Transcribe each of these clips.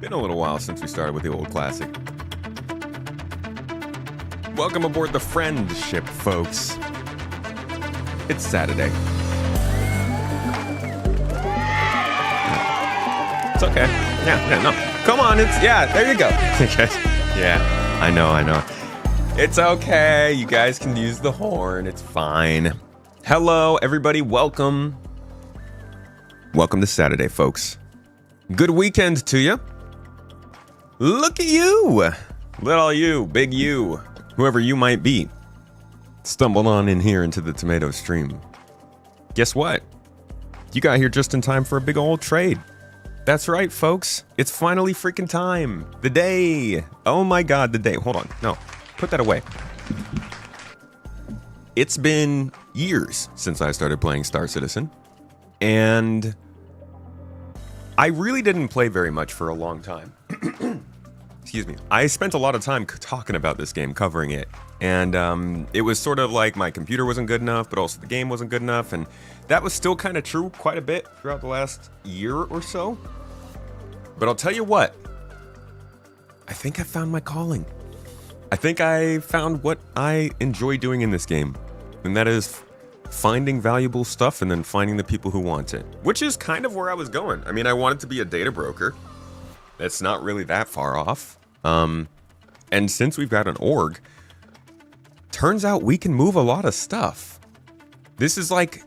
Been a little while since we started with the old classic. Welcome aboard the friendship, folks. It's Saturday. It's okay. Yeah, no. Come on, there you go. Yeah, I know. It's okay. You guys can use the horn. It's fine. Hello, everybody. Welcome. Welcome to Saturday, folks. Good weekend to you. Look at you. Little you, big you, whoever you might be, stumbled on in here into the tomato stream. Guess what? You got here just in time for a big old trade. That's right, folks. It's finally freaking time. The day. Oh my God, the day. Hold on. No, put that away. It's been years since I started playing Star Citizen, and I really didn't play very much for a long time. Excuse me. I spent a lot of time talking about this game, covering it, and it was sort of like my computer wasn't good enough, but also the game wasn't good enough, and that was still kind of true quite a bit throughout the last year or so. But I'll tell you what, I think I found my calling. I think I found what I enjoy doing in this game, and that is finding valuable stuff and then finding the people who want it, which is kind of where I was going. I mean, I wanted to be a data broker. That's not really that far off. And since we've got an org, turns out we can move a lot of stuff. This is like,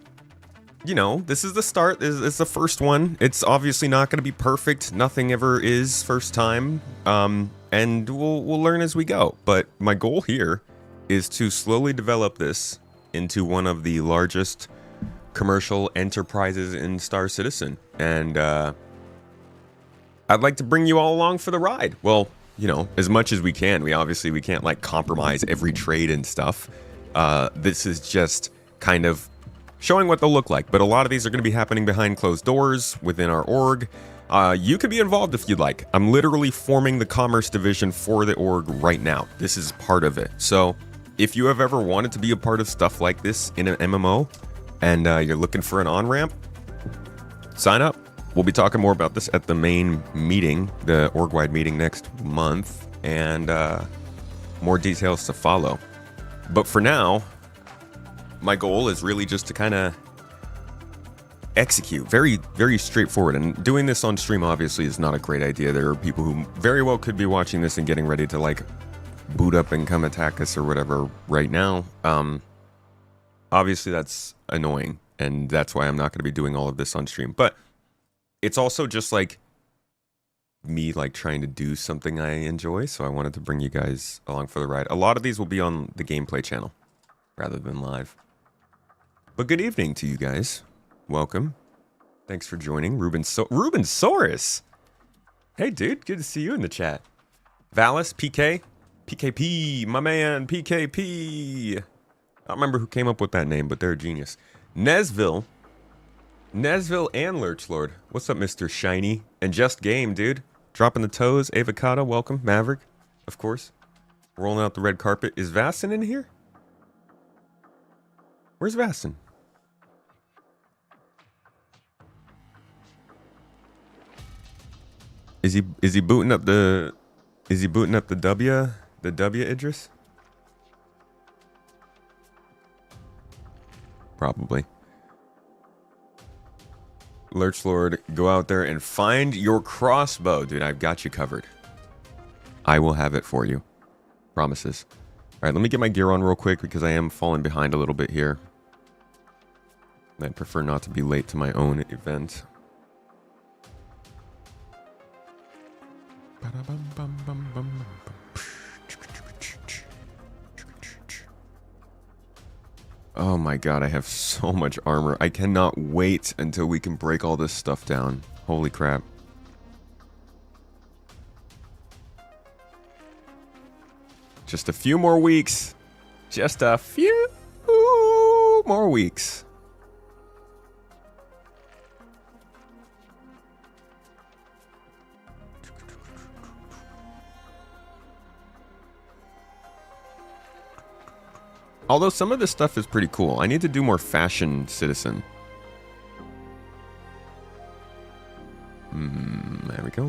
this is the start. It's the first one. It's obviously not going to be perfect. Nothing ever is first time. And we'll learn as we go. But my goal here is to slowly develop this into one of the largest commercial enterprises in Star Citizen. And I'd like to bring you all along for the ride. Well, as much as we can. We can't like compromise every trade and stuff. This is just kind of showing what they'll look like. But a lot of these are going to be happening behind closed doors within our org. You could be involved if you'd like. I'm literally forming the commerce division for the org right now. This is part of it. So if you have ever wanted to be a part of stuff like this in an MMO and you're looking for an on-ramp, sign up. We'll be talking more about this at the main meeting, the org-wide meeting next month, and more details to follow. But for now, my goal is really just to kind of execute. Very, very straightforward. And doing this on stream obviously is not a great idea. There are people who very well could be watching this and getting ready to like boot up and come attack us or whatever right now. Obviously that's annoying, and that's why I'm not going to be doing all of this on stream. But it's also just like me like trying to do something I enjoy, so I wanted to bring you guys along for the ride. A lot of these will be on the gameplay channel rather than live. But good evening to you guys. Welcome. Thanks for joining. Rubensaurus. Hey dude, good to see you in the chat. Valis, PK, PKP, my man, PKP. I don't remember who came up with that name, but they're a genius. Nesville and Lurchlord. What's up, Mr. Shiny? And Just Game, dude. Dropping the toes. Avocado, welcome. Maverick, of course. Rolling out the red carpet. Is Vastin in here? Where's Vastin? Is he booting up the W? The W, Idris? Probably. Lurchlord, go out there and find your crossbow. Dude, I've got you covered. I will have it for you. Promises. Alright, let me get my gear on real quick because I am falling behind a little bit here. I'd prefer not to be late to my own event. Oh my god, I have so much armor. I cannot wait until we can break all this stuff down. Holy crap. Just a few more weeks. Just a few more weeks. Although some of this stuff is pretty cool. I need to do more fashion Citizen. There we go.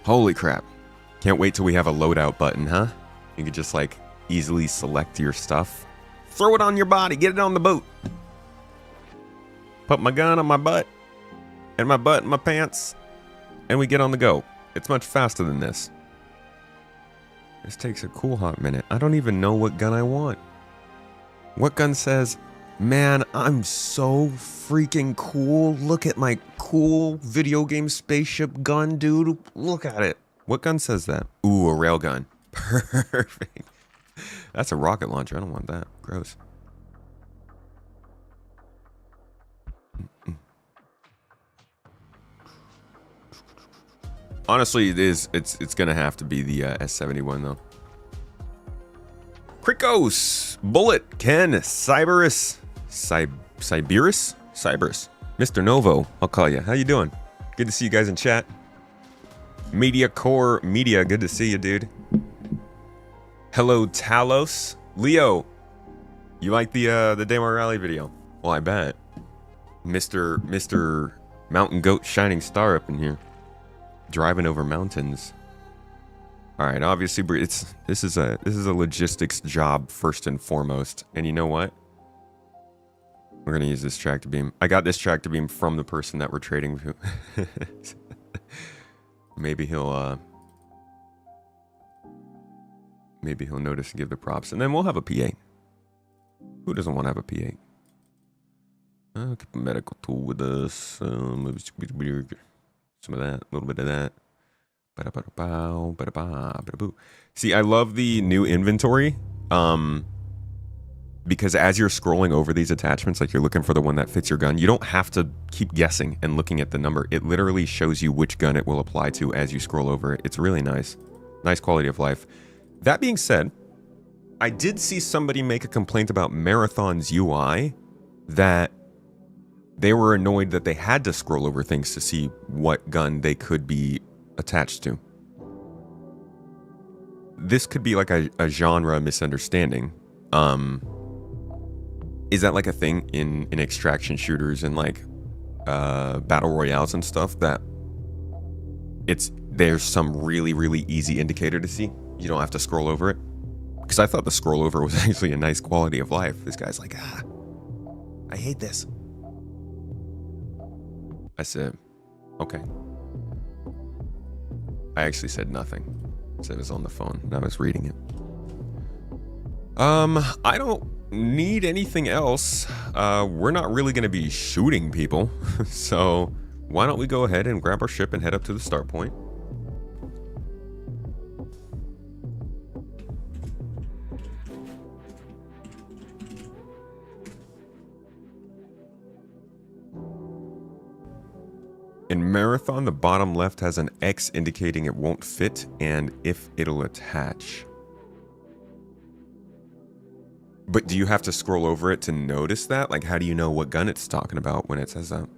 Holy crap. Can't wait till we have a loadout button, huh? You can just like easily select your stuff. Throw it on your body, get it on the boat. Put my gun on my butt, and my butt in my pants, and we get on the go. It's much faster than this. This takes a cool hot minute. I don't even know what gun I want. What gun says, man, I'm so freaking cool. Look at my cool video game spaceship gun, dude. Look at it. What gun says that? Ooh, a railgun. Perfect. That's a rocket launcher. I don't want that. Gross. Honestly, it's gonna have to be the S71 though. Krikos, Bullet, Ken, Cyberus, Cyberus, Mr. Novo. I'll call you. How you doing? Good to see you guys in chat. Media Core Media. Good to see you, dude. Hello, Talos. Leo, you like the demo rally video? Well, I bet. Mr. Mountain Goat Shining Star up in here. Driving over mountains. All right, obviously this is a logistics job first and foremost. And you know what? We're gonna use this tractor beam. I got this tractor beam from the person that we're trading with. Maybe he'll notice and give the props, and then we'll have a PA. Who doesn't want to have a PA? Keep a medical tool with us. Some of that, a little bit of that. See, I love the new inventory. Because as you're scrolling over these attachments, like you're looking for the one that fits your gun, you don't have to keep guessing and looking at the number. It literally shows you which gun it will apply to as you scroll over it. It's really nice. Nice quality of life. That being said, I did see somebody make a complaint about Marathon's UI that they were annoyed that they had to scroll over things to see what gun they could be attached to. This could be like a genre misunderstanding. Is that like a thing in extraction shooters and like battle royales and stuff, that there's some really easy indicator to see? You don't have to scroll over it? Because I thought the scroll over was actually a nice quality of life. This guy's like, I hate this. I said, okay. I actually said nothing. I said it was on the phone and I was reading it. I don't need anything else. We're not really going to be shooting people. So why don't we go ahead and grab our ship and head up to the start point. In Marathon, the bottom left has an X indicating it won't fit and if it'll attach. But do you have to scroll over it to notice that? Like, how do you know what gun it's talking about when it says that?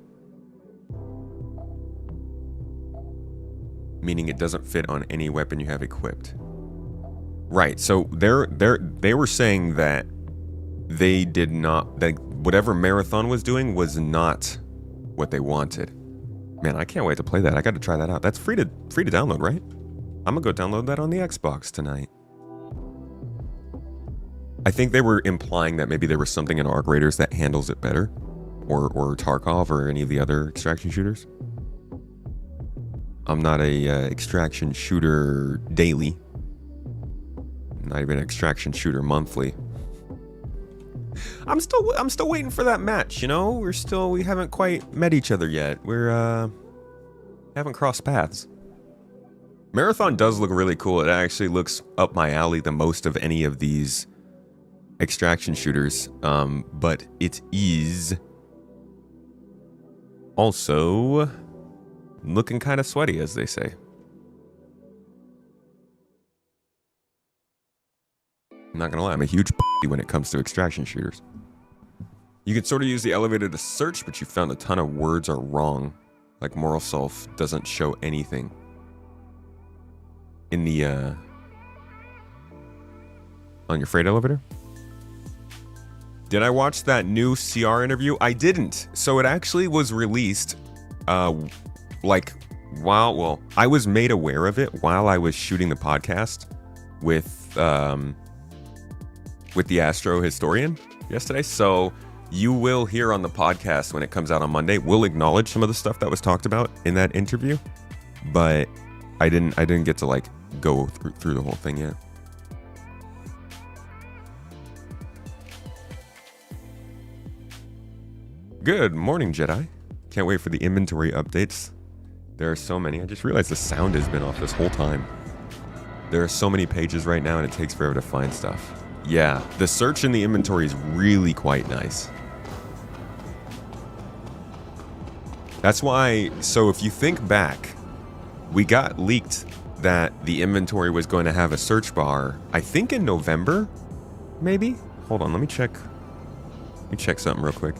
Meaning it doesn't fit on any weapon you have equipped. Right, so they were saying that they did not, that whatever Marathon was doing was not what they wanted. Man, I can't wait to play that. I got to try that out. That's free to download, right? I'm gonna go download that on the Xbox tonight. I think they were implying that maybe there was something in Arc Raiders that handles it better, or Tarkov or any of the other extraction shooters. I'm not a extraction shooter daily. Not even an extraction shooter monthly. I'm still waiting for that match, you know? We haven't quite met each other yet. Haven't crossed paths. Marathon does look really cool. It actually looks up my alley the most of any of these extraction shooters. But it is also looking kind of sweaty, as they say. I'm not gonna lie, I'm a huge when it comes to extraction shooters. You can sort of use the elevator to search, but you found a ton of words are wrong. Like moral self doesn't show anything in the on your freight elevator. Did I watch that new CR interview? I didn't. So it actually was released like well, I was made aware of it while I was shooting the podcast with the Astro Historian yesterday. So you will hear on the podcast when it comes out on Monday, we'll acknowledge some of the stuff that was talked about in that interview, but I didn't get to like go through the whole thing yet. Good morning, Jedi. Can't wait for the inventory updates. There are so many. I just realized the sound has been off this whole time. There are so many pages right now and it takes forever to find stuff. Yeah, the search in the inventory is really quite nice. That's why, so if you think back, we got leaked that the inventory was going to have a search bar, I think in November, maybe? Hold on, let me check something real quick.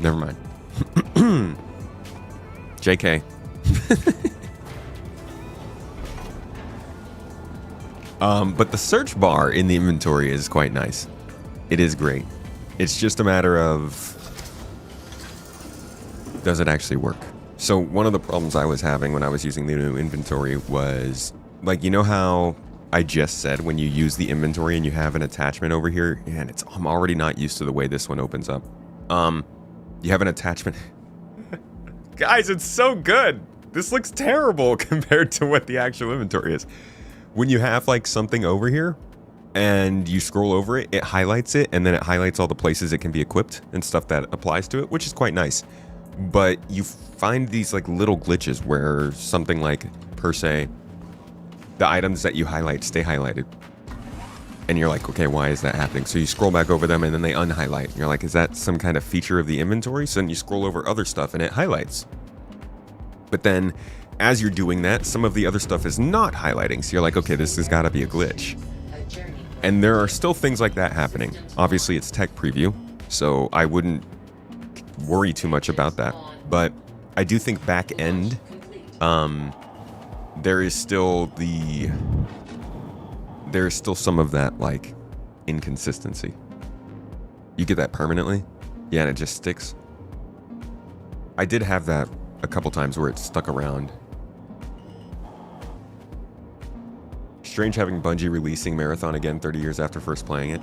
Never mind. JK. But the search bar in the inventory is quite nice. It is great. It's just a matter of, does it actually work? So one of the problems I was having when I was using the new inventory was, like, you know how I just said when you use the inventory and you have an attachment over here, and I'm already not used to the way this one opens up. You have an attachment. Guys, it's so good. This looks terrible compared to what the actual inventory is. When you have like something over here and you scroll over it, it highlights it, and then it highlights all the places it can be equipped and stuff that applies to it, which is quite nice. But you find these like little glitches where something like, per se, the items that you highlight stay highlighted. And you're like, okay, why is that happening? So you scroll back over them and then they unhighlight. And you're like, is that some kind of feature of the inventory? So then you scroll over other stuff and it highlights. But then as you're doing that, some of the other stuff is not highlighting. So you're like, okay, this has got to be a glitch. And there are still things like that happening. Obviously, it's tech preview, so I wouldn't worry too much about that. But I do think back end, there is still some of that, like, inconsistency. You get that permanently? Yeah, and it just sticks. I did have that a couple times where it stuck around. Strange having Bungie releasing Marathon again 30 years after first playing it.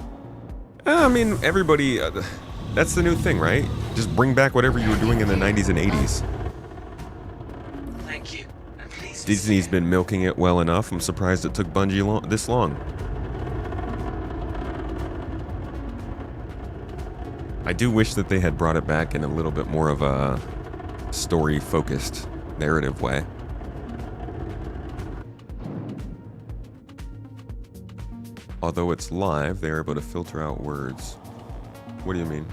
I mean, everybody, that's the new thing, right? Just bring back whatever you were doing in the 90s and 80s. Thank you. Disney's been milking it well enough. I'm surprised it took Bungie this long. I do wish that they had brought it back in a little bit more of a story-focused narrative way. Although it's live, they're able to filter out words. What do you mean?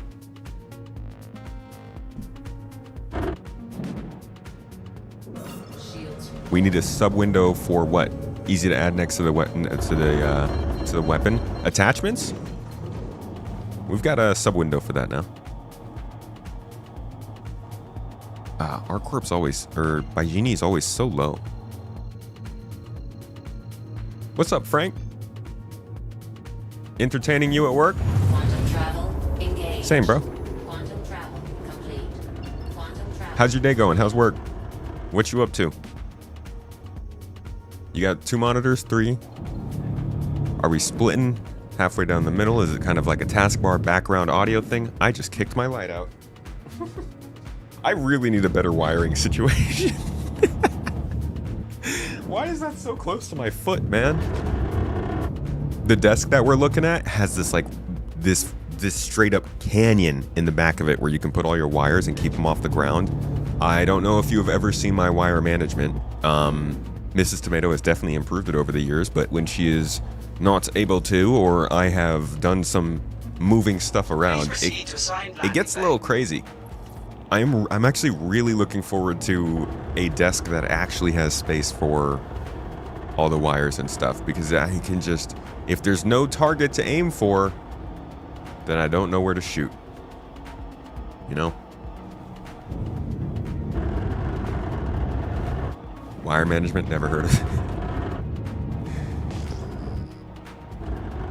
We need a sub window for what? Easy to add next to the weapon attachments. We've got a sub window for that now. Our corp's always, or Bygenie is always so low. What's up, Frank? Entertaining you at work? Quantum travel engaged. Same, bro. Quantum travel complete. Quantum travel. How's your day going? How's work? What you up to? You got 2 monitors, 3? Are we splitting halfway down the middle? Is it kind of like a taskbar background audio thing? I just kicked my light out. I really need a better wiring situation. Why is that so close to my foot, man? The desk that we're looking at has this like this straight up canyon in the back of it where you can put all your wires and keep them off the ground. I don't know if you have ever seen my wire management. Mrs. Tomato has definitely improved it over the years, but when she is not able to, or I have done some moving stuff around, it gets a little crazy. I'm actually really looking forward to a desk that actually has space for all the wires and stuff, because I can just, if there's no target to aim for, then I don't know where to shoot. You know? Wire management, never heard of it.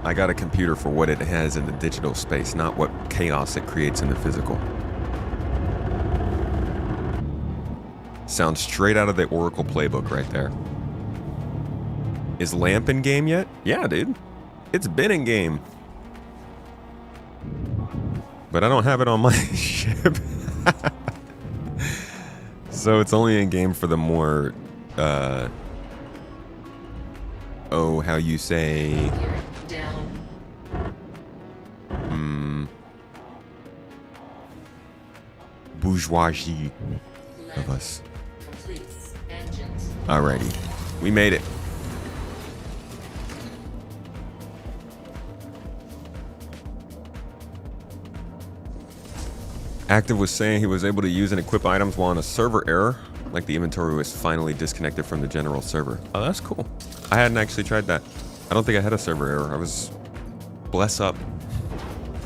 I got a computer for what it has in the digital space, not what chaos it creates in the physical. Sounds straight out of the Oracle playbook right there. Is LAMP in game yet? Yeah, dude. It's been in game. But I don't have it on my ship. So it's only in game for the more, oh, how you say... bourgeoisie of us. Alrighty. We made it. Active was saying he was able to use and equip items while on a server error, like the inventory was finally disconnected from the general server. Oh, that's cool. I hadn't actually tried that. I don't think I had a server error. I was bless up,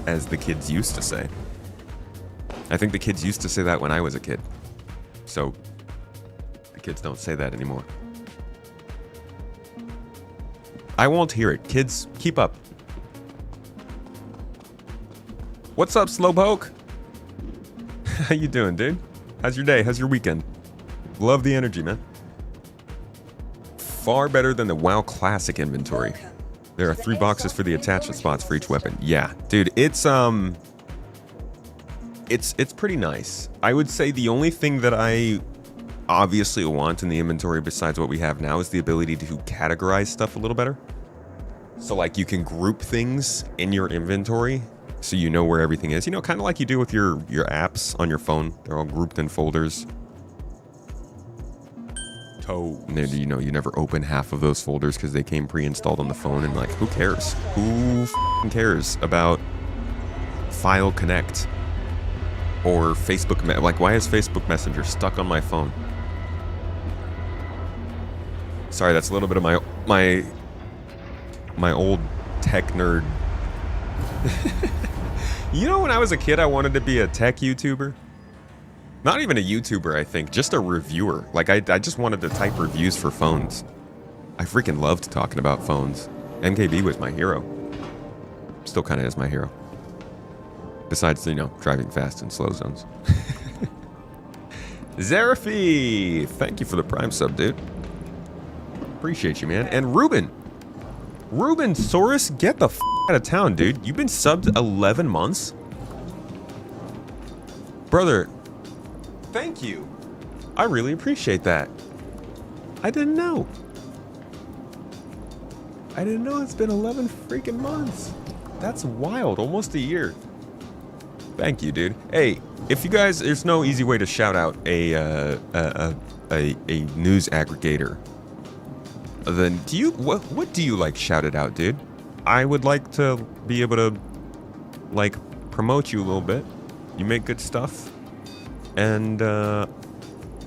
as the kids used to say. I think the kids used to say that when I was a kid. So, the kids don't say that anymore. I won't hear it. Kids, keep up. What's up, Slowpoke? How you doing, dude? How's your day? How's your weekend? Love the energy, man. Far better than the WoW Classic inventory. There are 3 boxes for the attachment spots for each weapon. Yeah, dude, it's pretty nice. I would say the only thing that I obviously want in the inventory besides what we have now is the ability to categorize stuff a little better. So like you can group things in your inventory so you know where everything is. You know, kind of like you do with your apps on your phone. They're all grouped in folders. And then, you know, you never open half of those folders because they came pre-installed on the phone, and like, who cares? Who f***ing cares about File Connect or Facebook? Like, why is Facebook Messenger stuck on my phone? Sorry, that's a little bit of my old tech nerd. You know, when I was a kid, I wanted to be a tech YouTuber. Not even a YouTuber, I think, just a reviewer. Like, I just wanted to type reviews for phones. I freaking loved talking about phones. MKB was my hero. Still kind of is my hero. Besides, you know, driving fast in slow zones. Zerafi! Thank you for the Prime sub, dude. Appreciate you, man. And Ruben! Ruben Saurus, get the f*** out of town, dude. You've been subbed 11 months? Brother, thank you. I really appreciate that. I didn't know. I didn't know it's been 11 freaking months. That's wild. Almost a year. Thank you, dude. Hey, if you guys, there's no easy way to shout out a news aggregator. Then do you what do you like shouted out, dude? I would like to be able to like promote you a little bit. You make good stuff, and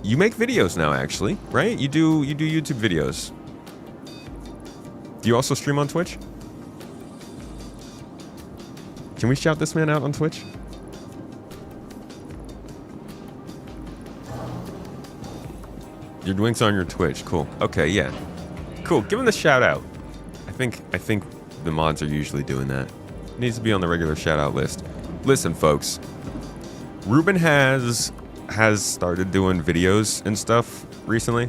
you make videos now, actually, right? You do YouTube videos. Do you also stream on Twitch? Can we shout this man out on Twitch? Your Dwink's on your Twitch. Cool. Okay, yeah. Cool. Give him the shout out. I think the mods are usually doing that. It needs to be on the regular shout out list. Listen, folks. Ruben has started doing videos and stuff recently.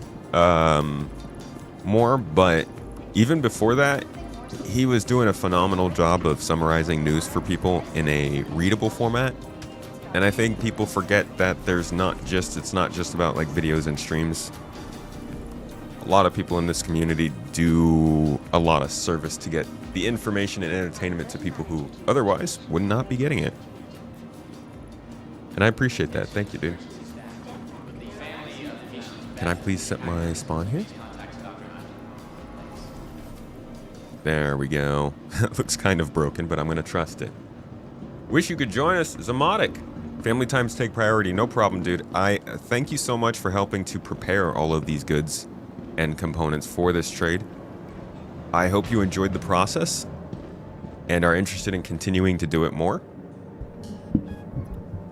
More, but even before that, he was doing a phenomenal job of summarizing news for people in a readable format. And I think people forget that it's not just about like videos and streams. A lot of people in this community do a lot of service to get the information and entertainment to people who otherwise would not be getting it. And I appreciate that. Thank you, dude. Can I please set my spawn here? There we go. It looks kind of broken, but I'm going to trust it. Wish you could join us, Zamotic. Family times take priority. No problem, dude. I thank you so much for helping to prepare all of these goods and components for this trade. I hope you enjoyed the process and are interested in continuing to do it more.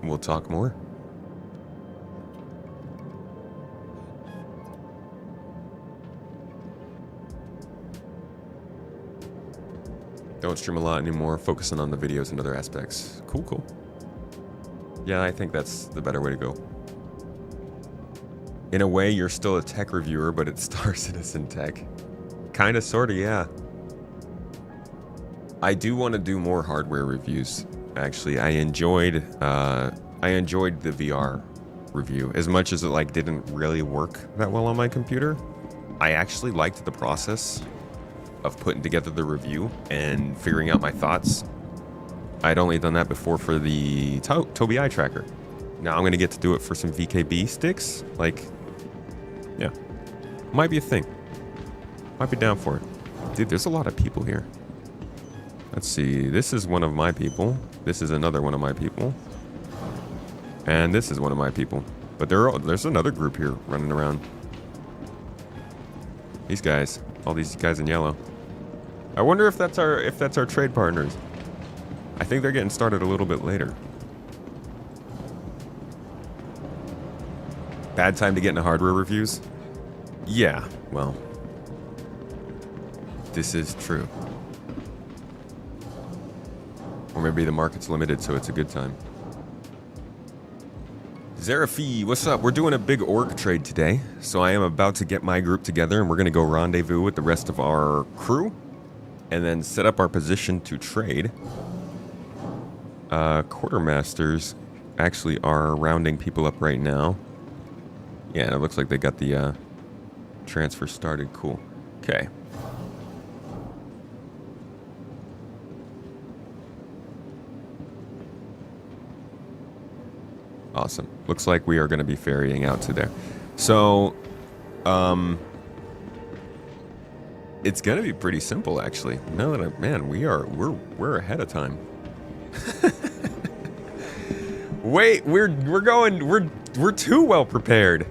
We'll talk more. Don't stream a lot anymore, focusing on the videos and other aspects. Cool, cool. Yeah, I think that's the better way to go. In a way, you're still a tech reviewer, but it's Star Citizen tech. Kinda, sorta, yeah. I do want to do more hardware reviews, actually. I enjoyed the VR review. As much as it like didn't really work that well on my computer, I actually liked the process of putting together the review and figuring out my thoughts. I'd only done that before for the Tobii Eye Tracker. Now I'm gonna get to do it for some VKB sticks. Like, yeah, might be a thing. Might be down for it. Dude, there's a lot of people here. Let's see, this is one of my people. This is another one of my people. And this is one of my people. But there's another group here running around. These guys, all these guys in yellow. I wonder if that's our trade partners. I think they're getting started a little bit later. Bad time to get into hardware reviews? Yeah, well, this is true. Or maybe the market's limited, so it's a good time. Zerafi, what's up? We're doing a big org trade today, so I am about to get my group together, and we're going to go rendezvous with the rest of our crew, and then set up our position to trade. Quartermasters actually are rounding people up right now. Yeah, and it looks like they got the transfer started. Cool. Okay. Awesome. Looks like we are going to be ferrying out to there. So, it's going to be pretty simple, actually. No, man, we're ahead of time. Wait, we're too well prepared.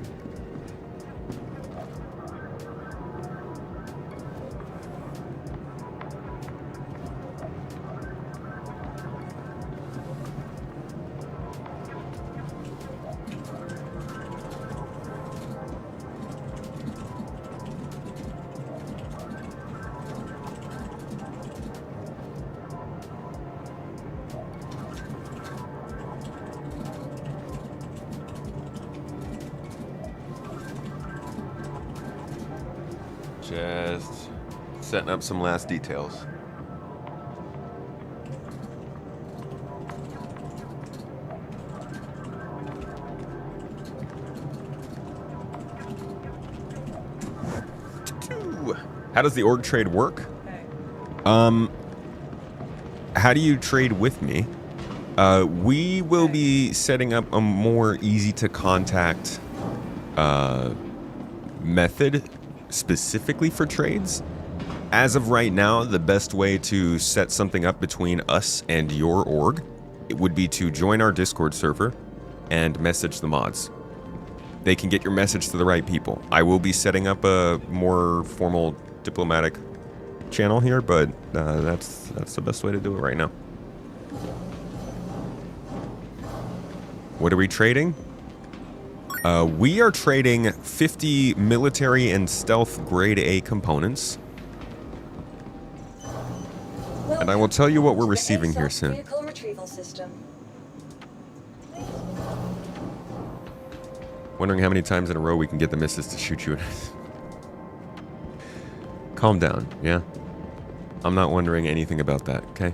Just setting up some last details. How does the org trade work? How do you trade with me? We will be setting up a more easy to contact method specifically for trades. As of right now, the best way to set something up between us and your org, it would be to join our Discord server and message the mods. They can get your message to the right people. I will be setting up a more formal diplomatic channel here, but that's the best way to do it right now. What are we trading? We are trading 50 military and stealth grade A components. And I will tell you what we're receiving here soon. Vehicle retrieval system. Wondering how many times in a row we can get the missus to shoot you. Calm down, yeah? I'm not wondering anything about that, okay?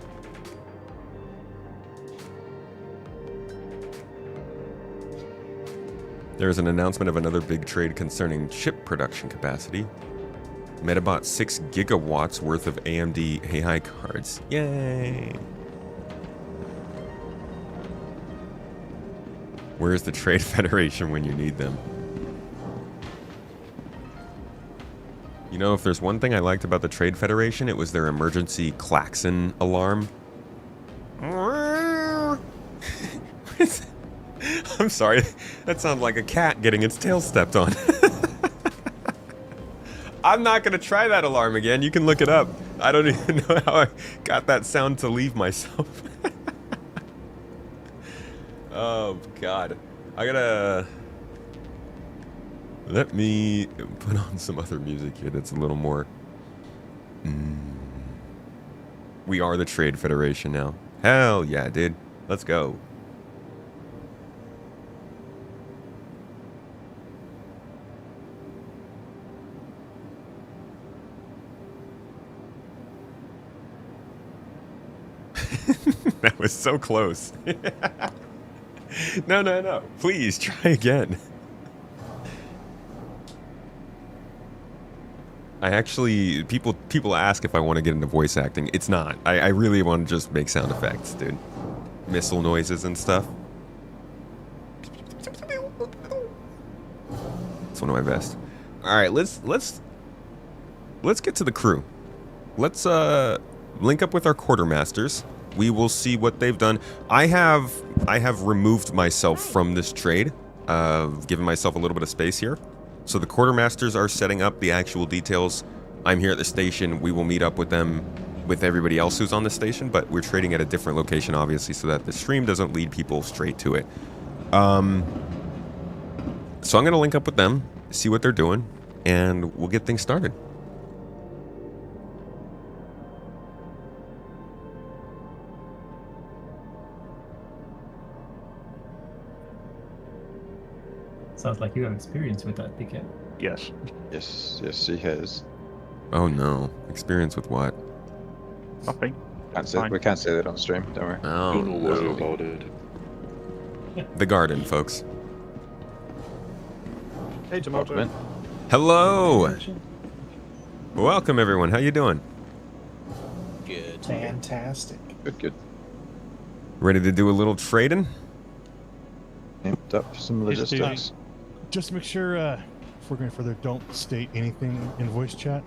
There is an announcement of another big trade concerning chip production capacity. Metabot 6 gigawatts worth of AMD AI cards. Yay! Where's the Trade Federation when you need them? You know, if there's one thing I liked about the Trade Federation, it was their emergency klaxon alarm. I'm sorry. That sounds like a cat getting its tail stepped on. I'm not going to try that alarm again. You can look it up. I don't even know how I got that sound to leave myself. Oh, God. I gotta... Let me put on some other music here that's a little more... We are the Trade Federation now. Hell yeah, dude. Let's go. That was so close. No. Please try again. I actually, people ask if I want to get into voice acting. It's not. I really want to just make sound effects, dude. Missile noises and stuff. It's one of my best. All right, let's get to the crew. Let's link up with our quartermasters. We will see what they've done. I have removed myself from this trade, given myself a little bit of space here. So the quartermasters are setting up the actual details. I'm here at the station. We will meet up with them, with everybody else who's on the station, but we're trading at a different location, obviously, so that the stream doesn't lead people straight to it. So I'm going to link up with them, see what they're doing, and we'll get things started. Sounds like you have experience with that, PK. Yes. Yes, she has. Oh no. Experience with what? Nothing. We can't say that on stream, don't worry. Oh, Don't worry no. about it. The garden, folks. Hey, Tomato. Hello! Welcome, everyone. How you doing? Good. Fantastic. Good. Ready to do a little trading? Amped up some logistics. Just make sure, if we're going further, don't state anything in voice chat.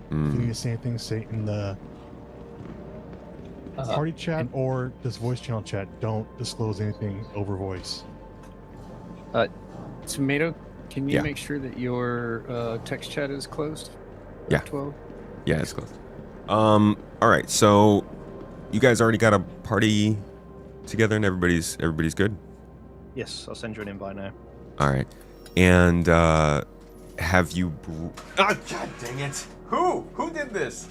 If you need to say anything, say it in the party chat or this voice channel chat. Don't disclose anything over voice. Tomato, can you Yeah. make sure that your text chat is closed? Yeah. 12? Yeah, it's close. All right. So, you guys already got a party together, and everybody's good. Yes, I'll send you an invite now. All right. And have you? Oh, God dang it! Who did this?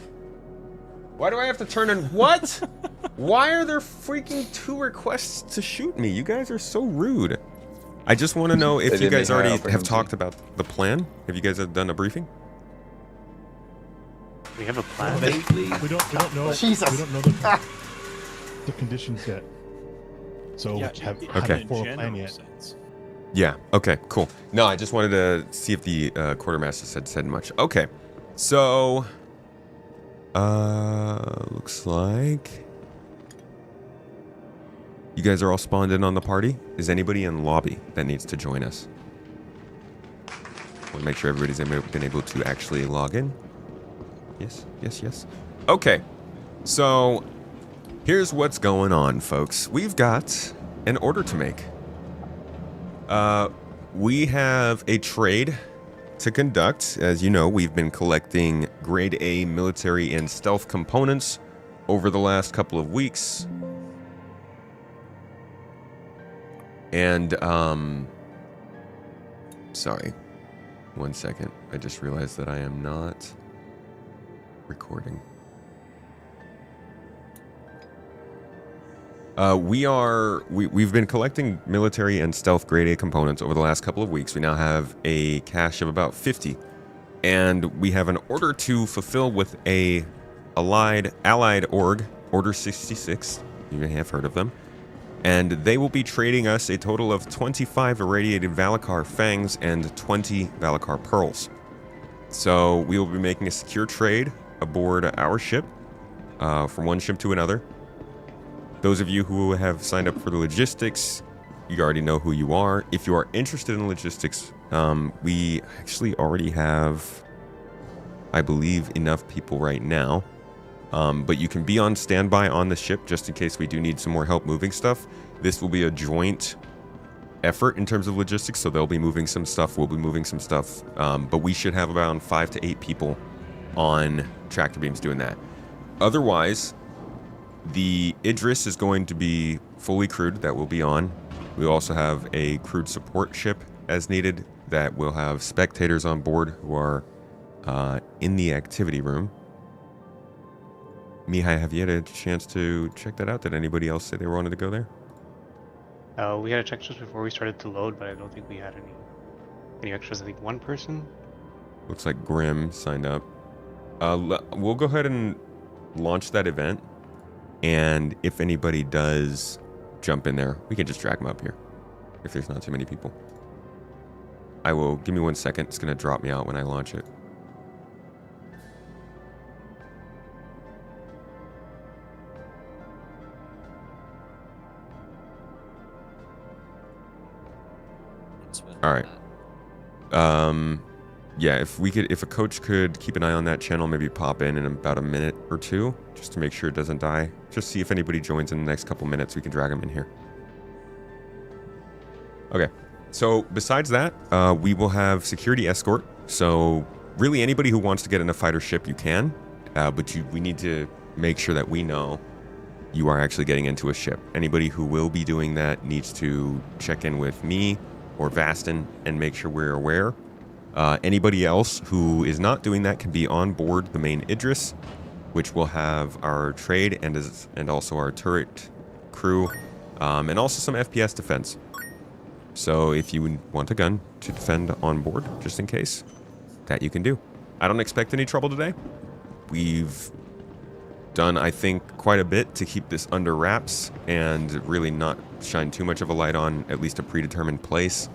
Why do I have to turn in what? Why are there freaking 2 requests to shoot me? You guys are so rude. I just want to know if you guys already have talked about the plan. Have you guys done a briefing? We have a plan. We don't know. Jesus. We don't know the conditions yet. So have a formal plan yet. Yeah. Okay. Cool. No, I just wanted to see if the quartermaster said much. Okay. So, looks like you guys are all spawned in on the party. Is anybody in lobby that needs to join us? Want to make sure everybody's been able to actually log in. Yes. Okay. So, here's what's going on, folks. We've got an order to make. We have a trade to conduct. As you know, we've been collecting grade A military and stealth components over the last couple of weeks. And, sorry. 1 second. I just realized that I am not recording. We've been collecting military and stealth grade A components over the last couple of weeks. We now have a cache of about 50, and we have an order to fulfill with a allied org, Order 66. You may have heard of them, and they will be trading us a total of 25 irradiated Valakar fangs and 20 Valakar pearls. So we will be making a secure trade aboard our ship, from one ship to another. Those of you who have signed up for the logistics, you already know who you are. If you are interested in logistics, we actually already have, I believe, enough people right now But you can be on standby on the ship just in case we do need some more help moving stuff. This will be a joint effort in terms of logistics, so they'll be moving some stuff, we'll be moving some stuff. But we should have around 5 to 8 people on tractor beams doing that. Otherwise, the Idris is going to be fully crewed, that will be on. We also have a crewed support ship as needed that will have spectators on board who are in the activity room. Mihai, have you had a chance to check that out? Did anybody else say they wanted to go there? We had a check just before we started to load, but I don't think we had any extras. I think one person. Looks like Grim signed up. We'll go ahead and launch that event, and if anybody does jump in there, we can just drag them up here if there's not too many people. I will, give me 1 second, it's going to drop me out when I launch it. All right. Yeah, if a coach could keep an eye on that channel, maybe pop in about a minute or two, just to make sure it doesn't die. Just see if anybody joins in the next couple minutes. We can drag them in here. Okay. So besides that, we will have security escort. So really, anybody who wants to get in a fighter ship, you can. But we need to make sure that we know you are actually getting into a ship. Anybody who will be doing that needs to check in with me or Vastin and make sure we're aware. Anybody else who is not doing that can be on board the main Idris, which will have our trade and also our turret crew, and also some FPS defense. So if you want a gun to defend on board, just in case, that you can do. I don't expect any trouble today. We've done, I think, quite a bit to keep this under wraps and really not shine too much of a light on at least a predetermined place.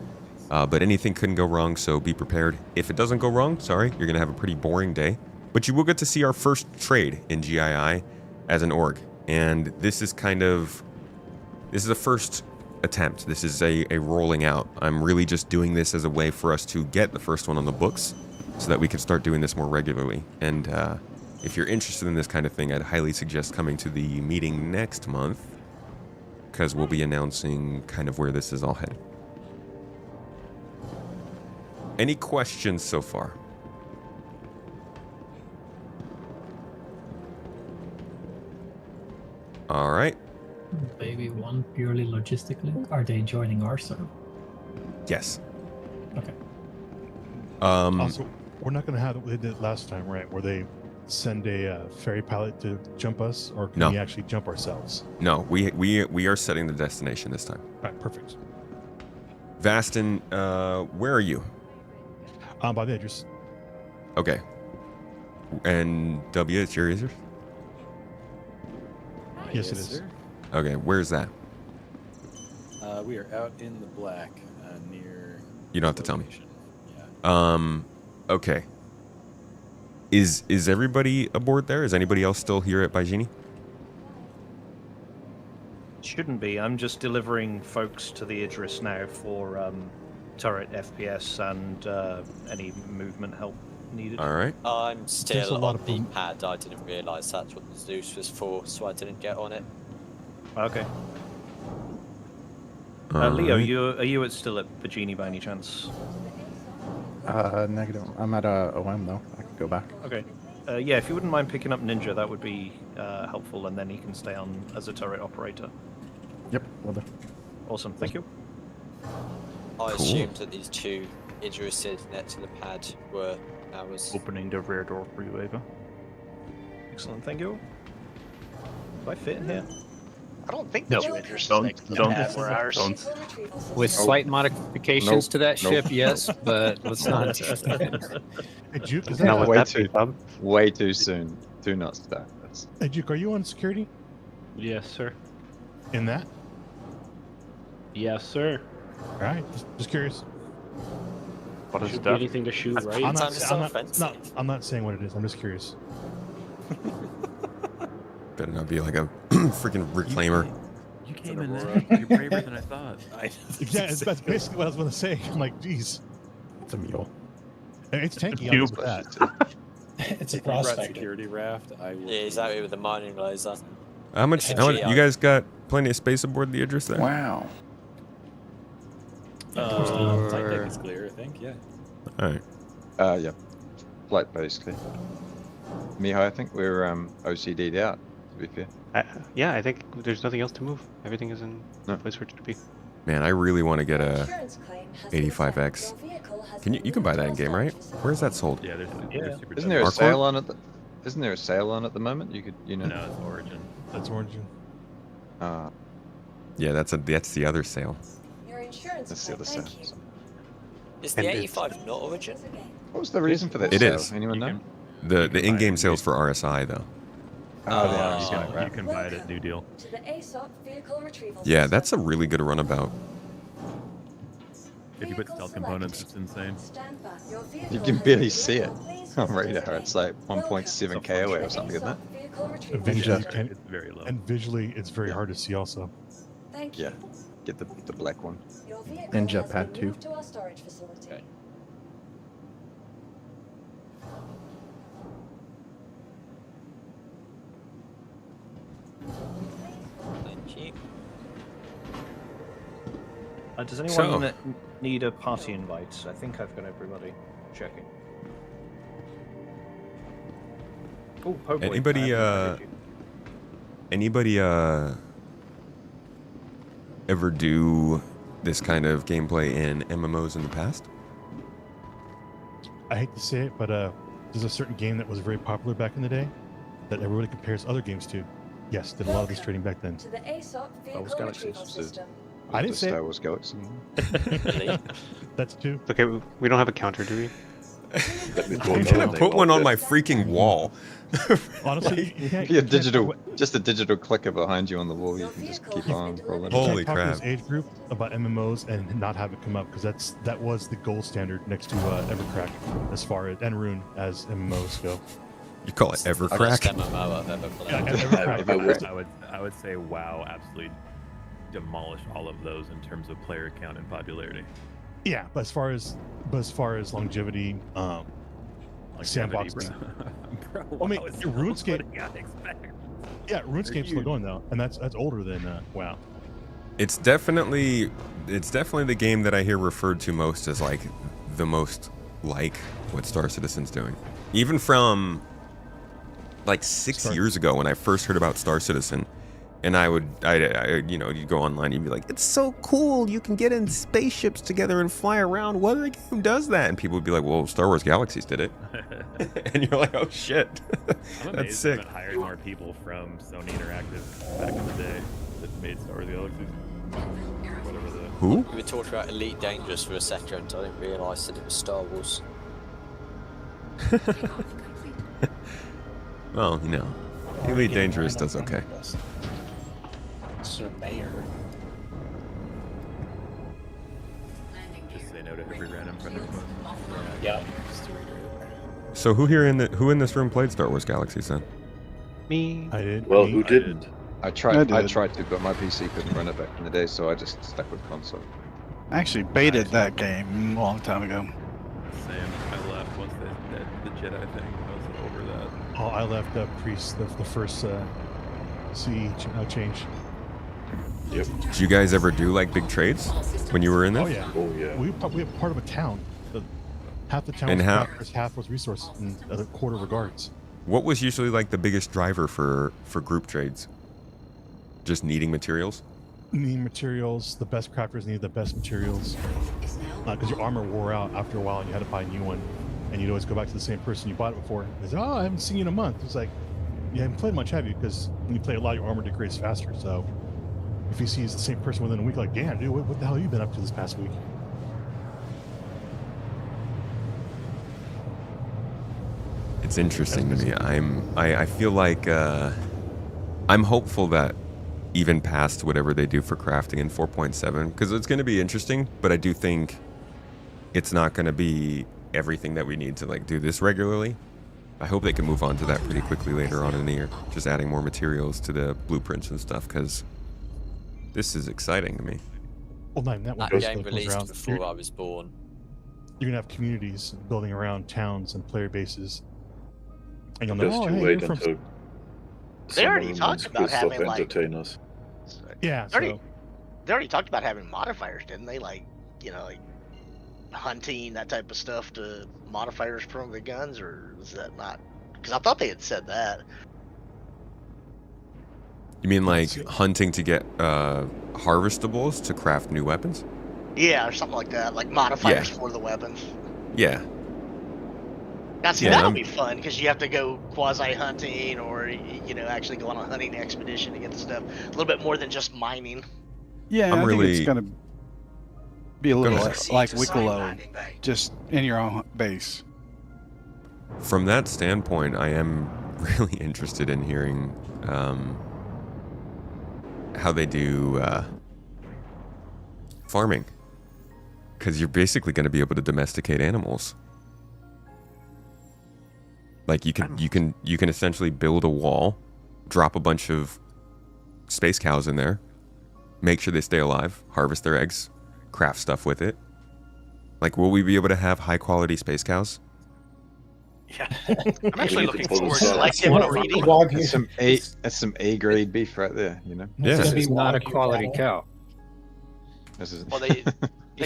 But anything couldn't go wrong, so be prepared. If it doesn't go wrong, sorry, you're going to have a pretty boring day. But you will get to see our first trade in GII as an org. And this is a first attempt. This is a rolling out. I'm really just doing this as a way for us to get the first one on the books so that we can start doing this more regularly. And if you're interested in this kind of thing, I'd highly suggest coming to the meeting next month, because we'll be announcing kind of where this is all headed. Any questions so far? All right. Maybe one purely logistically. Are they joining our server? Yes. Okay. Also, we're not going to have what they did last time, right? Where they send a ferry pilot to jump us, or can we actually jump ourselves? No, we are setting the destination this time. All right, perfect. Vastin, where are you? By the Idris. Okay. And W, it's your Idris? Yes, it is. Sir. Okay, where's that? We are out in the black near. You don't have to tell me. Yeah. Okay. Is everybody aboard there? Is anybody else still here at Baijini? Shouldn't be. I'm just delivering folks to the Idris now for turret FPS and any movement help needed. All right. I'm There's a still lot on of the them. pad. I didn't realise that's what the Zeus was for, so I didn't get on it. Okay. All Leo, right. are you still at Virginia by any chance? Negative. I'm at OM though. I can go back. Okay. Yeah, if you wouldn't mind picking up Ninja, that would be helpful, and then he can stay on as a turret operator. Yep, will do. Awesome, thank you. I assumed that these two Idrises next to the pad were ours. Opening the rear door for you, Ava. Excellent, thank you. Do I fit in here? I don't think No. the two Idrises next to the pad were ours. With slight modifications Nope. to that Nope. ship, yes, but let's not. Hey, Juke, is Now that, with way that too- big bub, Way too soon. Do not start. That's hey, Juke, are you on security Yes, sir. in that? Yes, sir. All right, just curious. What is that? Anything to shoot, right? I'm Sometimes it's so offensive. I'm not saying what it is. I'm just curious. Better not be like a freaking reclaimer. You came in there. You're braver than I thought. Yeah, that's basically what I was going to say. I'm like, geez, it's a mule. it's tanky. Cube. With that. It's a If you brought prospector. security raft, I would. Yeah, exactly, with the mining laser. How much? You guys got plenty of space aboard the Idris there? Wow. Flight deck is clear, I think. Yeah. All right. Yeah. Flight basically. Miho, I think we're OCD'd out, to be fair. Yeah, I think there's nothing else to move. Everything is in the place for it to be. Man, I really want to get a 85X. You can buy that in game, right? Where's that sold? Yeah, there's super Isn't there a Mark sale one? on it? Isn't there a sale on at the moment? You could, No, it's Origin. That's Origin. Yeah, that's the other sale. That's the other sale. Is the 85 not Origin? What was the reason for that It sale? is. Anyone know? The in-game sales for RSI though. You can buy it at New Deal. Yeah, that's a really good runabout. If you put stealth components, it's insane. You can barely see it on radar. It's like 1.7 KOA or something, isn't it? Visually, It's very low. and visually, it's very hard to see also. Yeah. Get the black one. Ninja Pad 2. Okay. Thank you. Does anyone need a party invite? I think I've got everybody. Checking. Oh, Poboy, Anybody ever do this kind of gameplay in MMOs in the past? I hate to say it, but there's a certain game that was very popular back in the day that everybody compares other games to. Yes, did a lot of this trading back then. Star Wars Galaxy. I didn't say Star it. Wars Galaxy. That's two. Okay, we don't have a counter, do we? I'm gonna put one on my freaking wall. Honestly, just a digital clicker behind you on the wall. You can just keep on rolling. Holy talk to crap. this age group about MMOs and not have it come up because that was the gold standard next to Evercrack as far as and Rune as MMOs go. You call it Evercrack? MMO I've ever played. Yeah, Evercrack. I would say WoW absolutely demolished all of those in terms of player count and popularity. Yeah, but as far as longevity, sandbox. Bro, I mean, WoW is RuneScape. what I expect. Yeah, RuneScape's still going though, and that's older than WoW. It's definitely the game that I hear referred to most as like the most like what Star Citizen's doing. Even from like 6 years ago when I first heard about Star Citizen, and I you'd go online and you'd be like, it's so cool, you can get in spaceships together and fly around. What other game does that? And people would be like, well, Star Wars Galaxies did it. And you're like, oh shit. I'm That's amazed sick. they haven't hired more people from Sony Interactive back in the day that made Star Wars Galaxies. Whatever the... Who? We talked about Elite Dangerous for a second. I didn't realise that it was Star Wars. Well, Elite Dangerous does okay. Surveyor. Just say no to every random friend request. Yeah. So who in this room played Star Wars Galaxies then? Me. I did. Well, who didn't? I tried to, but my PC couldn't run it back in the day, so I just stuck with console. I actually baited that game a long time ago. Same. I left once the Jedi thing. I was over that. Oh, I left Priest the first CE change. Yep. Did you guys ever do like big trades when you were in there? Oh yeah. Oh yeah. We were part of a town. Half the town And was how- crafters, half was resources, and the other quarter were guards. What was usually like the biggest driver for group trades? Just needing materials? Needing materials, the best crafters needed the best materials. Because your armor wore out after a while and you had to buy a new one. And you'd always go back to the same person you bought it before. They say, oh, I haven't seen you in a month. It's like, you haven't played much, have you? Because when you play a lot, your armor degrades faster. So if you see it's the same person within a week, like, damn, dude, what the hell have you been up to this past week? It's interesting to me. I feel like I'm hopeful that even past whatever they do for crafting in 4.7, because it's going to be interesting, but I do think it's not going to be everything that we need to like do this regularly. I hope they can move on to that pretty quickly later on in the year, just adding more materials to the blueprints and stuff, because this is exciting to me. Well, not even that one. That game released before I was born. You're going to have communities building around towns and player bases. And you'll know, Just oh, you hey, wait you're from... until They already someone talked wants about to having, like- entertain us. Yeah, They already talked about having modifiers, didn't they? Like, you know, like hunting, that type of stuff to modifiers from the guns, or was that not? Because I thought they had said that. You mean like hunting to get harvestables to craft new weapons? Yeah, or something like that, like modifiers for the weapons. Yeah. Now, see, Yeah, that'll I'm- be fun because you have to go quasi hunting, or you know, actually go on a hunting expedition to get the stuff. A little bit more than just mining. Yeah, I'm I really- think it's gonna be a little ahead. like Wicklow, just in your own base. From that standpoint, I am really interested in hearing how they do farming, because you're basically going to be able to domesticate animals. Like you can essentially build a wall, drop a bunch of space cows in there, make sure they stay alive, harvest their eggs, craft stuff with it. Like, will we be able to have high quality space cows? Yeah, I'm actually looking forward to Like That's some A grade beef right there, you know. Yeah. This is not a quality cow. This is Well, they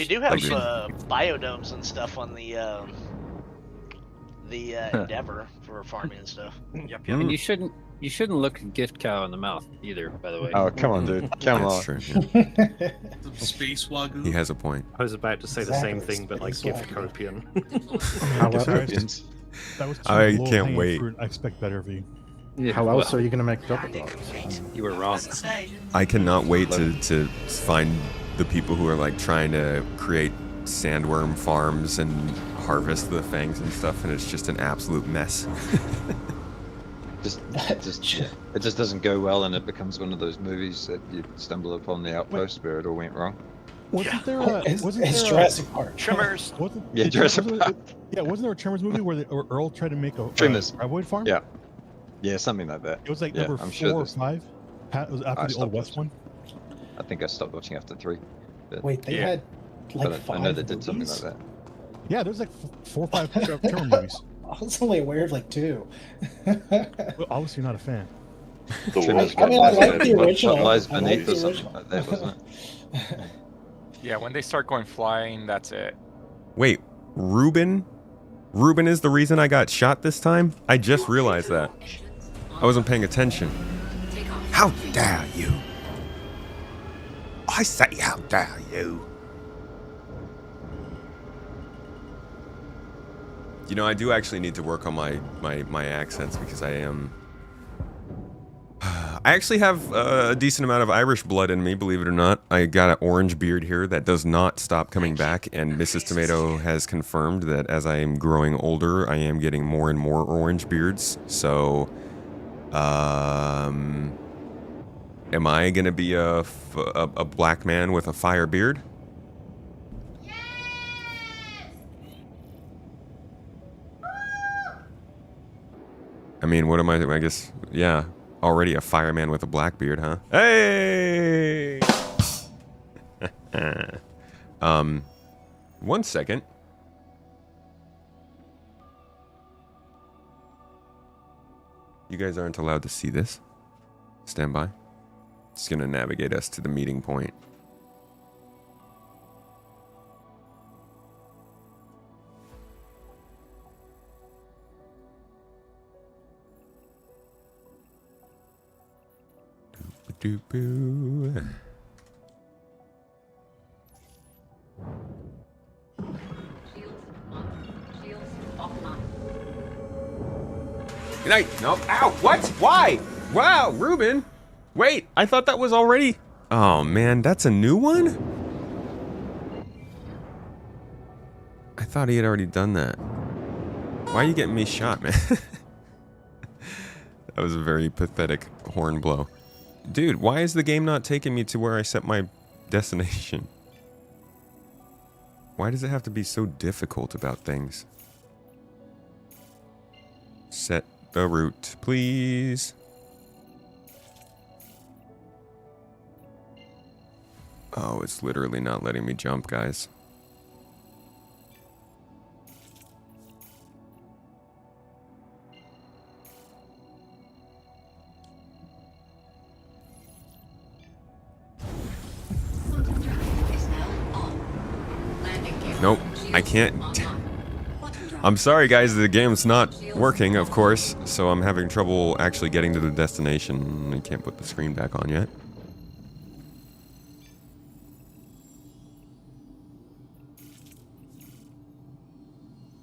do have Agreed. biodomes and stuff on the Endeavor for farming and stuff. Yep, And you shouldn't look a gift cow in the mouth either, by the way. Oh, come on, dude. Come on. That's true. Yeah. Some space wagyu. He has a point. I was about to say the same thing, but like gift copian. However, That was I low-hanging can't wait. fruit. I expect better of you. Yeah, how else well, are you gonna make double dogs? you were wrong. I cannot wait to find the people who are like trying to create sandworm farms and harvest the fangs and stuff, and it's just an absolute mess. It just doesn't go well, and it becomes one of those movies that you stumble upon the outpost where it all went wrong. Wasn't there It's wasn't there Jurassic Park. Trimmers. Wasn't, Yeah, did- Jurassic wasn't Park. Yeah, wasn't there a Tremors movie where Earl tried to make a Trimmers. graboid farm? Yeah. Yeah, something like that. It was like Yeah, number I'm 4 sure or there's- 5. It was I after the Old stopped West watching. one. I think I stopped watching after 3. But, Wait, they yeah. had like But 5 I know they did something movies? like that. Yeah, there's like 4 or 5 Tremor movies. I was only aware of like 2. Well, obviously, you're not a fan. The world's I mean, I like the What original. lies I like beneath the or something original. like that, wasn't it? Yeah, when they start going flying, that's it. Wait, Ruben is the reason I got shot this time? I just realized that. I wasn't paying attention. How dare you? I say, how dare you? You know, I do actually need to work on my accents because I am... I actually have a decent amount of Irish blood in me, believe it or not. I got an orange beard here that does not stop coming back, and Mrs. Tomato has confirmed that as I am growing older, I am getting more and more orange beards. So, am I gonna be a black man with a fire beard? I mean, what am I guess, yeah. Already a fireman with a black beard, huh? Hey! 1 second. You guys aren't allowed to see this. Stand by. It's gonna navigate us to the meeting point. Doo-boo. Good night. Nope. Ow. What? Why? Wow, Ruben. Wait, I thought that was already... Oh, man, that's a new one? I thought he had already done that. Why are you getting me shot, man? That was a very pathetic horn blow. Dude, why is the game not taking me to where I set my destination? Why does it have to be so difficult about things? Set the route, please. Oh, it's literally not letting me jump, guys. Nope, I can't. I'm sorry, guys. The game's not working, of course, so I'm having trouble actually getting to the destination. I can't put the screen back on yet.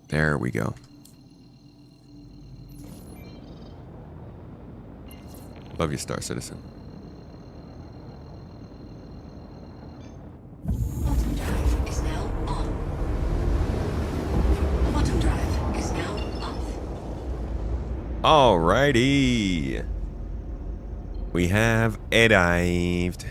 There we go. Love you, Star Citizen. Bottom drive is now on. Bottom drive is now off. Alrighty. We have arrived.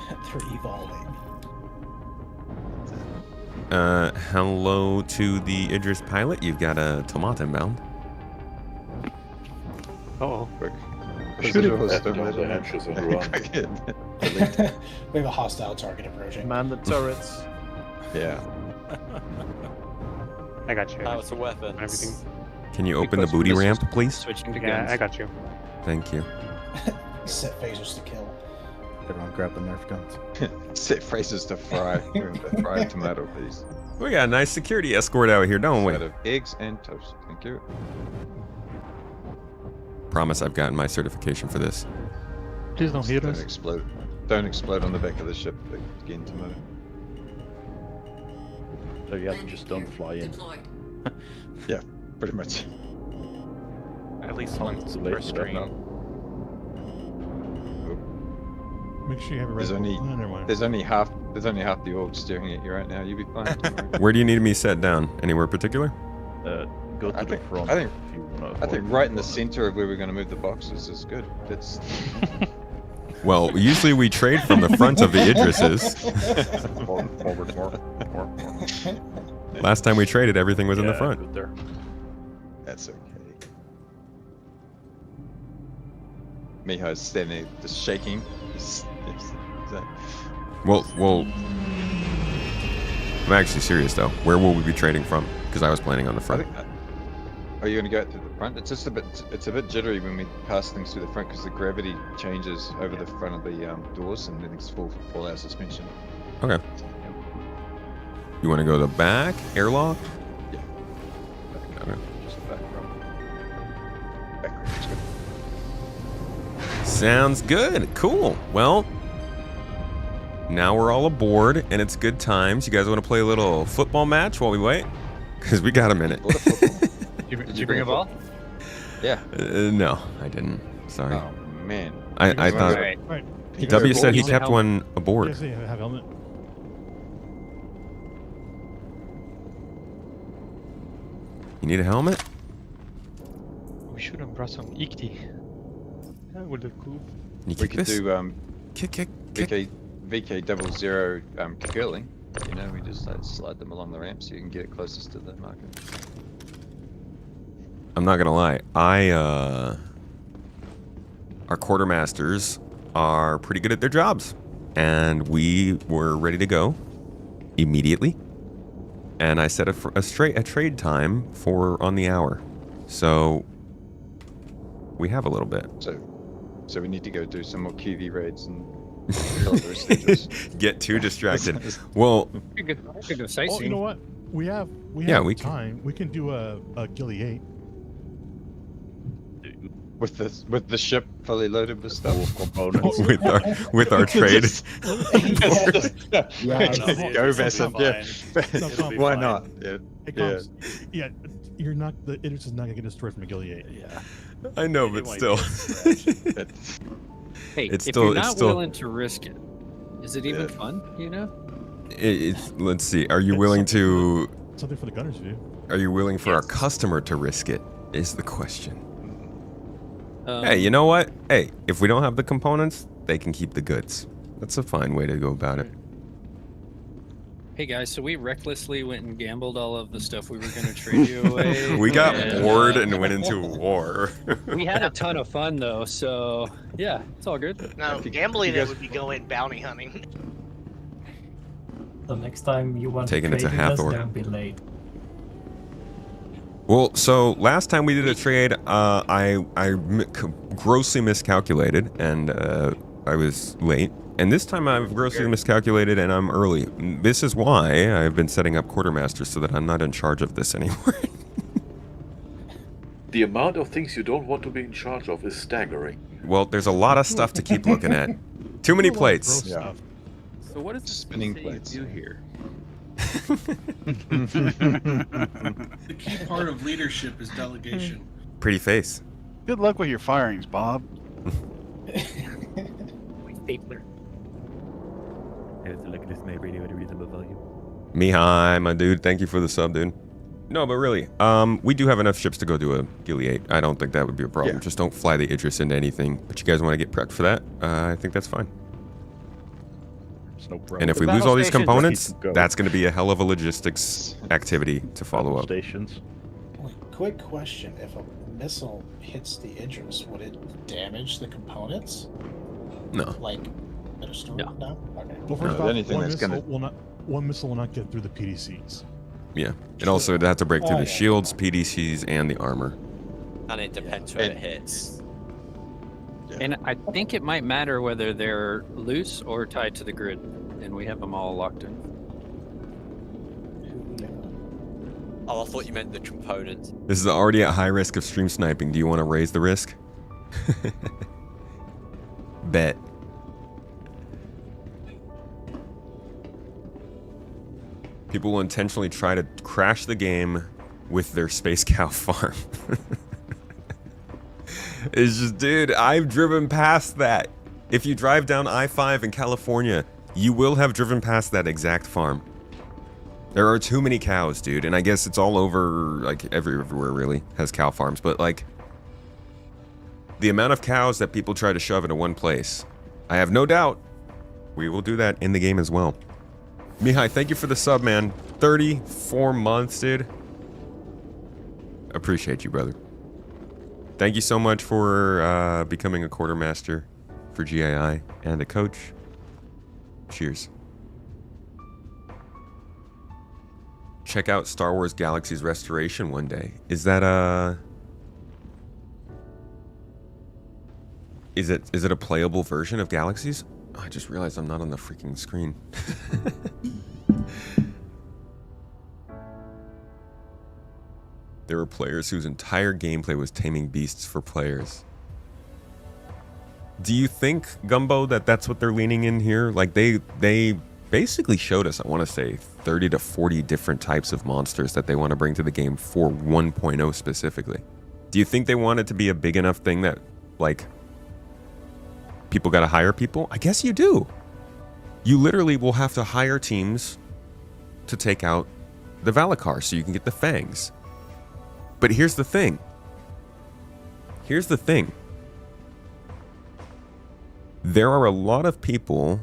They're evolving. Hello to the Idris pilot. You've got a tomato inbound. Oh, Shoot it. We have a hostile target approaching. Man the turrets. Yeah. I got you. Power to weapons. Everything. Can you open the booty ramp, please? Switching to Yeah, guns. I got you. Thank you. Set phasers to kill. Everyone grab the Nerf guns. Set phrases to fry. Fry tomato, please. We got a nice security escort out here, don't we? Side of eggs and toast. Thank you. Promise I've gotten my certification for this. Please don't hit Don't us. explode. Don't explode on the back of the ship again, tomato. So yeah, just don't fly in. Deployed. Yeah, pretty much. At least once Too late per for that stream. now. Make sure you have a red There's only bull. Oh, never mind. there's only half the org staring at you right now. You'll be fine. Don't worry. Where do you need me set down? Anywhere particular? Go to I the think- front. I think- if you wanna I think avoid right in the boxes. center of where we're going to move the boxes is good. That's Well, usually we trade from the front of the Idrises. Forward more. Last time we traded, everything was in the Yeah, front. good there. that's okay. Miho's standing, there, just shaking. Is that- Well, I'm actually serious though. Where will we be trading from? Because I was planning on the I front. think. Are you going to go through the front? It's just a bit. It's a bit jittery when we pass things through the front because the gravity changes over the front of the doors and then it's fall out of suspension. Okay. You want to go to the back airlock? Yeah. Okay. Just the back row. Back row, it's good. Sounds good. Cool. Well, now we're all aboard and it's good times. You guys want to play a little football match while we wait? Because we got a minute. Did you bring a ball? Yeah. No, I didn't. Sorry. Oh man. I thought Alright. Right. W said he Use a kept helmet. one aboard. Yes, they have helmet. You need a helmet? We should have brought some Ikti. That would look cool. Can you We kick could this? do Kick. VK00 curling. You know, we just like slide them along the ramp so you can get it closest to the marker. I'm not gonna lie. Our quartermasters are pretty good at their jobs, and we were ready to go immediately. And I set a trade time for on the hour, so we have a little bit. So we need to go do some more QV raids and kill the rest of this. Get too distracted. Well, I could go Oh, sightseeing. you know what? We have Yeah, we can- time. We can do a Gilly 8. with the ship fully loaded with stuff. Components. with our trade. Go vessel. Yeah. It'll be Why fine. not? Yeah. It Yeah. comes, yeah, you're not. The Idris is not gonna get destroyed from a Gilly 8. Yeah. I know, It but might still. be Hey, It's if still- you're it's not still- willing to risk it, is it even Yeah. fun? You know? Let's see. Are you willing to? Something for the gunners to do. Are you willing for our Yes. customer to risk it? Is the question. Um, Hey, you know what? Hey, if we don't have the components, they can keep the goods. That's a fine way to go about it. Hey guys, so we recklessly went and gambled all of the stuff we were going to trade you away. We got and, bored and went into war. We had a ton of fun though, so yeah, it's all good. No, gambling it would be going bounty hunting. So next time you want Taking to it to trade with us, Hathor. don't be late. Well, so last time we did a trade, I grossly miscalculated, and I was late. And this time I've grossly miscalculated, and I'm early. This is why I've been setting up quartermasters so that I'm not in charge of this anymore. The amount of things you don't want to be in charge of is staggering. Well, there's a lot of stuff to keep looking at. Too many plates. Yeah. So what does the Spinning say plates. you do here? The key part of leadership is delegation. Pretty face. Good luck with your firings, Bob. Stapler. It's like this may radio at a reasonable value. Mihai, my dude, thank you for the sub, dude. No, but really, we do have enough ships to go do a Gilly 8. I don't think that would be a problem. Yeah. Just don't fly the Idris into anything. But you guys want to get prepped for that? I think that's fine. There's no problem. And if The we lose battle all these stations components, just keep going. that's going to be a hell of a logistics activity to follow up. Stations. Quick question: if a missile hits the Idris, would it damage the components? No. Like, better store? No. No. Okay. Well, first No, off, anything one that's missile gonna- one missile will not get through the PDCs. Yeah. It also would have to break through Oh, the yeah. shields, PDCs, and the armor. And it depends where it And- hits. And I think it might matter whether they're loose or tied to the grid, and we have them all locked in. Oh, I thought you meant the component. This is already at high risk of stream sniping. Do you want to raise the risk? Bet. People will intentionally try to crash the game with their Space Cow farm. It's just, dude, I've driven past that. If you drive down I-5 in California, you will have driven past that exact farm. There are too many cows, dude, and I guess it's all over, like, everywhere really has cow farms, but, like, the amount of cows that people try to shove into one place, I have no doubt we will do that in the game as well. Mihai, thank you for the sub, man. 34 months, dude. Appreciate you, brother. Thank you so much for becoming a quartermaster for GII and a coach. Cheers. Check out Star Wars Galaxy's Restoration one day. Is that Is it a playable version of Galaxies? Oh, I just realized I'm not on the freaking screen. There were players whose entire gameplay was taming beasts for players. Do you think, Gumbo, that that's what they're leaning in here? Like, they basically showed us, I want to say, 30 to 40 different types of monsters that they want to bring to the game for 1.0 specifically. Do you think they want it to be a big enough thing that, like, people got to hire people? I guess you do. You literally will have to hire teams to take out the Valakar so you can get the Fangs. But here's the thing. Here's the thing. There are a lot of people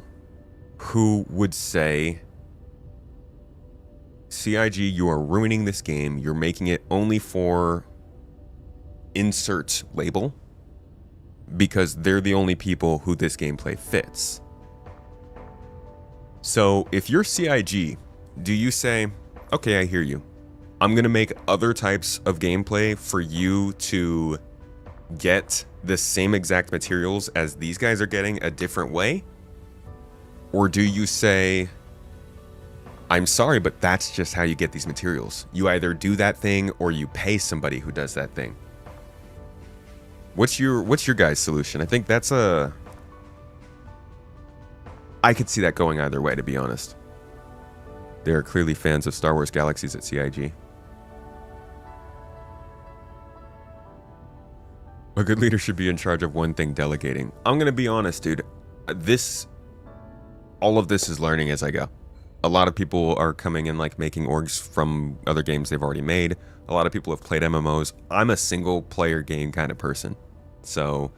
who would say, CIG, you are ruining this game. You're making it only for insert label because they're the only people who this gameplay fits. So if you're CIG, do you say, okay, I hear you. I'm going to make other types of gameplay for you to get the same exact materials as these guys are getting a different way? Or do you say, I'm sorry, but that's just how you get these materials. You either do that thing or you pay somebody who does that thing. What's your guys' solution? I think that's I could see that going either way, to be honest. They are clearly fans of Star Wars Galaxies at CIG. A good leader should be in charge of one thing, delegating. I'm going to be honest, dude. All of this is learning as I go. A lot of people are coming in, like, making orgs from other games they've already made. A lot of people have played MMOs. I'm a single player game kind of person. So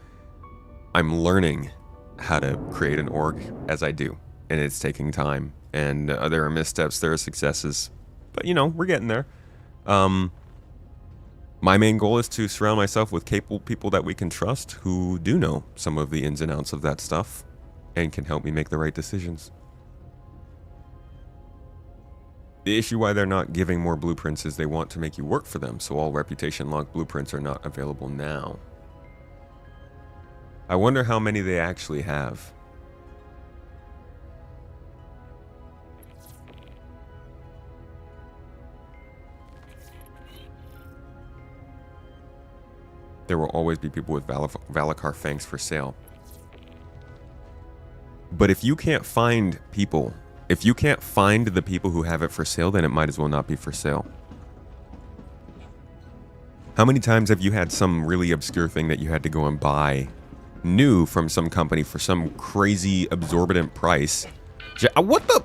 I'm learning how to create an org as I do. And it's taking time. and there are missteps, there are successes, but you know, we're getting there. My main goal is to surround myself with capable people that we can trust who do know some of the ins and outs of that stuff and can help me make the right decisions. The issue why they're not giving more blueprints is they want to make you work for them, so all reputation lock blueprints are not available now. I wonder how many they actually have. There will always be people with Valakar fangs for sale. But if you can't find people, if you can't find the people who have it for sale, then it might as well not be for sale. How many times have you had some really obscure thing that you had to go and buy new from some company for some crazy exorbitant price? What the?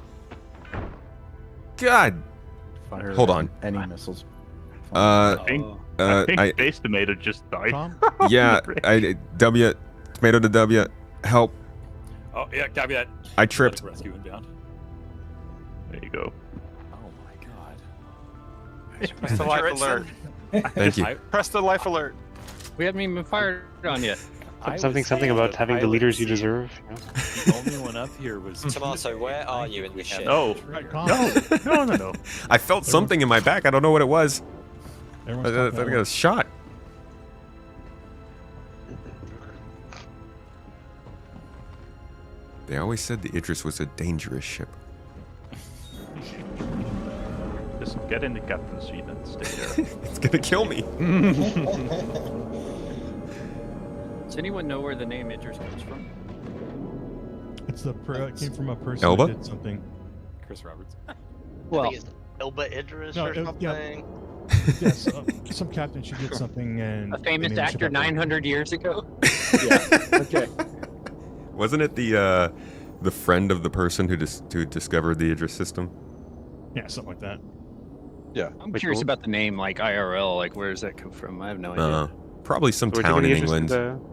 God. Fire Hold on. Any missiles. I think Space Tomato just died. Yeah, W, tomato to W, help. Oh yeah, copy that. I tripped. Rescue inbound. There you go. Oh my god. Press the life alert. Thank you. Press the life alert. We haven't even fired on yet. Something about having the leaders you deserve. You know? The only one up here was. Tomato, where are you in this ship? No. No. I felt something in my back. I don't know what it was. I Everyone's got a shot. They always said the Idris was a dangerous ship. Just get in the captain's seat and stay there. It's gonna kill me. Does anyone know where the name Idris comes from? It's it came from a person Elba? who did something. Chris Roberts. Well, I think it's Elba Idris or something. Yes, some captain should did something and A famous they named the ship actor after him. 900 years ago? Yeah. Okay. Wasn't it the friend of the person who discovered the Idris system? Yeah, something like that. Yeah. I'm curious about the name, like IRL. Like, where does that come from? I have no idea. Probably some So we're town in taking the Idris England.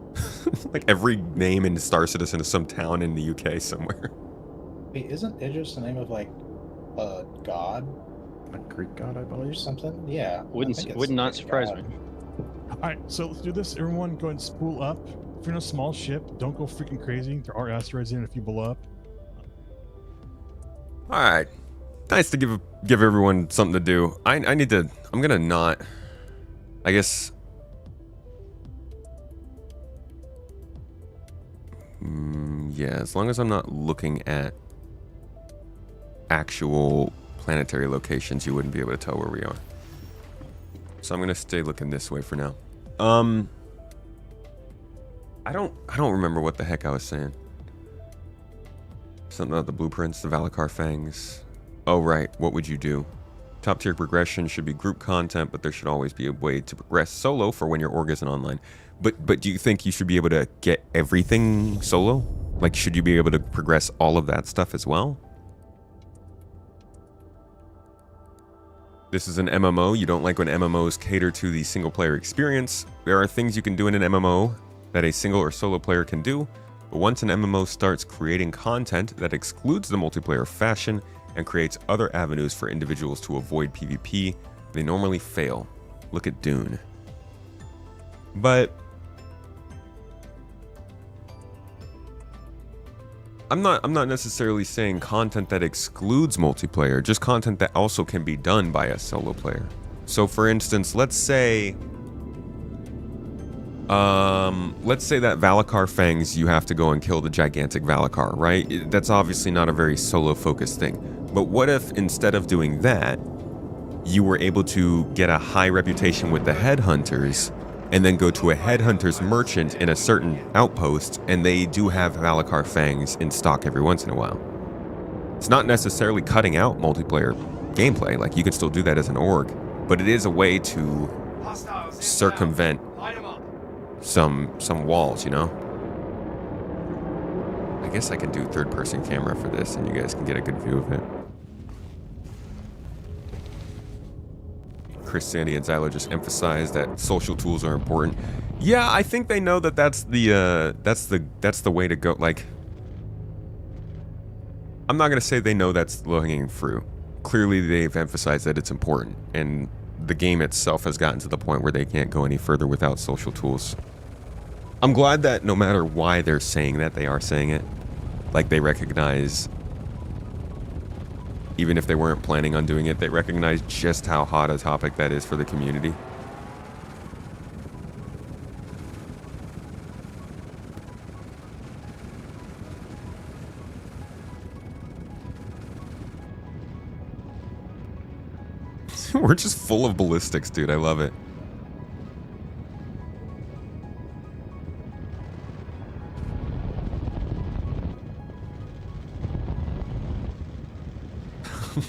Like every name in Star Citizen is some town in the UK somewhere. Wait, isn't Idris the name of like a god? A Greek god, I Or believe. something? Yeah. Would not surprise me. All right, so let's do this. Everyone, go and spool up. If you're in a small ship, don't go freaking crazy. There are asteroids in if you blow up. All right, nice to give everyone something to do. I need to. I'm gonna not. I guess. Yeah, as long as I'm not looking at actual planetary locations, you wouldn't be able to tell where we are. So I'm gonna stay looking this way for now. I don't remember what the heck I was saying. Something about the blueprints, the Valakar fangs. Oh right, what would you do? Top tier progression should be group content, but there should always be a way to progress solo for when your org isn't online. But do you think you should be able to get everything solo? Like, should you be able to progress all of that stuff as well? This is an MMO. You don't like when MMOs cater to the single player experience. There are things you can do in an MMO that a single or solo player can do, but once an MMO starts creating content that excludes the multiplayer fashion and creates other avenues for individuals to avoid PvP, they normally fail. Look at Dune. But I'm not necessarily saying content that excludes multiplayer, just content that also can be done by a solo player. So for instance, let's say that Valakar fangs, you have to go and kill the gigantic Valakar, right? That's obviously not a very solo focused thing. But what if instead of doing that, you were able to get a high reputation with the headhunters and then go to a headhunter's merchant in a certain outpost, and they do have Valakar fangs in stock every once in a while. It's not necessarily cutting out multiplayer gameplay, like you can still do that as an org, but it is a way to circumvent some walls, you know? I guess I can do third-person camera for this, and you guys can get a good view of it. Chris, Sandy, and Zylo just emphasized that social tools are important. Yeah, I think they know that that's the way to go. Like, I'm not going to say they know that's low-hanging fruit. Clearly, they've emphasized that it's important, and the game itself has gotten to the point where they can't go any further without social tools. I'm glad that no matter why they're saying that, they are saying it. Like, they recognize, even if they weren't planning on doing it, they recognize just how hot a topic that is for the community. We're just full of ballistics, dude. I love it.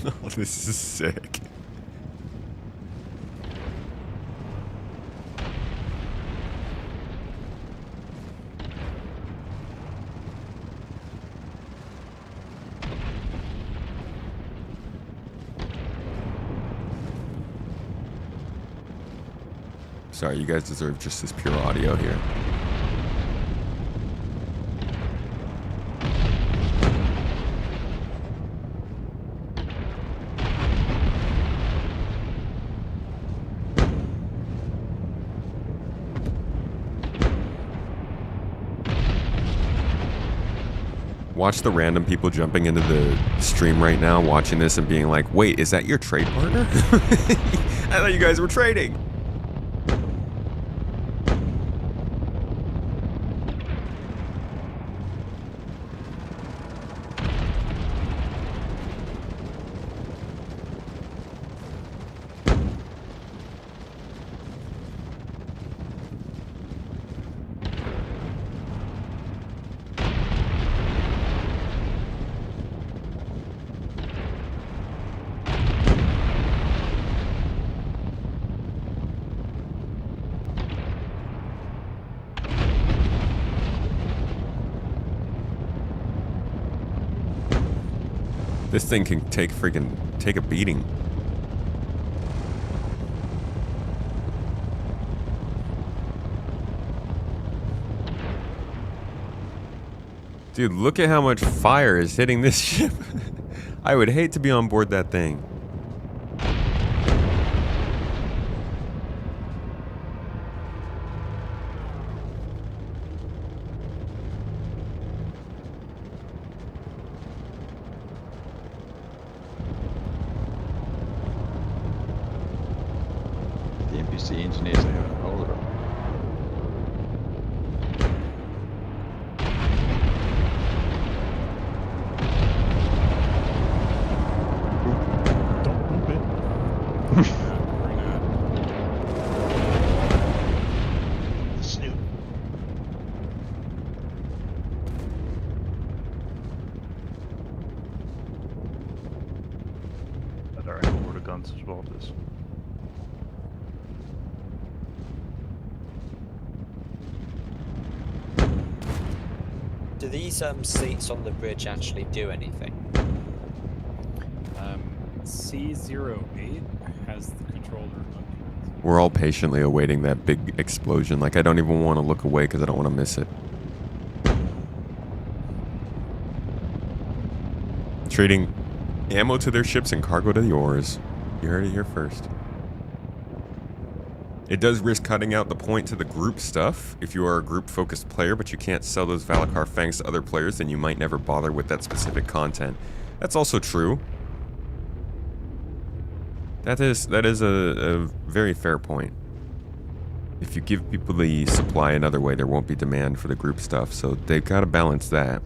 Oh, this is sick. Sorry, you guys deserve just this pure audio here. Watch the random people jumping into the stream right now, watching this and being like, wait, is that your trade partner? I thought you guys were trading. This thing can take a beating. Dude, look at how much fire is hitting this ship. I would hate to be on board that thing. Do these seats on the bridge actually do anything? C08 has the controller. We're all patiently awaiting that big explosion. Like, I don't even want to look away because I don't want to miss it. Trading ammo to their ships and cargo to yours. You heard it here first. It does risk cutting out the point to the group stuff. If you are a group-focused player, but you can't sell those Valakar Fangs to other players, then you might never bother with that specific content. That's also true. That is a very fair point. If you give people the supply another way, there won't be demand for the group stuff, so they've got to balance that.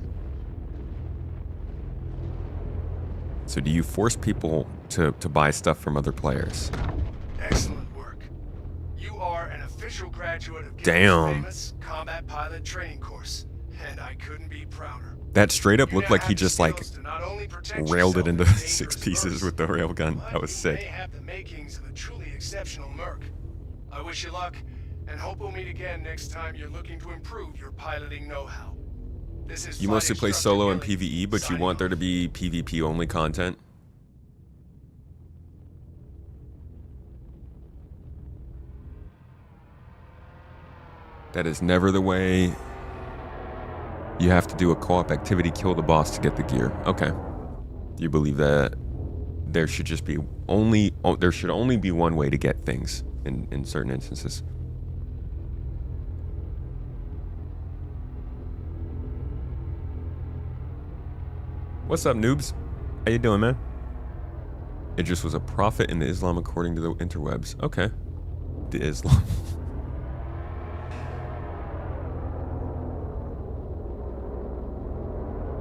So do you force people to buy stuff from other players? Excellent work. You are an official graduate of Damn. famous combat pilot training course, and I couldn't be prouder. That straight up looked like he just like railed it into 6 pieces with the railgun. That was You may sick. have the makings of a truly exceptional merc. I wish you luck, and hope we'll meet again next time you're looking to improve your piloting know-how. This is You mostly play solo and PvE, but you want there to be PvP only content? That is never the way. You have to do a co-op activity, kill the boss to get the gear. Okay. You believe that there should just be there should only be one way to get things in certain instances. What's up, noobs? How you doing, man? Idris was a prophet in the Islam according to the interwebs. Okay. The Islam.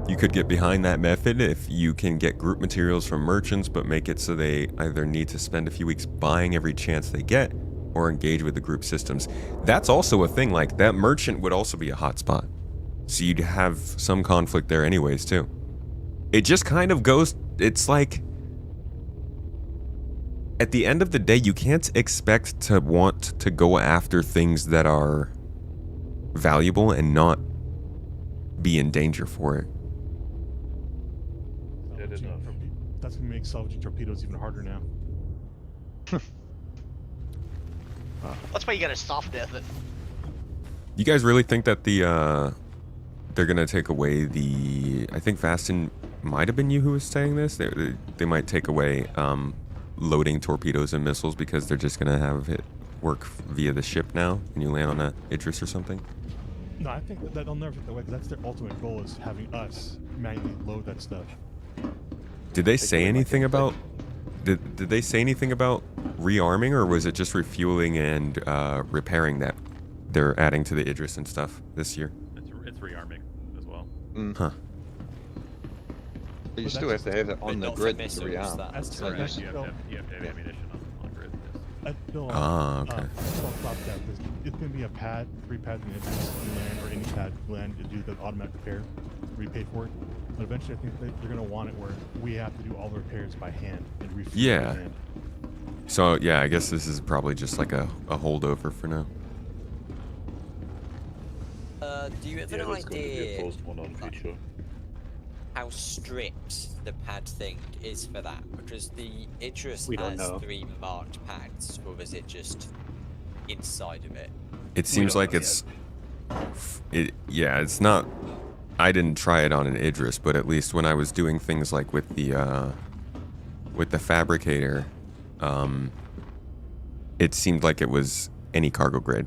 You could get behind that method if you can get group materials from merchants, but make it so they either need to spend a few weeks buying every chance they get or engage with the group systems. That's also a thing. Like, that merchant would also be a hotspot. So you'd have some conflict there anyways, too. It just kind of goes... It's like... At the end of the day, you can't expect to want to go after things that are valuable and not be in danger for it. That's gonna make salvaging torpedoes even harder now. That's why you gotta soft death it. You guys really think that they're gonna take away the... I think Fastin might have been you who was saying this. They might take away loading torpedoes and missiles because they're just gonna have it work via the ship now when you land on a Idris or something. No, I think that they'll never take that away because that's their ultimate goal, is having us manually load that stuff. Did they say anything about... Did they say anything about rearming, or was it just refueling and repairing that they're adding to the Idris and stuff this year? It's rearming as well. Huh. But you still have to have it on the grid to missiles, rearm. That's Correct. correct. You have to have ammunition on grid. Yes. Okay. It's going to be a pad, free pad in Idris you land, or any pad you land to do the automatic repair. We pay for it. But eventually I think they're going to want it where we have to do all the repairs by hand and refuel by Yeah. hand. So, yeah, I guess this is probably just like a holdover for now. Do you have an idea how strict the pad thing is for that? Because the Idris has 3 marked pads, or is it just inside of it? It seems like it's... Yeah, it's not... I didn't try it on an Idris, but at least when I was doing things like with the fabricator, it seemed like it was any cargo grade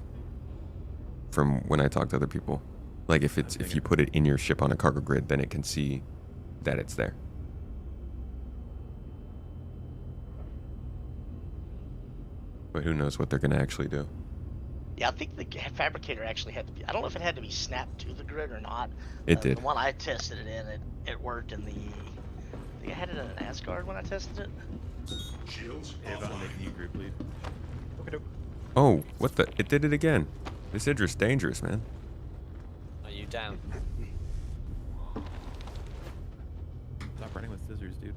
from when I talked to other people. Like if you put it in your ship on a cargo grid, then it can see that it's there. But who knows what they're going to actually do. Yeah, I think the fabricator actually had to be... I don't know if it had to be snapped to the grid or not. It did. The one I tested it in, it worked in the... I think I had it in an Asgard when I tested it. Ava, I'm making you group lead. Okay. Oh, what the... It did it again. This Idris dangerous, man. Are you down? Stop running with scissors, dude.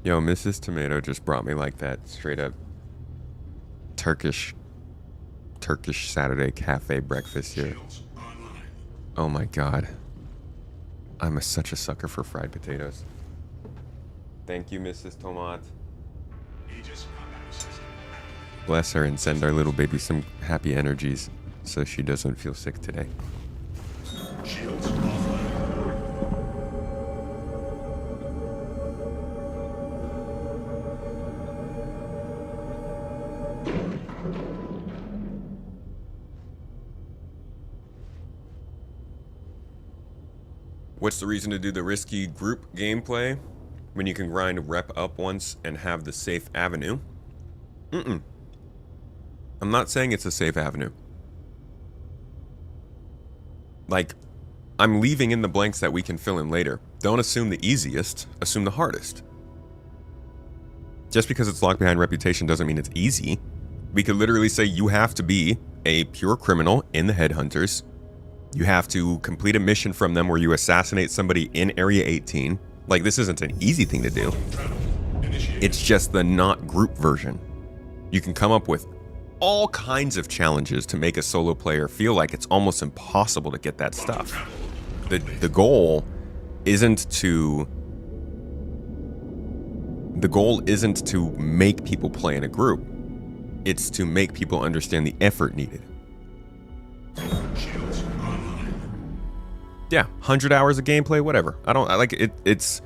Yo, Mrs. Tomato just brought me like that straight up Turkish Saturday cafe breakfast here. Oh my god. I'm such a sucker for fried potatoes. Thank you, Mrs. Tomat. Bless her and send our little baby some happy energies so she doesn't feel sick today. What's the reason to do the risky group gameplay when you can grind rep up once and have the safe avenue? I'm not saying it's a safe avenue. Like, I'm leaving in the blanks that we can fill in later. Don't assume the easiest, assume the hardest. Just because it's locked behind reputation doesn't mean it's easy. We could literally say you have to be a pure criminal in the Headhunters. You have to complete a mission from them where you assassinate somebody in Area 18. Like, this isn't an easy thing to do. It's just the not group version. You can come up with all kinds of challenges to make a solo player feel like it's almost impossible to get that stuff. The goal isn't to make people play in a group. It's to make people understand the effort needed. Yeah, 100 hours of gameplay, whatever. I like it.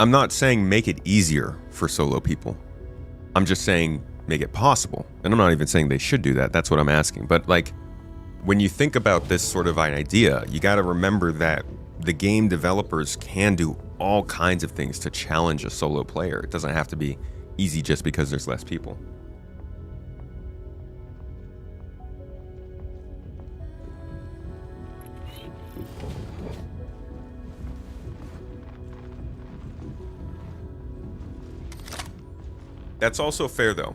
I'm not saying make it easier for solo people. I'm just saying make it possible. And I'm not even saying they should do that. That's what I'm asking. But like, when you think about this sort of an idea, you got to remember that the game developers can do all kinds of things to challenge a solo player. It doesn't have to be easy just because there's less people. That's also fair, though.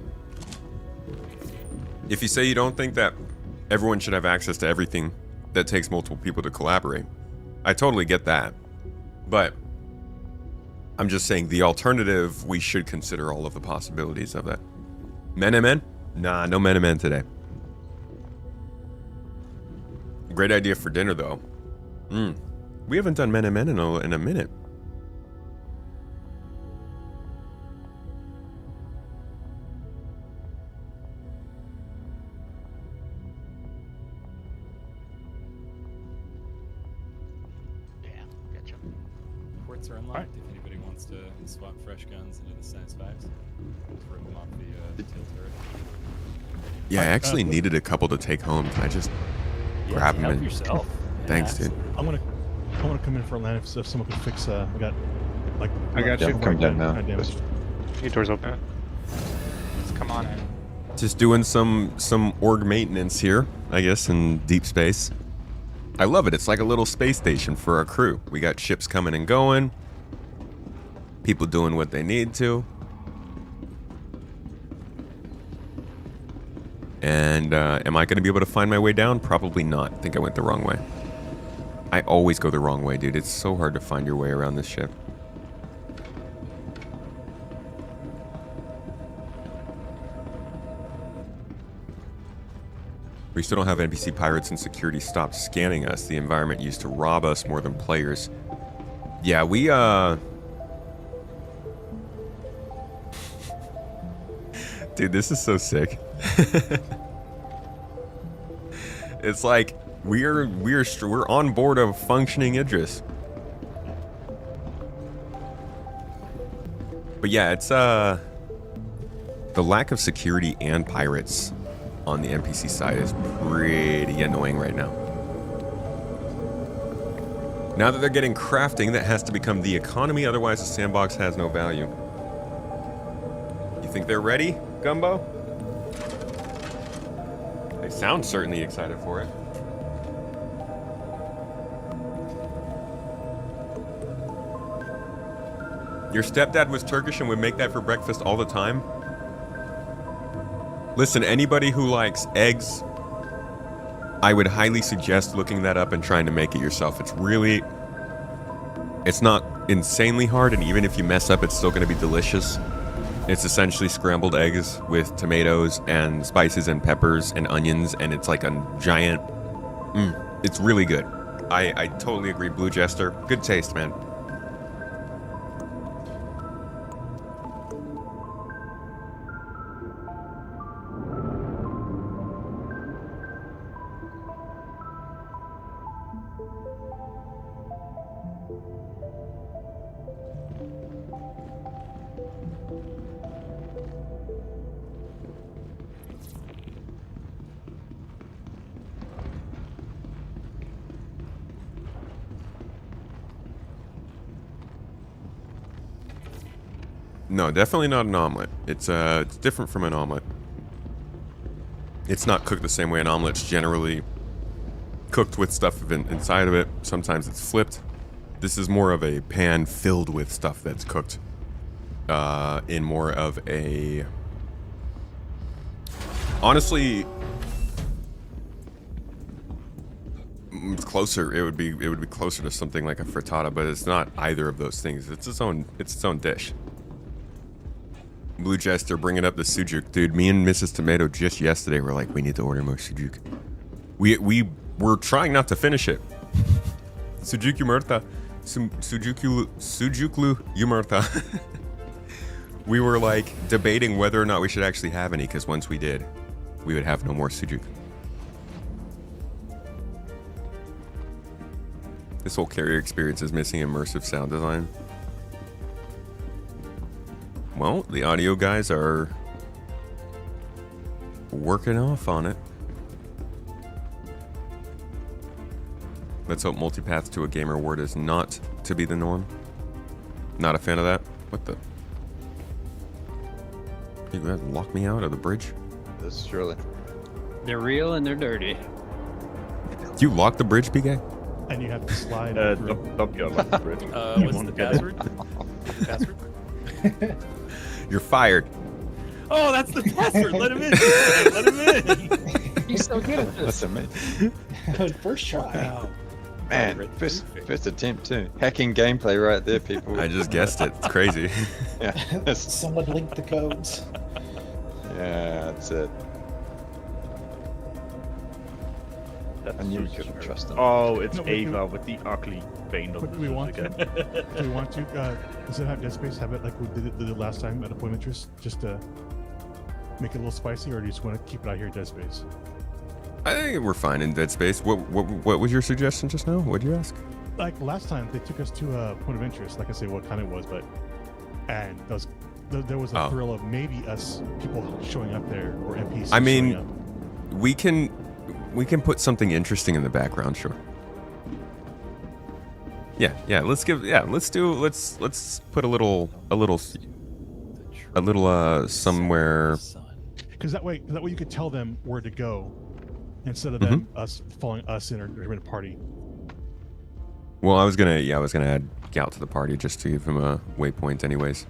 If you say you don't think that everyone should have access to everything that takes multiple people to collaborate, I totally get that. But I'm just saying the alternative, we should consider all of the possibilities of that. Men? Nah, no men today. Great idea for dinner, though. We haven't done men in a minute. Ports are unlocked if anybody wants to swap fresh guns into the Size 5s. Just rip them off the tail turret. Yeah, I actually needed a couple to take home. Can I just grab them? Help And... yourself. Thanks, dude. I want to come in for a land if someone could fix. We got like. I got you. Come down now. Your door's open. Just come on in. Just doing some org maintenance here, I guess, in deep space. I love it. It's like a little space station for our crew. We got ships coming and going. People doing what they need to. And am I going to be able to find my way down? Probably not. I think I went the wrong way. I always go the wrong way, dude. It's so hard to find your way around this ship. We still don't have NPC pirates, and security stopped scanning us. The environment used to rob us more than players. Yeah, we dude, this is so sick. It's like we're on board a functioning Idris. But yeah, it's the lack of security and pirates on the NPC side is pretty annoying right now. Now that they're getting crafting, that has to become the economy, otherwise the sandbox has no value. You think they're ready, Gumbo? They sound certainly excited for it. Your stepdad was Turkish and would make that for breakfast all the time? Listen, anybody who likes eggs, I would highly suggest looking that up and trying to make it yourself. It's not insanely hard, and even if you mess up, it's still going to be delicious. It's essentially scrambled eggs with tomatoes and spices and peppers and onions, and it's like a giant... it's really good. I totally agree, Blue Jester. Good taste, man. No, definitely not an omelet. It's different from an omelet. It's not cooked the same way an omelet's generally cooked with stuff inside of it. Sometimes it's flipped. This is more of a pan filled with stuff that's cooked in more of a... Honestly, closer. It would be closer to something like a frittata, but it's not either of those things. It's its own dish. Blue Jester bringing up the sujuk. Dude, me and Mrs. Tomato just yesterday were like, we need to order more sujuk. We were trying not to finish it. Sujuk yumerta. Sujuklu yumerta. We were like debating whether or not we should actually have any, because once we did, we would have no more sujuk. This whole carrier experience is missing immersive sound design. Well, the audio guys are working off on it. Let's hope multipath to a gamer award is not to be the norm. Not a fan of that. What the? You guys lock me out of the bridge? That's surely. They're real and they're dirty. You lock the bridge, PK? And you have to slide. Don't get on the bridge. What's the password? Password? You're fired. Oh, that's the password. Let him in. Let him in. He's so good at this. First try. Wow. Man, first attempt too. Hacking gameplay right there, people. I just guessed it. It's crazy. Yeah. Someone linked the codes. Yeah, that's it. I knew you couldn't trust them. Oh, it's Ava with the ugly vein. But do we want to? Do we want to? Does it have Dead Space? Have it like we did it last time at Appointment Interest? Just to make it a little spicy, or do you just want to keep it out here at Dead Space? I think we're fine in Dead Space. What was your suggestion just now? What'd you ask? Like last time, they took us to a point of interest. Like I say, what kind it was, but and there was a thrill of maybe us people showing up there or NPCs. I mean, showing up. we can put something interesting in the background, sure. Yeah. Let's put a little somewhere. Because that way you could tell them where to go, instead of them us following us in or in a party. Well, I was gonna add Gout to the party just to give him a waypoint, anyways.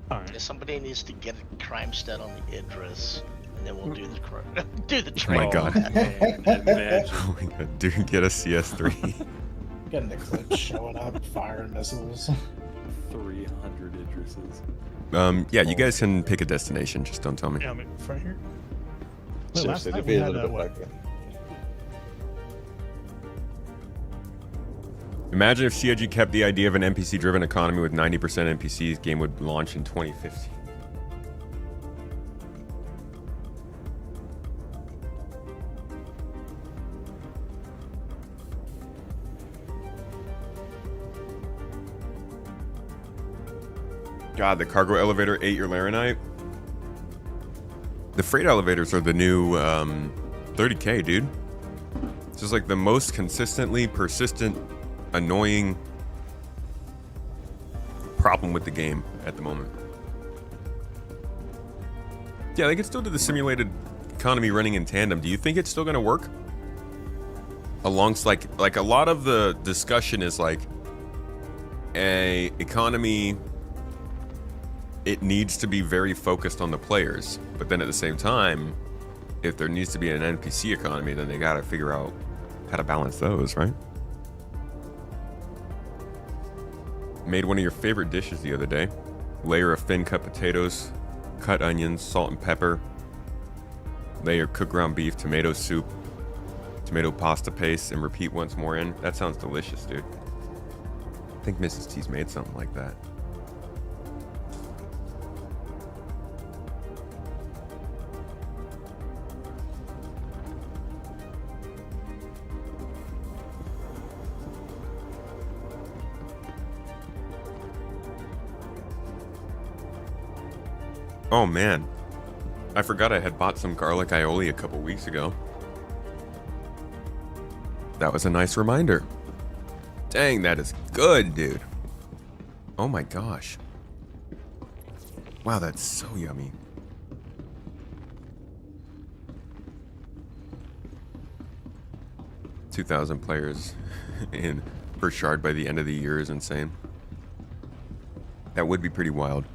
All right. Somebody needs to get a crime stat on the Idris, and then we'll do the Oh train. my god. Oh my god, dude, get a CS3. Getting the clips showing up, firing missiles. 300 Idrises. Yeah, you guys can pick a destination, just don't tell me. Yeah, right here. Wait, last Seriously, night to we be a had, little bit what? like that. Imagine if CIG kept the idea of an NPC-driven economy with 90% NPCs, game would launch in 2015. God, the cargo elevator ate your Laranite. The freight elevators are the new 30k, dude. It's just like the most consistently persistent, annoying problem with the game at the moment. Yeah, they can still do the simulated economy running in tandem. Do you think it's still going to work? Alongside, like a lot of the discussion is like a economy. It needs to be very focused on the players, but then at the same time, if there needs to be an NPC economy, then they got to figure out how to balance those, right? Made one of your favorite dishes the other day. Layer of thin cut potatoes, cut onions, salt and pepper. Layer cooked ground beef, tomato soup, tomato pasta paste, and repeat once more in. That sounds delicious, dude. I think Mrs. T's made something like that. Oh man, I forgot I had bought some garlic aioli a couple weeks ago. That was a nice reminder. Dang, that is good, dude. Oh my gosh. Wow, that's so yummy. $2,000 players in per shard by the end of the year is insane. That would be pretty wild.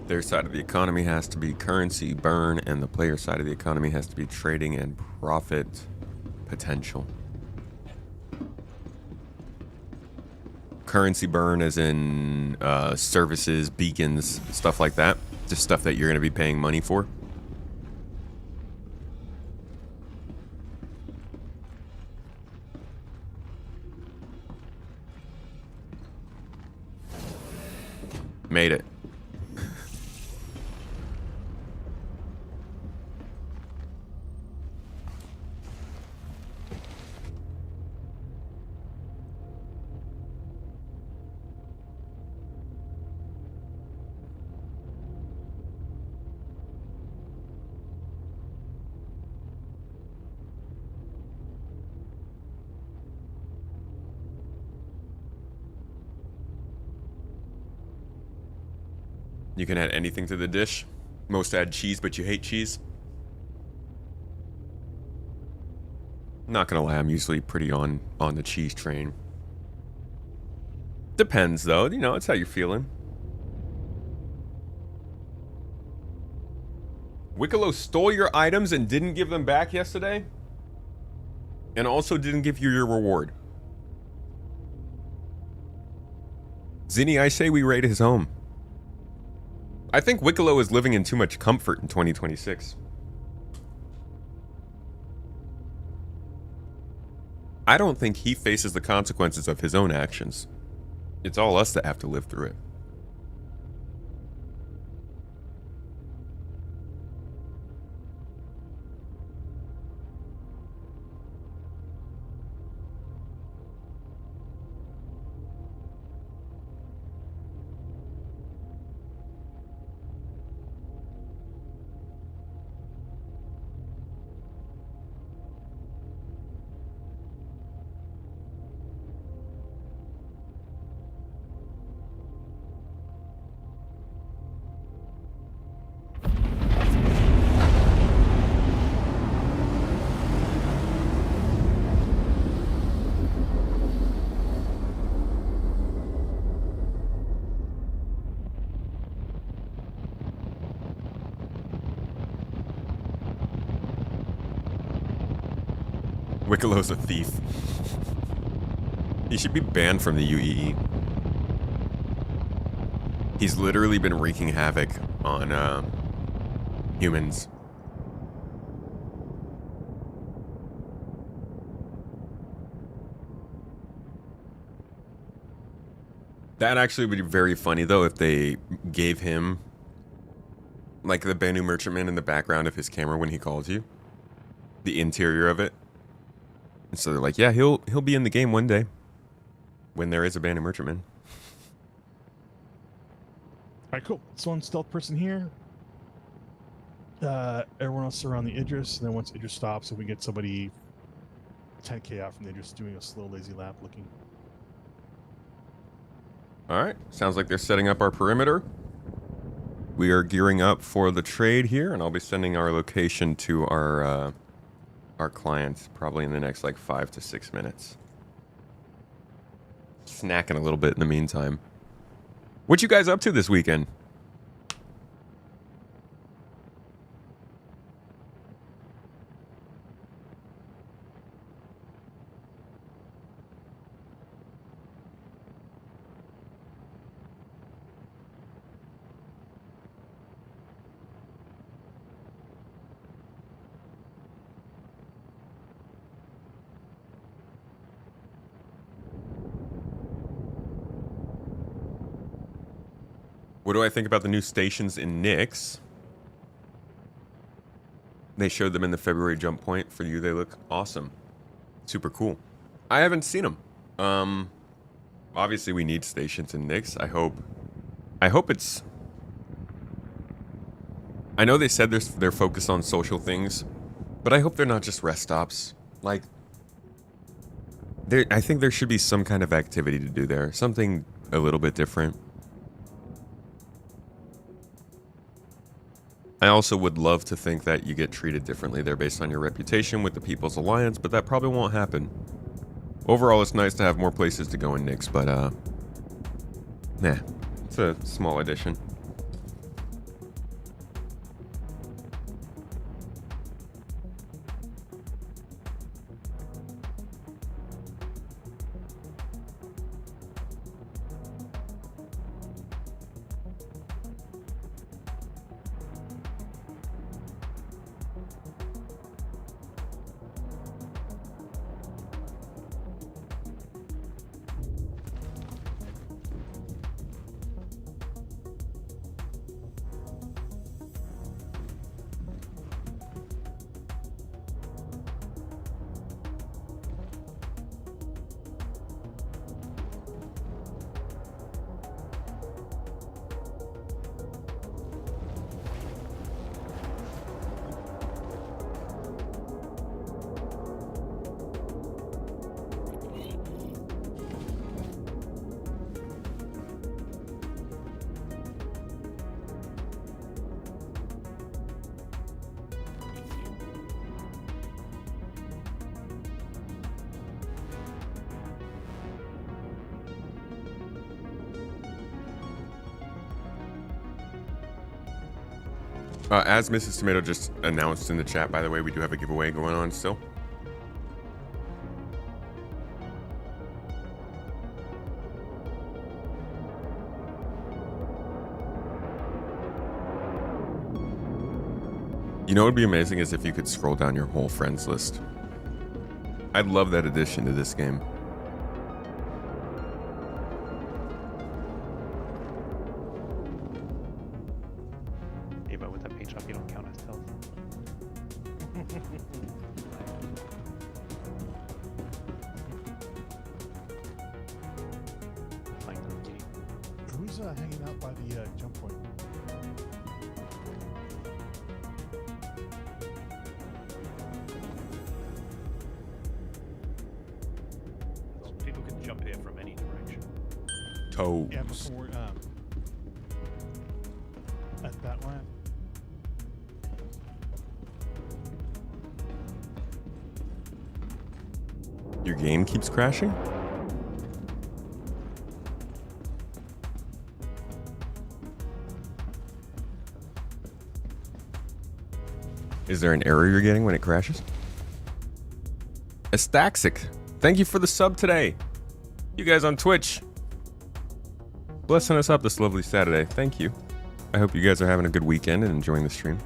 Their side of the economy has to be currency burn, and the player side of the economy has to be trading and profit potential. Currency burn as in services, beacons, stuff like that. Just stuff that you're going to be paying money for. Made it. You can add anything to the dish. Most add cheese, but you hate cheese. Not gonna lie, I'm usually pretty on the cheese train. Depends though, you know, it's how you're feeling. Wicklow stole your items and didn't give them back yesterday? And also didn't give you your reward. Zinni, I say we raid his home. I think Wicklow is living in too much comfort in 2026. I don't think he faces the consequences of his own actions. It's all us that have to live through it. Wicklow's a thief. He should be banned from the UEE. He's literally been wreaking havoc on humans. That actually would be very funny though if they gave him like the Banu Merchantman in the background of his camera when he calls you. The interior of it. And so they're like, yeah, he'll be in the game one day. When there is a Banu Merchantman. Alright, cool. So one stealth person here. Everyone else around the Idris, and then once Idris stops, and we get somebody 10k out from the Idris doing a slow, lazy lap looking. Alright, sounds like they're setting up our perimeter. We are gearing up for the trade here, and I'll be sending our location to our clients probably in the next like 5 to 6 minutes. Snacking a little bit in the meantime. What you guys up to this weekend? What do I think about the new stations in Nyx? They showed them in the February jump point. For you, they look awesome. Super cool. I haven't seen them. Obviously we need stations in Nyx. I hope it's... I know they said they're focused on social things, but I hope they're not just rest stops. Like, I think there should be some kind of activity to do there. Something a little bit different. I also would love to think that you get treated differently there based on your reputation with the People's Alliance, but that probably won't happen. Overall, it's nice to have more places to go in Nyx, but nah, it's a small addition. As Mrs. Tomato just announced in the chat, by the way, we do have a giveaway going on still. You know what would be amazing is if you could scroll down your whole friends list. I'd love that addition to this game. Yeah, but with that paint job, you don't count as health. Who's hanging out by the jump point? People can jump here from any direction. Toes. Yeah, before at that lamp. Your game keeps crashing? Is there an error you're getting when it crashes? Estaxic, thank you for the sub today. You guys on Twitch, blessing us up this lovely Saturday. Thank you. I hope you guys are having a good weekend and enjoying the stream.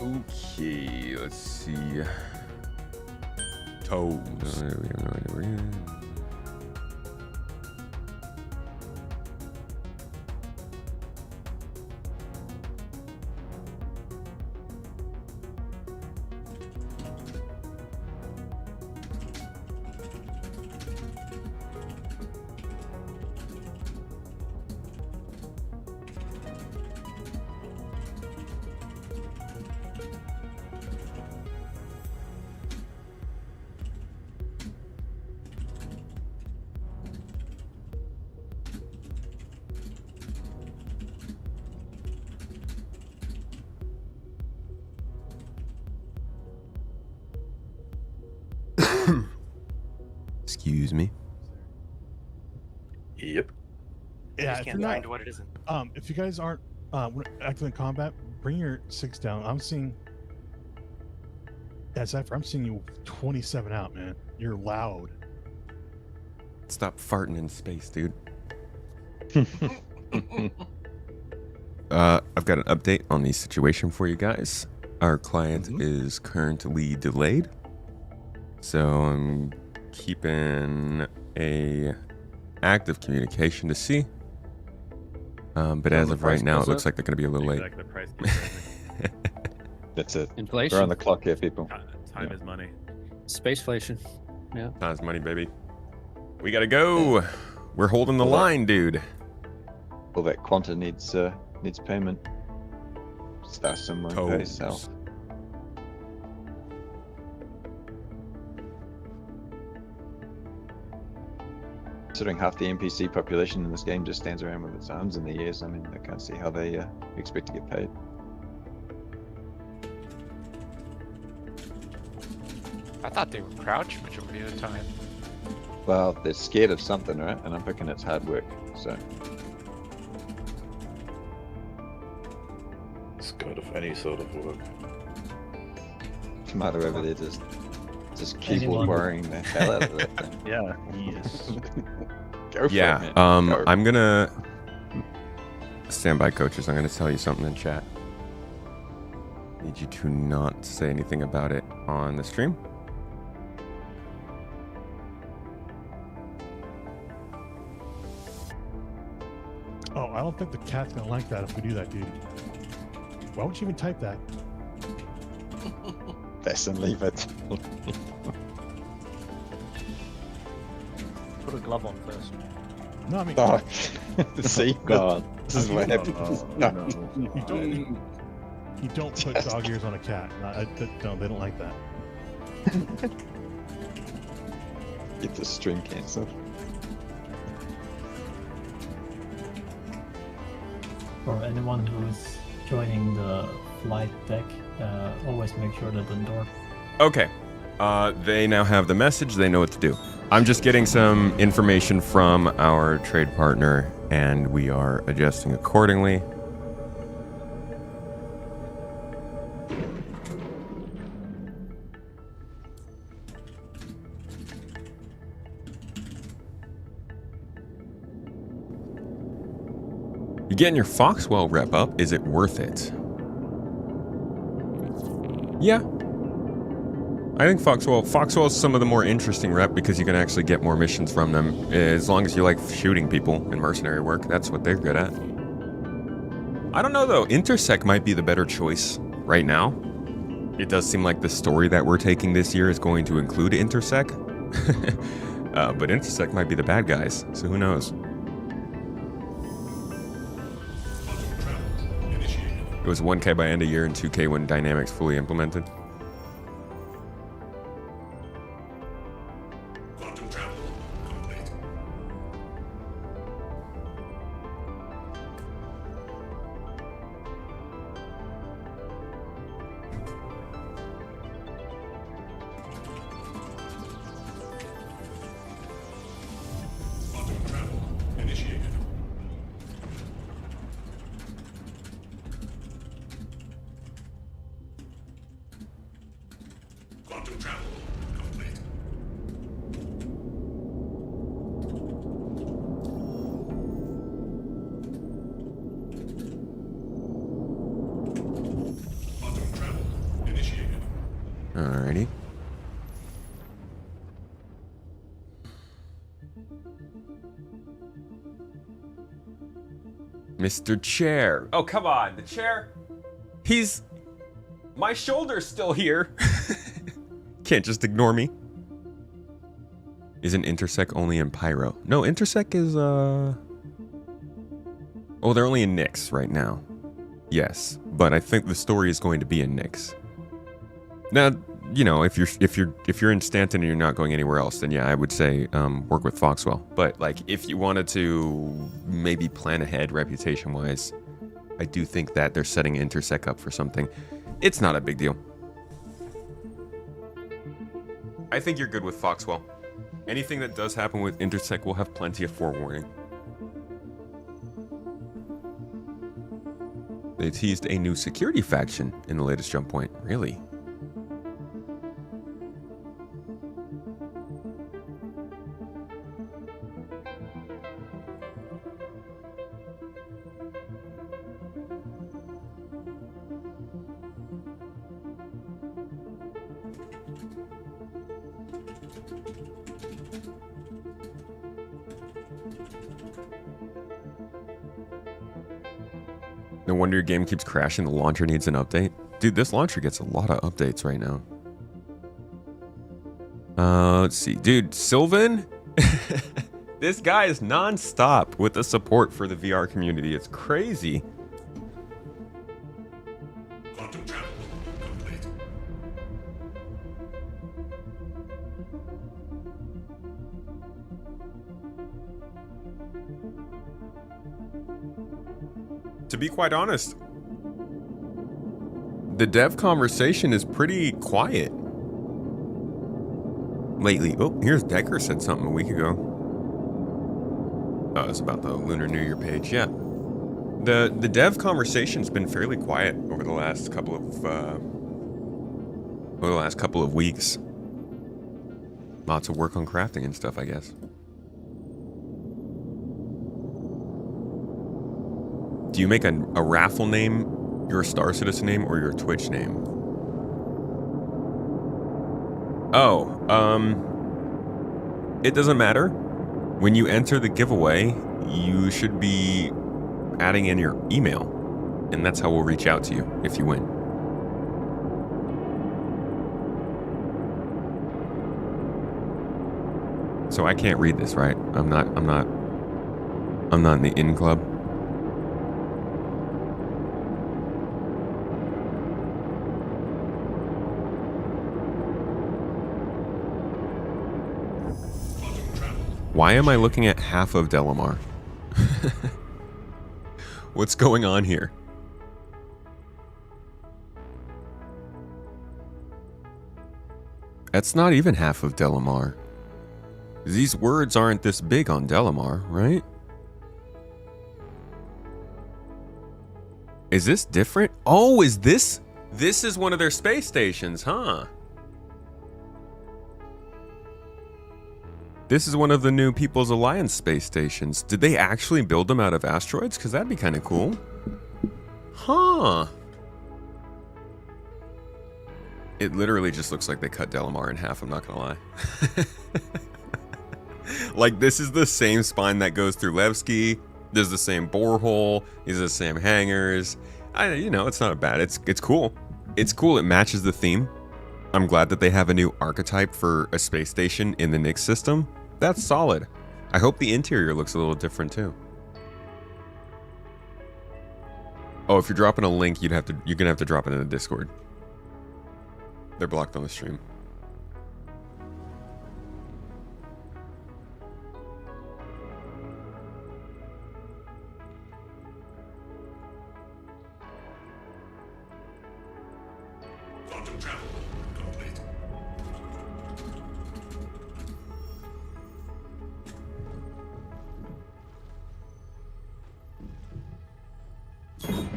Okay, let's see. Toes. We have no idea where he is. Excuse me. Yep. Yeah, if you're not, what it isn't. if you guys aren't active in combat, bring your 6 down. I'm seeing. Yeah, Cypher, I'm seeing you 27 out, man. You're loud. Stop farting in space, dude. I've got an update on the situation for you guys. Our client is currently delayed, so I'm keeping a active communication to see. But as of right now, it looks like they're going to be a little late. The price keeps rising. That's it. Inflation. We're on the clock here, people. Time is money. Spaceflation. Yeah. Time's money, baby. We gotta go. We're holding the line, dude. All that quanta needs payment. Start somewhere very south. Considering half the NPC population in this game just stands around with its arms in the ears, I mean, I can't see how they expect to get paid. I thought they would crouch majority of the time. Well, they're scared of something, right? And I'm picking it's hard work, so. Scared of any sort of work. Tomato over there just keyboard worrying the hell out of that thing. Yeah. Yes. Go for Yeah, it, man. Go. I'm gonna stand by, coaches. I'm gonna tell you something in chat. Need you to not say anything about it on the stream. Oh, I don't think the cat's gonna like that if we do that, dude. Why would you even type that? Best and leave it. Put a glove on first. No, I mean. Oh, see, God, this is what happens. No. You don't put dog ears on a cat. No, they don't like that. Get the stream cancelled. for anyone who's joining the flight deck, always make sure that the door. Okay. They now have the message. They know what to do. I'm just getting some information from our trade partner, and we are adjusting accordingly. You getting your Foxwell rep up? Is it worth it? Yeah. I think Foxwell is some of the more interesting rep because you can actually get more missions from them. As long as you like shooting people in mercenary work, that's what they're good at. I don't know though, Intersec might be the better choice right now. It does seem like the story that we're taking this year is going to include Intersec. But Intersec might be the bad guys, so who knows? It was 1K by end of year and 2K when Dynamics fully implemented. Alrighty. Mr. Chair. Oh, come on. The chair. My shoulder's still here. Can't just ignore me. Isn't Intersec only in Pyro? No, Intersec is, oh, they're only in Nyx right now. Yes, but I think the story is going to be in Nyx. Now, you know, if you're in Stanton and you're not going anywhere else, then yeah, I would say work with Foxwell. But like, if you wanted to maybe plan ahead reputation-wise, I do think that they're setting Intersec up for something. It's not a big deal. I think you're good with Foxwell. Anything that does happen with Intersec will have plenty of forewarning. They teased a new security faction in the latest jump point. Really? No wonder your game keeps crashing. The launcher needs an update. Dude, this launcher gets a lot of updates right now. Let's see. Dude, Sylvan? This guy is non-stop with the support for the VR community. It's crazy. To be quite honest, the dev conversation is pretty quiet lately. Oh, here's Decker said something a week ago. Oh, it's about the Lunar New Year page. Yeah, the dev conversation's been fairly quiet over the last couple of weeks. Lots of work on crafting and stuff, I guess. Do you make a raffle name your Star Citizen name or your Twitch name? Oh, it doesn't matter. When you enter the giveaway, you should be adding in your email, and that's how we'll reach out to you if you win. So I can't read this, right? I'm not in the in club. Why am I looking at half of Delamar? What's going on here? That's not even half of Delamar. These words aren't this big on Delamar, right? Is this different? Oh, is this? This is one of their space stations, huh? This is one of the new People's Alliance space stations. Did they actually build them out of asteroids? Because that'd be kind of cool. Huh. It literally just looks like they cut Delamar in half, I'm not gonna lie. Like, this is the same spine that goes through Levski. There's the same borehole. These are the same hangars. You know, it's not bad. It's cool. It's cool. It matches the theme. I'm glad that they have a new archetype for a space station in the Nyx system. That's solid. I hope the interior looks a little different too. Oh, if you're dropping a link, you're gonna have to drop it in the Discord. They're blocked on the stream. Quantum travel complete.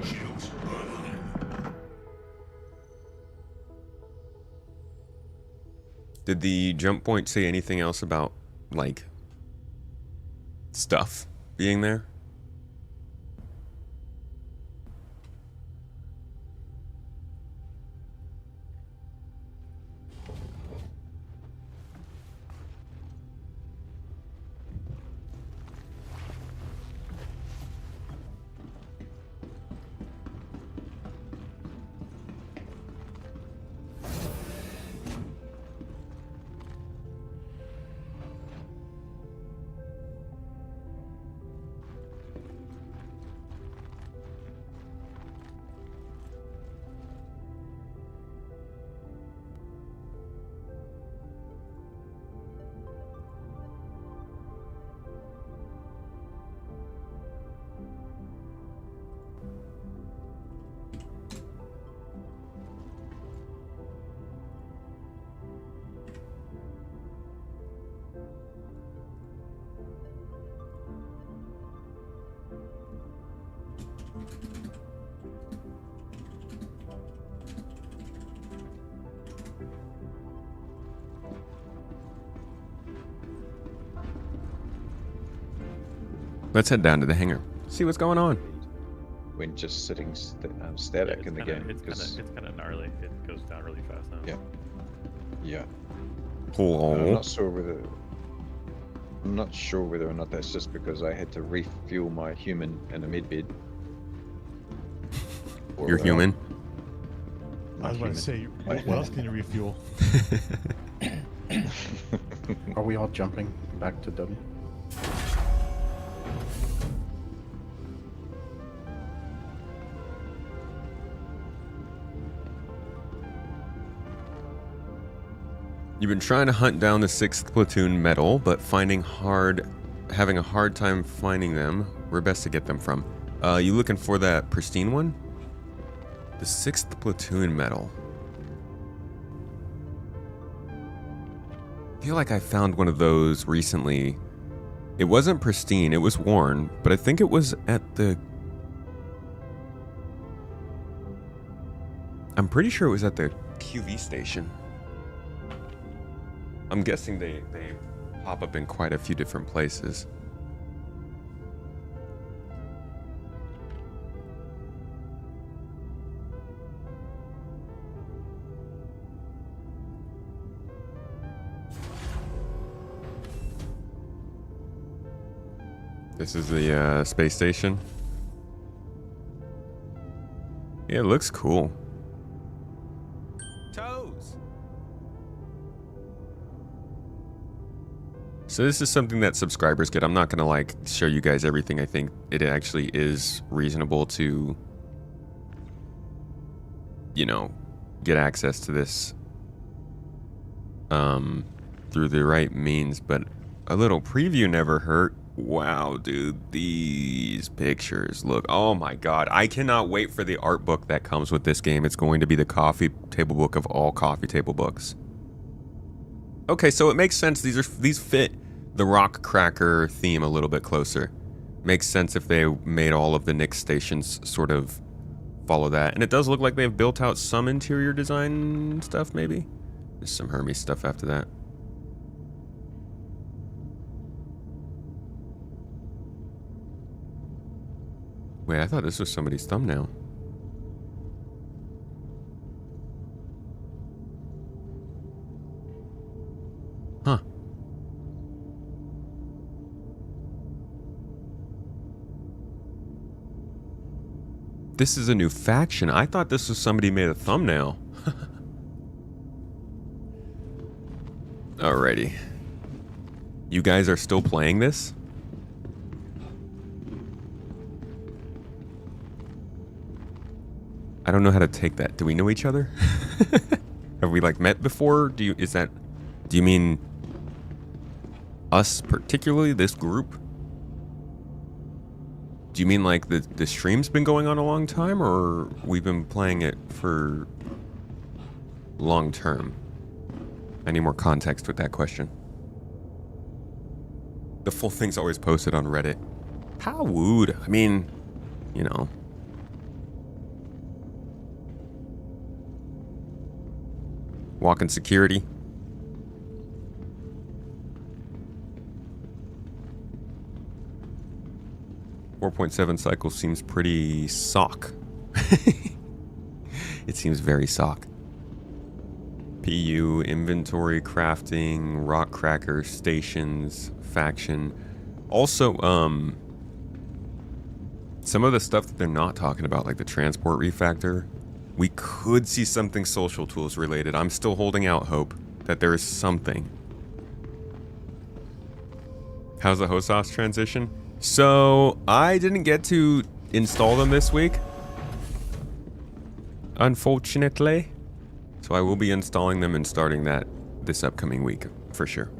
Shields online. Did the jump point say anything else about, like, stuff being there? Let's head down to the hangar. See what's going on. When just sitting static in the game. It's kind of gnarly. It goes down really fast now. Yeah. Yeah. Cool. I'm not sure whether or not that's just because I had to refuel my human in a medbed. You're human? I was about to say, what else can you refuel? Are we all jumping back to W? You've been trying to hunt down the 6th platoon medal, but having a hard time finding them. Where best to get them from? You looking for that pristine one? The 6th platoon medal. I feel like I found one of those recently. It wasn't pristine, it was worn, but I think it was at the... I'm pretty sure it was at the QV station. I'm guessing they pop up in quite a few different places. This is the space station. Yeah, it looks cool. Toes. So this is something that subscribers get. I'm not gonna like show you guys everything. I think it actually is reasonable to, you know, get access to this through the right means, but a little preview never hurt. Wow, dude, these pictures look, oh my god. I cannot wait for the art book that comes with this game. It's going to be the coffee table book of all coffee table books. Okay, so it makes sense. These fit the rock cracker theme a little bit closer. Makes sense if they made all of the Nick stations sort of follow that. And it does look like they've built out some interior design stuff, maybe. There's some Hermes stuff after that. Wait, I thought this was somebody's thumbnail. Huh. This is a new faction. I thought this was somebody made a thumbnail. Alrighty. You guys are still playing this? I don't know how to take that. Do we know each other? Have we like met before? Do you mean us particularly, this group? Do you mean like the stream's been going on a long time, or we've been playing it for long term? I need more context with that question. The full thing's always posted on Reddit. How would? I mean, you know. Walk-in security. .7 cycle seems pretty sock. It seems very sock. PU, inventory, crafting, rock cracker, stations, faction. Also, some of the stuff that they're not talking about, like the transport refactor, we could see something social tools related. I'm still holding out hope that there is something. How's the Hosos transition? So, I didn't get to install them this week, unfortunately. So I will be installing them and starting that this upcoming week, for sure.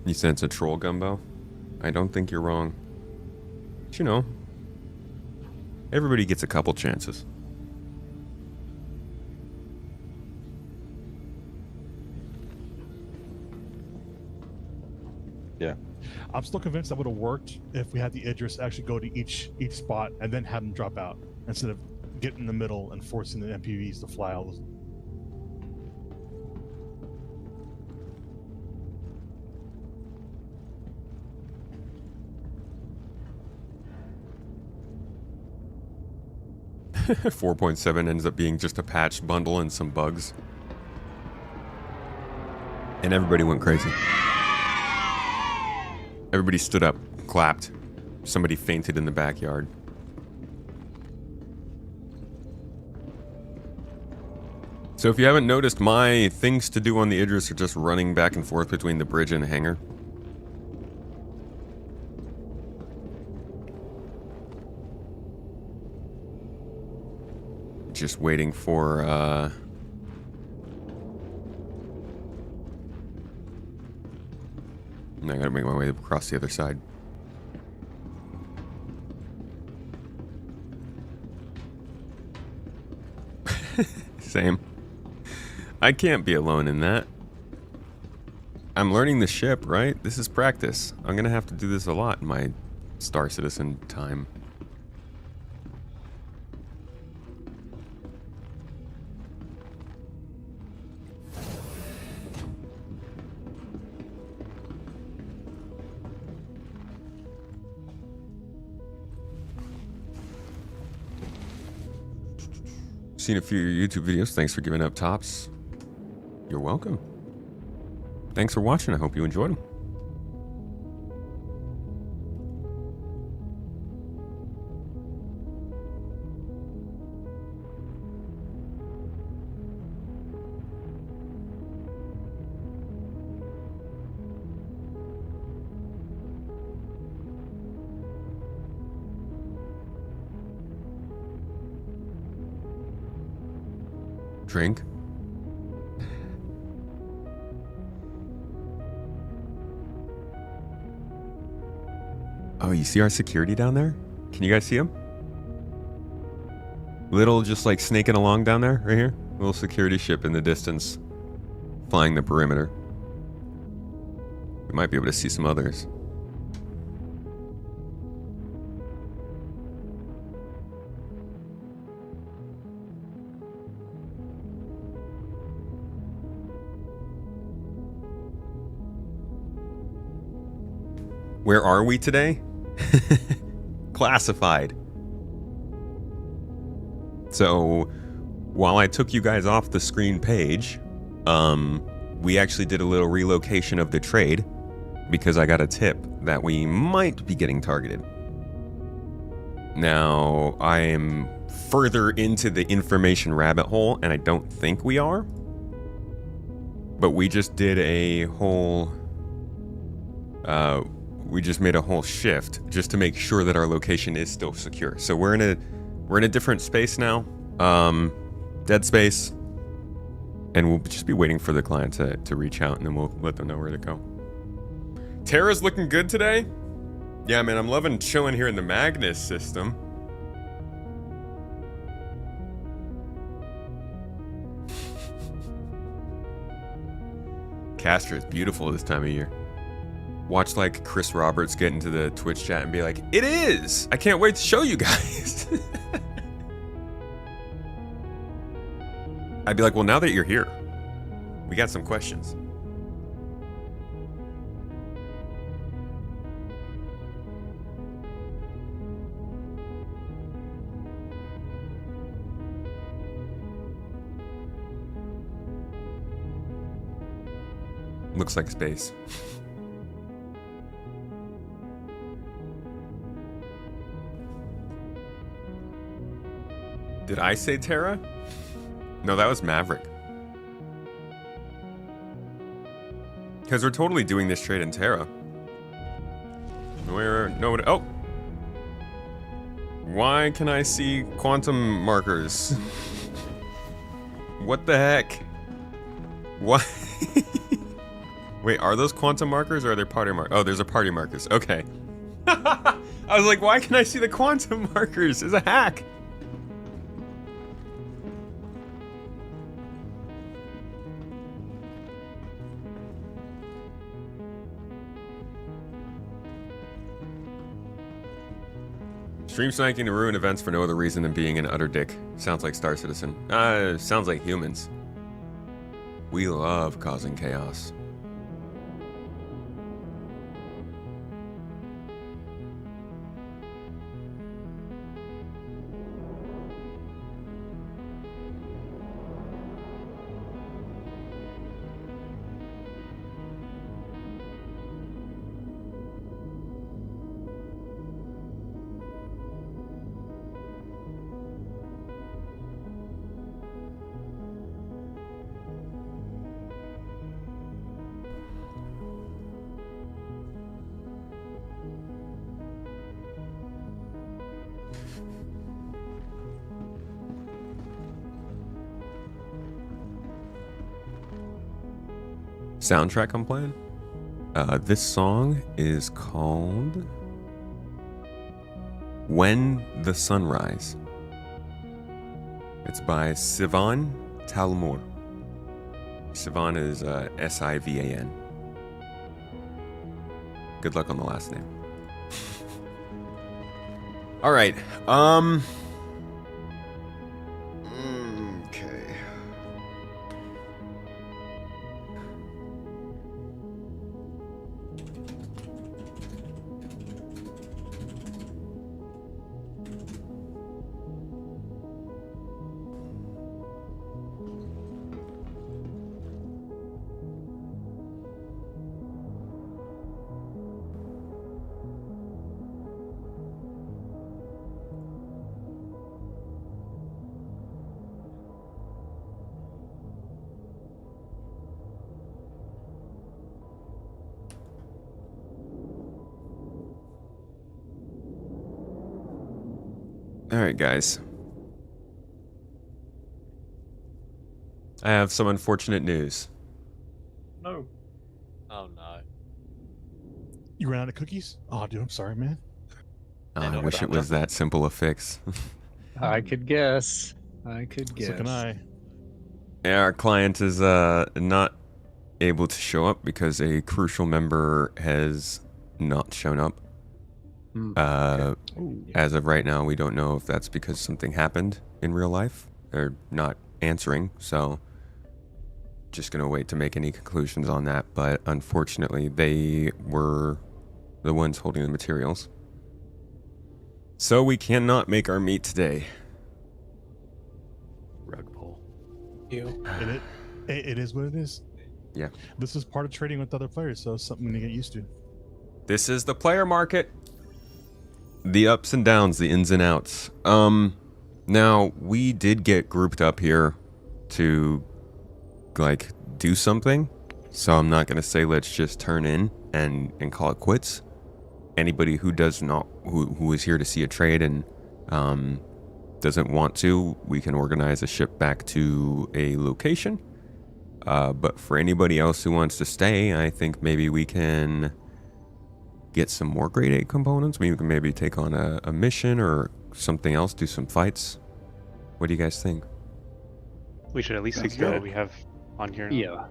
You sense a troll, Gumbo? I don't think you're wrong. But you know, everybody gets a couple chances. Yeah. I'm still convinced that would have worked if we had the Idris actually go to each spot and then have them drop out instead of getting in the middle and forcing the MPVs to fly all those. .7 ends up being just a patched bundle and some bugs. And everybody went crazy. Everybody stood up, clapped. Somebody fainted in the backyard. So if you haven't noticed, my things to do on the Idris are just running back and forth between the bridge and the hangar. Just waiting for, I gotta make my way across the other side. Same. I can't be alone in that. I'm learning the ship, right? This is practice. I'm gonna have to do this a lot in my Star Citizen time. Seen a few of your YouTube videos. Thanks for giving up tops. You're welcome. Thanks for watching. I hope you enjoyed them. Drink. Oh, you see our security down there? Can you guys see him? Little just like snaking along down there, right here. Little security ship in the distance, flying the perimeter. We might be able to see some others. Where are we today? Classified. So, while I took you guys off the screen page, we actually did a little relocation of the trade because I got a tip that we might be getting targeted. Now, I am further into the information rabbit hole, and I don't think we are. But we just did a whole... we just made a whole shift just to make sure that our location is still secure. So we're in a different space now, dead space, and we'll just be waiting for the client to reach out, and then we'll let them know where to go. Terra's looking good today. Yeah, man, I'm loving chilling here in the Magnus system. Castor is beautiful this time of year. Watch like Chris Roberts get into the Twitch chat and be like, "It is! I can't wait to show you guys." I'd be like, "Well, now that you're here, we got some questions." Looks like space. Did I say Terra? No, that was Maverick. Because we're totally doing this trade in Terra. Oh! Why can I see quantum markers? What the heck? What? Wait, are those quantum markers or are there party markers? Oh, there's a party markers. Okay. I was like, why can I see the quantum markers? It's a hack. Stream sniping to ruin events for no other reason than being an utter dick. Sounds like Star Citizen. Sounds like humans. We love causing chaos. Soundtrack I'm playing? This song is called When the Sunrise. It's by Sivan Talmoor. Sivan is S-I-V-A-N. Good luck on the last name. All right. Okay. All right, guys. I have some unfortunate news. No. Oh no. You ran out of cookies? Oh, dude, I'm sorry, man. I wish it was that simple a fix. I could guess. I could guess. So can I. Yeah, our client is not able to show up because a crucial member has not shown up. As of right now, we don't know if that's because something happened in real life. They're not answering, so just gonna wait to make any conclusions on that. But unfortunately, they were the ones holding the materials. So we cannot make our meet today. Rug pull. It is what it is. Yeah. This is part of trading with other players, so it's something to get used to. This is the player market. The ups and downs, the ins and outs. Now, we did get grouped up here to, like, do something. So I'm not going to say let's just turn in and call it quits. Anybody who does not, who is here to see a trade and doesn't want to, we can organize a ship back to a location. But for anybody else who wants to stay, I think maybe we can get some more grade 8 components. We can maybe take on a mission or something else, do some fights. What do you guys think? We should at least secure what we have on here. Yeah.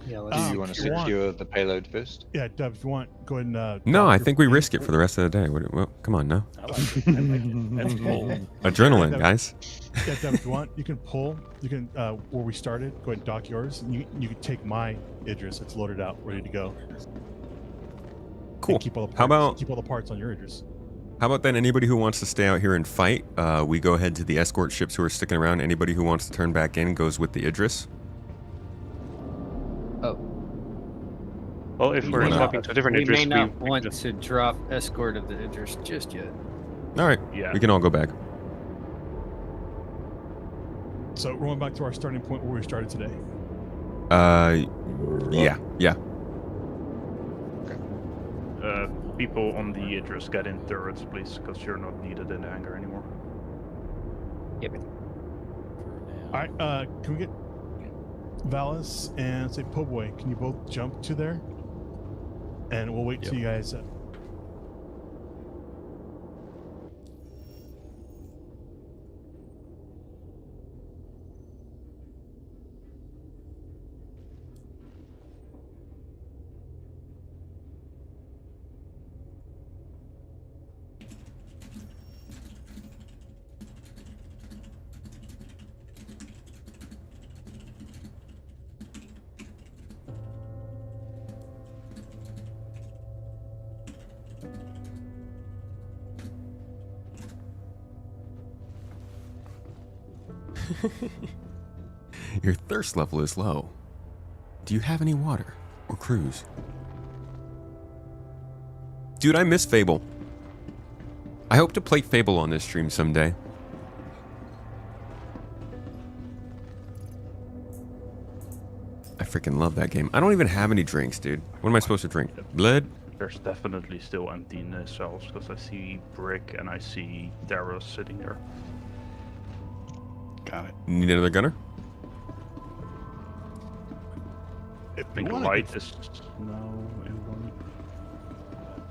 Yeah. Do you want to secure the payload first? Yeah, Dub, if you want, go ahead and... No, I think we risk it for the rest of the day. Well, come on now. Adrenaline, guys. Yeah, Dub, if you want, you can pull. You can, where we started, go ahead and dock yours. And you can take my Idris. It's loaded out, ready to go. Cool. Keep all the parts, How about... keep all the parts on your Idris. How about then anybody who wants to stay out here and fight, we go ahead to the escort ships who are sticking around. Anybody who wants to turn back in goes with the Idris. Oh. Well, if we're swapping to a different Idris, we may not want to drop escort of the Idris just yet. All right. Yeah. We can all go back. So we're going back to our starting point where we started today. Yeah. People on the Idris get in turrets, please, because you're not needed in the hangar anymore. Yep. All right. Can we get Valis and say Po'boy? Can you both jump to there? And we'll wait till you guys. Your thirst level is low. Do you have any water or cruise? Dude, I miss Fable. I hope to play Fable on this stream someday. I freaking love that game. I don't even have any drinks, dude. What am I supposed to drink? Blood? There's definitely still empty in the cells, because I see Brick and I see Darius sitting there. Got it. Need another gunner? I think light is no.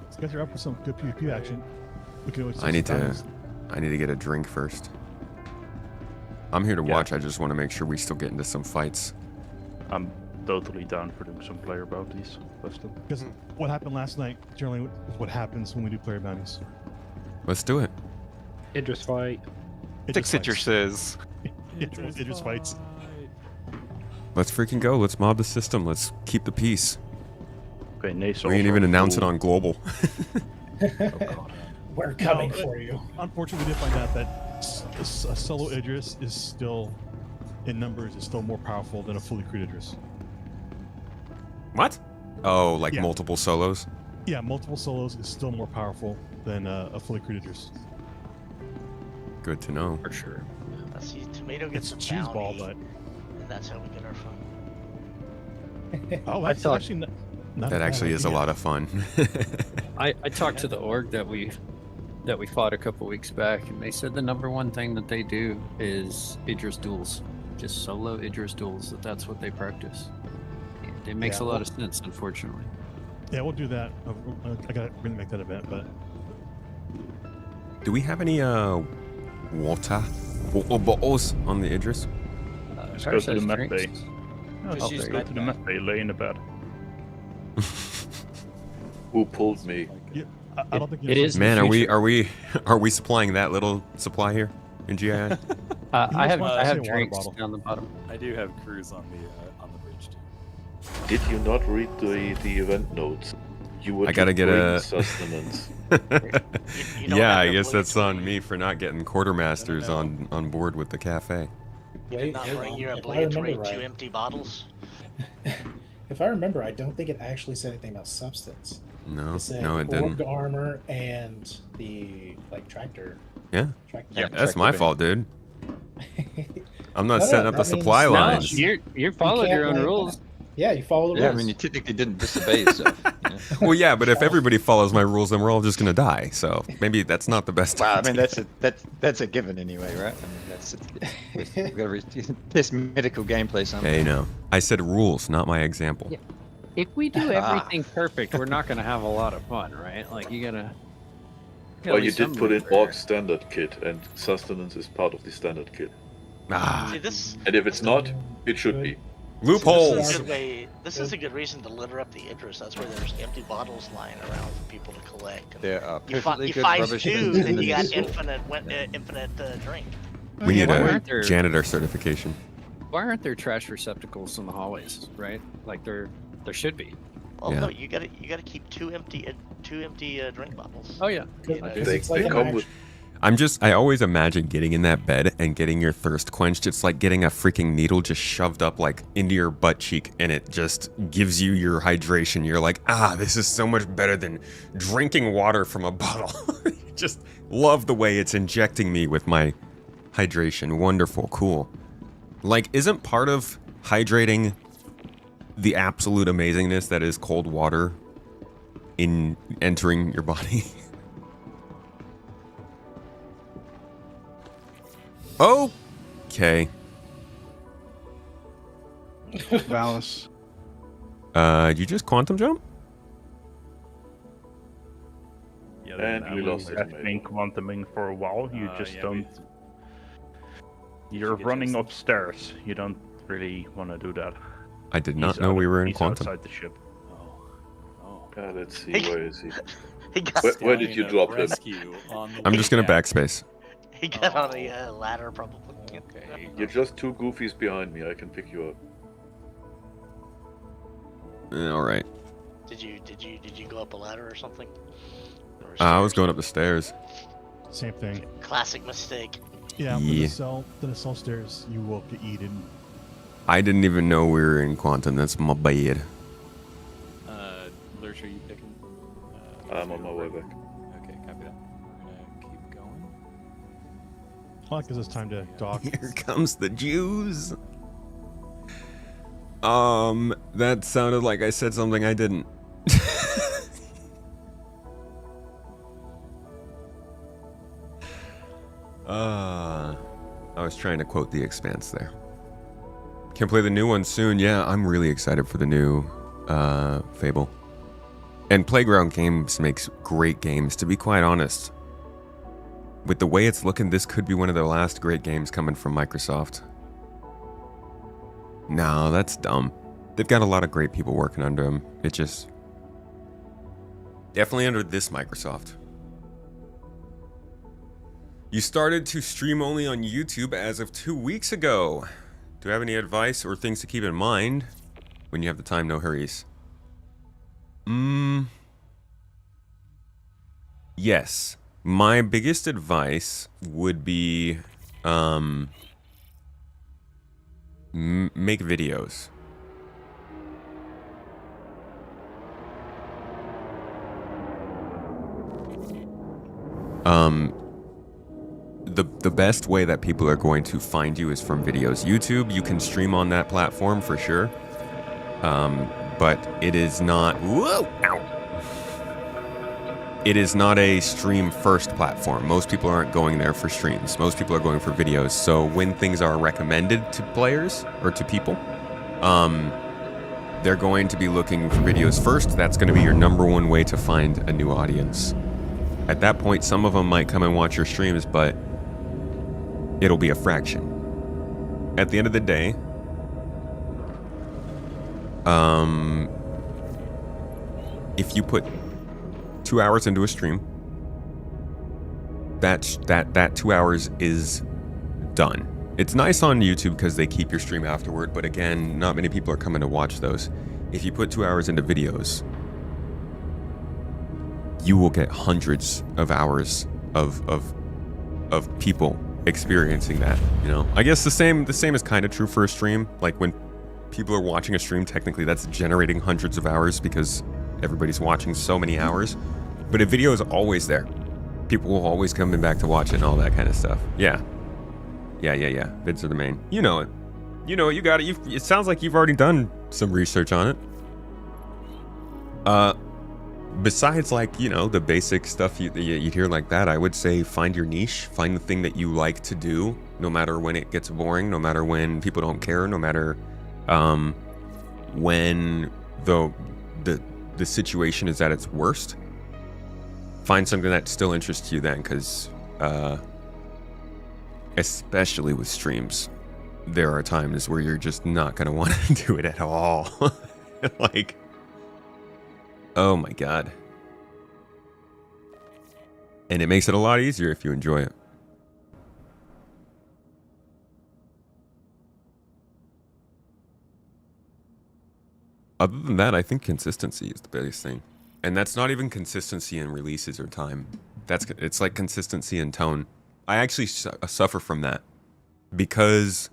These guys are up for some good PvP action. We can always I need to get a drink first. I'm here to watch. I just want to make sure we still get into some fights. I'm totally down for doing some player bounties. Because what happened last night generally is what happens when we do player bounties. Let's do it. Idris fight. Six Idrises. Idris fights. Let's freaking go. Let's mob the system. Let's keep the peace. Okay, Nace. We can even announce it on global. We're coming for you. Unfortunately, we did find out that a solo Idris is still, in numbers, is still more powerful than a fully crewed Idris. What? Oh, like multiple solos? Yeah, multiple solos is still more powerful than a fully crewed Idris. Good to know. For sure. Let's see, Tomato gets It's a a cheese bounty, ball, but and that's how we get our fun. oh, that's actually not That actually is a lot of fun. I talked to the org that we fought a couple weeks back, and they said the number one thing that they do is Idris duels, just solo Idris duels. That's what they practice. It makes a lot of sense, unfortunately. Yeah, we'll do that. I got to make that event, but Do we have any water bottles on the Idris? Just go to the med bay. Just Just go to the med bay, lay in the bed. Who pulled me? Yeah, I don't think It is. Man, are we supplying that little supply here in GII? I have water drinks bottle. down the bottom. I do have crews on the bridge too. Did you not read the event notes? You would I gotta get a sustenance. You don't Yeah, have I guess to that's on me for not getting quartermasters on board with the cafe. You did not bring your if I obligatory remember 2 right. empty bottles. If I remember, I don't think it actually said anything about substance. No, It said no, it didn't. orc armor and the tractor. Yeah, Tractor. that's my fault, dude. I'm not No, setting up that the supply means- lines. You followed your own like- rules. Yeah, you follow the rules. Yeah, I mean, you technically didn't disobey yourself. Well, yeah, but if everybody follows my rules, then we're all just gonna die. So maybe that's not the best. Well, I mean, idea. that's a given anyway, right? I mean, we've got to reach this medical gameplay somehow. Hey, no, I said rules, not my example. Yeah. If we do everything perfect, we're not gonna have a lot of fun, right? Like you gotta. Well, you did put in orc standard kit, and sustenance is part of the standard kit. See, this And if it's not, it should be. Loopholes. This is a good reason to litter up the Idris. That's where there's empty bottles lying around for people to collect. There are You, fi perfectly you good find rubbish 2, bins then in you the got news. infinite drink. We need Why a aren't there- janitor certification. Why aren't there trash receptacles in the hallways? Right? Like there should be. Well, Yeah. no, you gotta keep two empty drink bottles. Oh yeah. They come with. I always imagine getting in that bed and getting your thirst quenched. It's like getting a freaking needle just shoved up like into your butt cheek, and it just gives you your hydration. You're like, this is so much better than drinking water from a bottle. Just love the way it's injecting me with my hydration. Wonderful, cool. Like, isn't part of hydrating the absolute amazingness that is cold water in entering your body? Okay. Valis. You just quantum jump? Yeah, And we lost I've been quantuming for a while. You just don't. You're running upstairs. You don't really want to do that. I did not know we were in he's quantum. outside the ship. Let's see, where is he? He got Where did you drop him? I'm just gonna backspace. He got on a ladder, probably. Okay. You're just 2 goofies behind me. I can pick you up. All right. Did you go up a ladder or something? Or I was going up the stairs. Same thing. Classic mistake. Yeah, Yeah. the cell stairs, you will get eaten. I didn't even know we were in quantum. That's my bad. Lurch, are you picking? I'm on my way back. Okay, copy that. We're gonna keep going. Well, because it's time to dock. Here comes the Jews. That sounded like I said something I didn't. I was trying to quote The Expanse there. Can play the new one soon. Yeah, I'm really excited for the new Fable. And Playground Games makes great games, to be quite honest. With the way it's looking, this could be one of the last great games coming from Microsoft. No, that's dumb. They've got a lot of great people working under them. It just... Definitely under this Microsoft. You started to stream only on YouTube as of 2 weeks ago. Do you have any advice or things to keep in mind when you have the time? No hurries. Yes. My biggest advice would be make videos. The best way that people are going to find you is from videos. YouTube, you can stream on that platform for sure. But it is not... Whoa! Ow! It is not a stream-first platform. Most people aren't going there for streams. Most people are going for videos. So when things are recommended to players or to people, they're going to be looking for videos first. That's going to be your #1 way to find a new audience. At that point, some of them might come and watch your streams, but it'll be a fraction. At the end of the day, if you put 2 hours into a stream, that 2 hours is done. It's nice on YouTube because they keep your stream afterward, but again, not many people are coming to watch those. If you put 2 hours into videos, you will get hundreds of hours of people experiencing that, you know? I guess the same is kind of true for a stream. Like when people are watching a stream, technically that's generating hundreds of hours because everybody's watching so many hours. But a video is always there. People will always come back to watch it and all that kind of stuff. Yeah. Vids are the main. You know it. You know it. You got it. It sounds like you've already done some research on it. Besides, like, you know, the basic stuff you'd hear like that, I would say find your niche. Find the thing that you like to do, no matter when it gets boring, no matter when people don't care, no matter when the situation is at its worst. Find something that still interests you then, because especially with streams, there are times where you're just not going to want to do it at all. Like, oh my god. And it makes it a lot easier if you enjoy it. Other than that, I think consistency is the biggest thing. And that's not even consistency in releases or time. It's like consistency in tone. I actually suffer from that because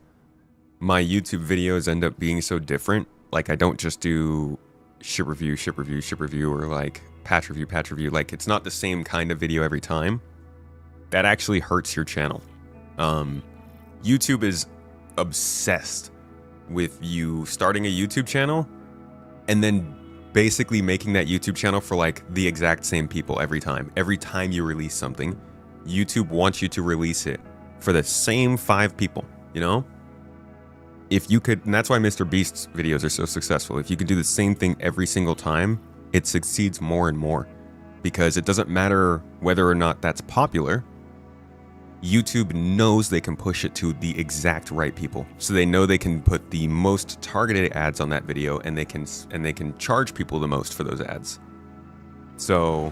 my YouTube videos end up being so different. Like, I don't just do ship review, or like patch review. Like, it's not the same kind of video every time. That actually hurts your channel. YouTube is obsessed with you starting a YouTube channel and then basically making that YouTube channel for like the exact same people every time. Every time you release something, YouTube wants you to release it for the same 5 people, you know? If you could, and that's why Mr. Beast's videos are so successful. If you can do the same thing every single time, it succeeds more and more because it doesn't matter whether or not that's popular. YouTube knows they can push it to the exact right people. So they know they can put the most targeted ads on that video and they can charge people the most for those ads. So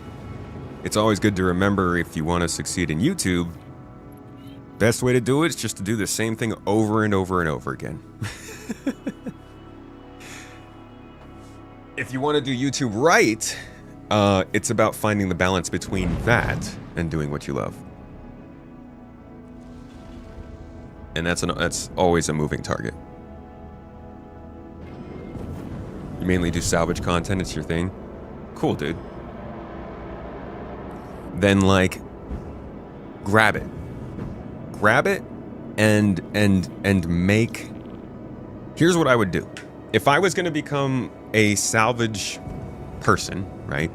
it's always good to remember, if you want to succeed in YouTube, best way to do it is just to do the same thing over and over and over again. If you want to do YouTube right, it's about finding the balance between that and doing what you love. And that's always a moving target. You mainly do salvage content, it's your thing? Cool, dude. Then, like, grab it and make. Here's what I would do. If I was going to become a salvage person, right?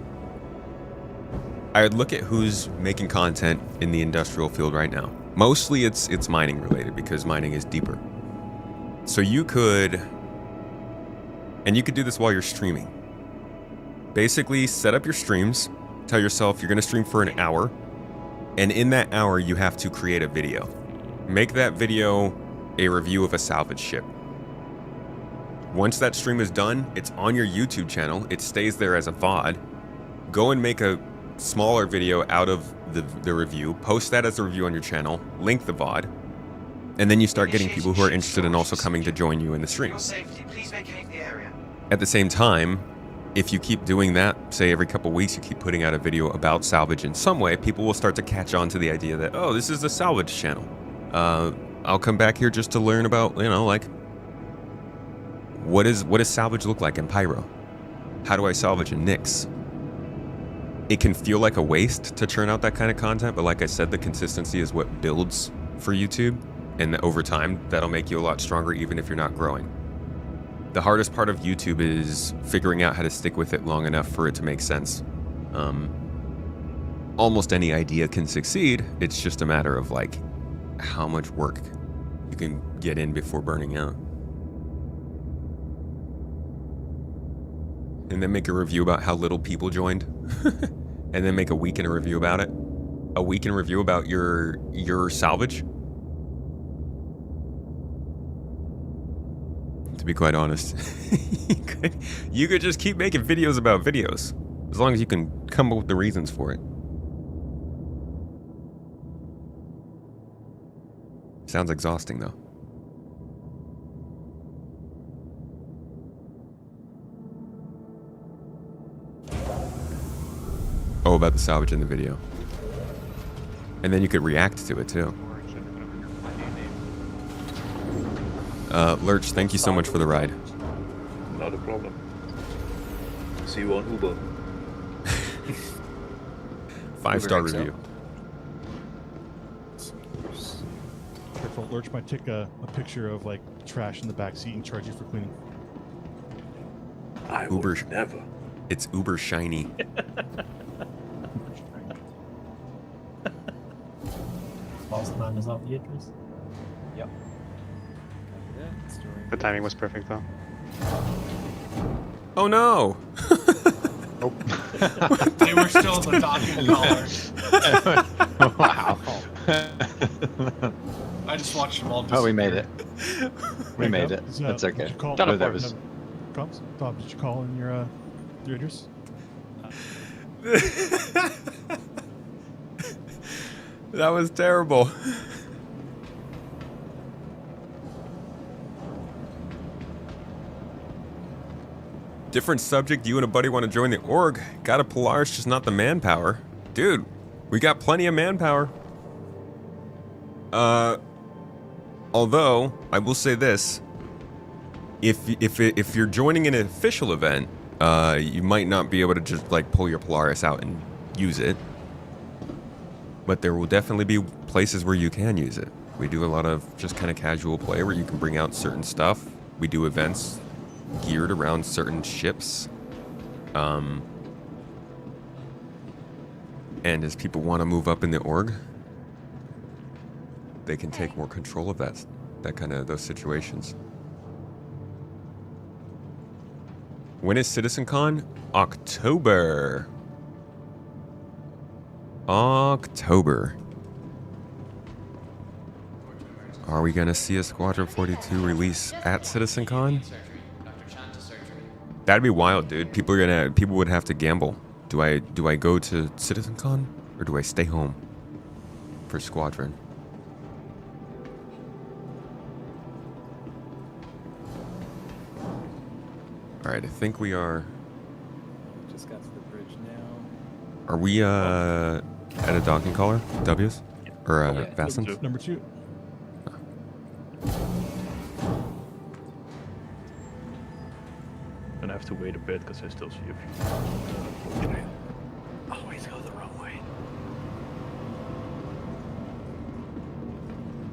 I would look at who's making content in the industrial field right now. Mostly it's mining related because mining is deeper. So you could do this while you're streaming. Basically, set up your streams. Tell yourself you're going to stream for an hour. And in that hour, you have to create a video. Make that video a review of a salvage ship. Once that stream is done, it's on your YouTube channel. It stays there as a VOD. Go and make a smaller video out of the review. Post that as a review on your channel. Link the VOD. And then you start getting people who are interested in also coming to join you in the stream. At the same time, if you keep doing that, say every couple weeks you keep putting out a video about salvage in some way, people will start to catch on to the idea that, oh, this is the salvage channel. I'll come back here just to learn about, you know, like, what does salvage look like in Pyro? How do I salvage in Nyx? It can feel like a waste to churn out that kind of content, but like I said, the consistency is what builds for YouTube, and over time, that'll make you a lot stronger even if you're not growing. The hardest part of YouTube is figuring out how to stick with it long enough for it to make sense. Almost any idea can succeed. It's just a matter of like how much work you can get in before burning out. And then make a review about how little people joined and then make a weekend review about it. A weekend review about your salvage. To be quite honest, you could just keep making videos about videos, as long as you can come up with the reasons for it. Sounds exhausting though. Oh, about the salvage in the video. And then you could react to it too. Lurch, thank you so much for the ride. Not a problem. See you on Uber. 5-star review. Careful, Lurch might take a picture of like trash in the back seat and charge you for cleaning. I Uber would never. It's uber shiny. Last man is up, Idris. Yep. The timing was perfect though. Oh no! They were still in the docking collar. Wow. I just watched them all Oh, we made it. We Wait, made no, it. is, That's okay. Did you call, No, that was. Tom, did you call in your Idris? That was terrible. Different subject, you and a buddy want to join the org. Got a Polaris, just not the manpower. Dude, we got plenty of manpower. Although, I will say this. If you're joining an official event, you might not be able to just like pull your Polaris out and use it. But there will definitely be places where you can use it. We do a lot of just kind of casual play where you can bring out certain stuff. We do events geared around certain ships. And as people want to move up in the org, they can take more control of those situations. When is CitizenCon? October. October. Are we gonna see a Squadron 42 release at CitizenCon? That'd be wild, dude. People would have to gamble. Do I go to CitizenCon or do I stay home for Squadron? All right, I think we are. Just got to the bridge now. Are we at a docking collar? W's? Or Vastons? Number 2. Gonna have to wait a bit because I still see a few. Always go the wrong way.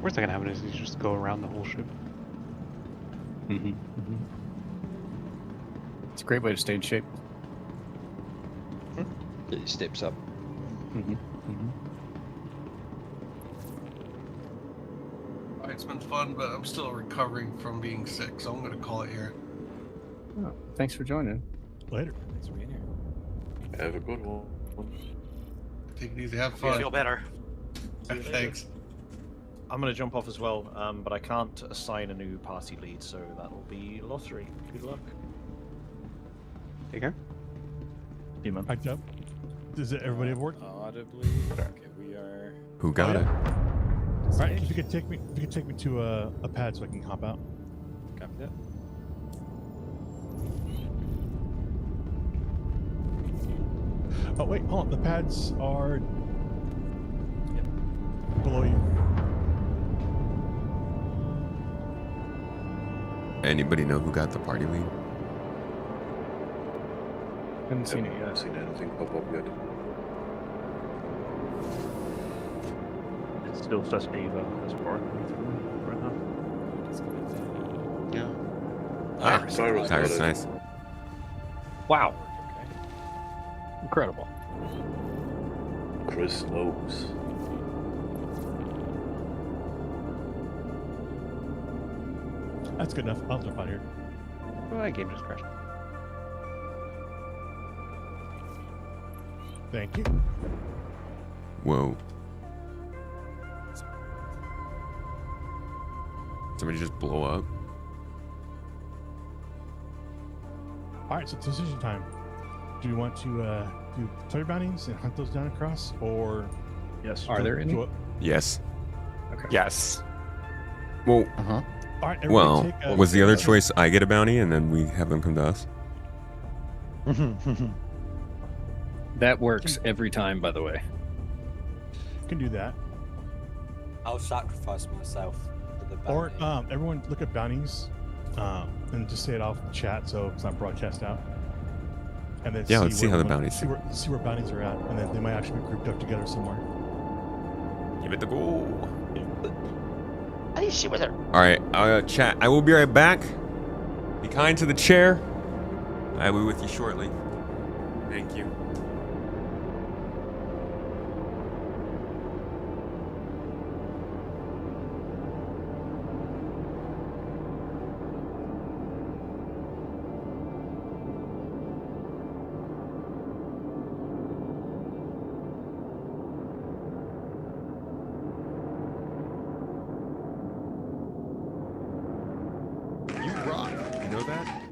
Worst that can happen is you just go around the whole ship. It's a great way to stay in shape. Get your steps up. It's been fun, but I'm still recovering from being sick, so I'm going to call it here. Oh, thanks for joining. Later. Thanks for being here. Have a good one. Take it easy, have fun. Feel better. Thanks. I'm going to jump off as well, but I can't assign a new party lead, so that'll be lottery. Good luck. Take care. See you, man. Hi, Jeff. Does it everybody have work? Audibly. Okay, we are. Who got it? All right, if you could take me to a pad so I can hop out. Copy that. Oh wait, hold on. The pads are below you. Anybody know who got the party lead? Haven't seen it I yet. haven't seen anything pop up yet. It's still just Ava as far right now. Ah, Cyrus got Cyrus, it. nice. Wow. Incredible. Chris knows. That's good enough. I'll jump out here. Oh, that game just crashed. Thank you. Whoa. Somebody just blow up. All right, so decision time. Do you want to do toy bounties and hunt those down across, or yes? Are there any? Yes. Okay. Yes. Well, All right, everybody well, take a- was the other choice I get a bounty and then we have them come to us? That works every time, by the way. can do that. I'll sacrifice myself for the Or bounty. everyone look at bounties and just say it off the chat so it's not broadcast out. And then Yeah, let's see where how the everyone- bounties see where bounties are at, and then they might actually be grouped up together somewhere. Give it the go. I need to see whether. All right, chat. I will be right back. Be kind to the chair. I will be with you shortly. Thank you. You rock. You know that?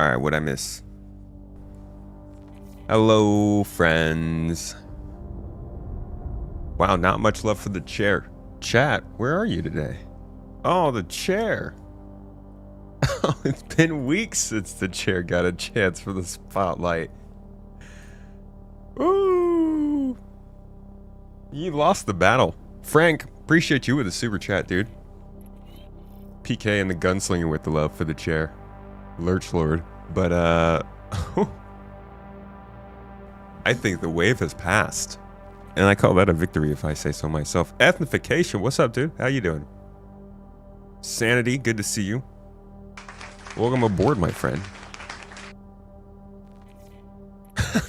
All right, what'd I miss? Hello, friends. Wow, not much love for the chair. Chat, where are you today? Oh, the chair. Oh, it's been weeks since the chair got a chance for the spotlight. Ooh. You lost the battle. Frank, appreciate you with a super chat, dude. PK and the gunslinger with the love for the chair. Lurch Lord. But, I think the wave has passed. And I call that a victory if I say so myself. Ethnification, what's up, dude? How you doing? Sanity, good to see you. Welcome aboard, my friend.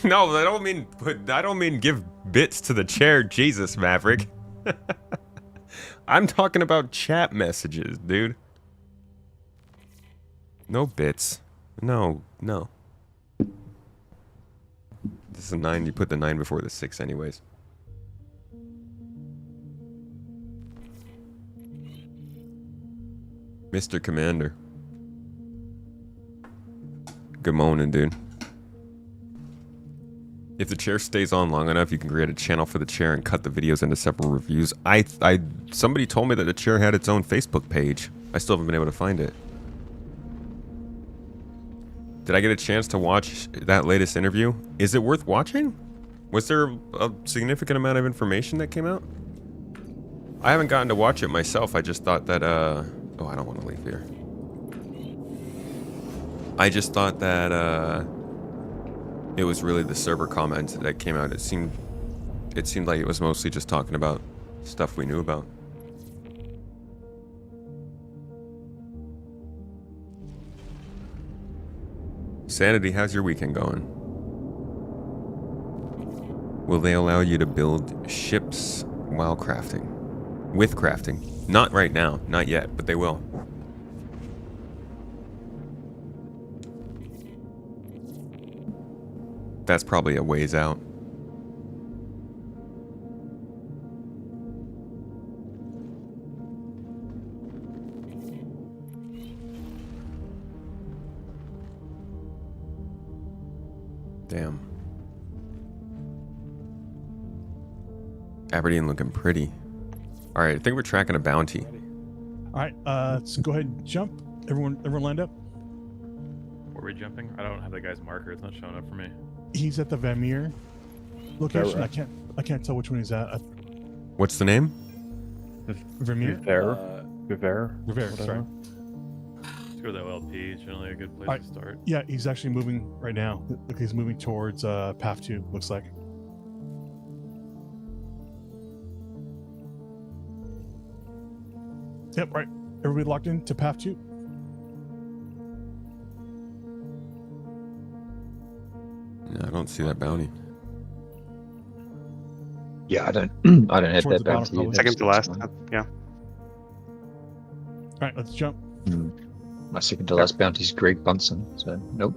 No, I don't mean give bits to the chair, Jesus, Maverick. I'm talking about chat messages, dude. No bits. No. This is a 9, you put the 9 before the 6 anyways. Mr. Commander. Good morning, dude. If the chair stays on long enough, you can create a channel for the chair and cut the videos into separate reviews. Somebody told me that the chair had its own Facebook page. I still haven't been able to find it. Did I get a chance to watch that latest interview? Is it worth watching? Was there a significant amount of information that came out? I haven't gotten to watch it myself. I just thought that, oh, I don't want to leave here. I just thought that, it was really the server comment that came out. It seemed like it was mostly just talking about stuff we knew about. Sanity, how's your weekend going? Will they allow you to build ships while crafting? With crafting? Not right now, not yet, but they will. That's probably a ways out. Damn. Aberdeen looking pretty. All right, I think we're tracking a bounty. All right, let's go ahead and jump. Everyone lined up? Were we jumping? I don't have that guy's marker. It's not showing up for me. He's at the Vermeer location. I can't tell which one he's at. What's the name? Vermeer. Rivera. Sorry. Let's go to the OLP. It's generally a good place to start. Yeah, he's actually moving right now. Look, he's moving towards Path 2, looks like. Yep, right. Everybody locked in to Path 2. No, I don't see that bounty. Yeah, I don't have that bounty. Second to last. Yeah. All right, let's jump. My second to last bounty is Greg Bunsen, so nope.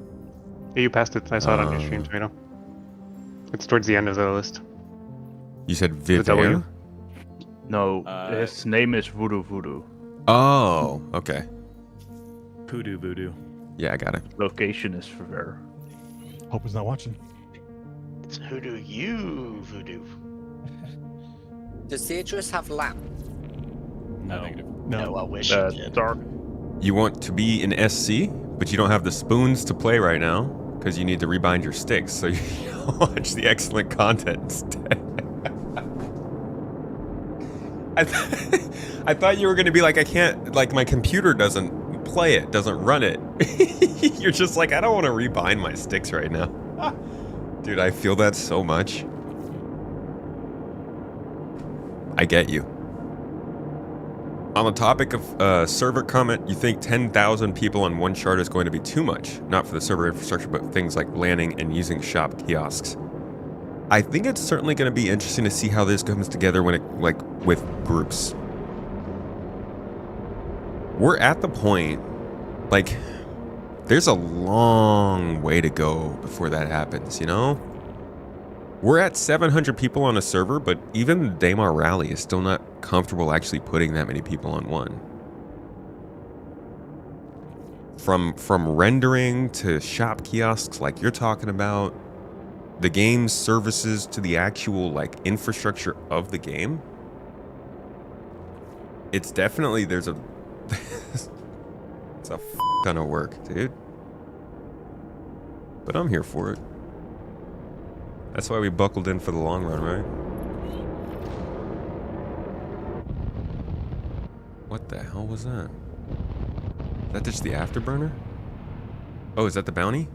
Yeah, you passed it. I saw it on your stream, Tomato. It's towards the end of the list. You said Vivair? No, his name is Voodoo Voodoo. Oh, okay. Voodoo Voodoo. Yeah, I got it. Location is Rivera. Hope he's not watching. It's Hoodoo you, Voodoo. Does the Idris have lamp? No. No, I wish it did. Dark. You want to be in SC, but you don't have the spoons to play right now because you need to rebind your sticks, so you watch the excellent content instead. I thought you were going to be like, I can't, like, my computer doesn't play it, doesn't run it. You're just like, I don't want to rebind my sticks right now. Dude, I feel that so much. I get you. On the topic of server comment, you think 10,000 people on one shard is going to be too much? Not for the server infrastructure, but things like landing and using shop kiosks. I think it's certainly going to be interesting to see how this comes together when it, like, with groups. We're at the point, like, there's a long way to go before that happens, you know? We're at 700 people on a server, but even the Daymar Rally is still not comfortable actually putting that many people on one. from rendering to shop kiosks like you're talking about, the game's services to the actual like infrastructure of the game. It's definitely there's a it's a ton of work, dude. But I'm here for it. That's why we buckled in for the long run, right? What the hell was that? Is that just the afterburner? Oh, is that the bounty?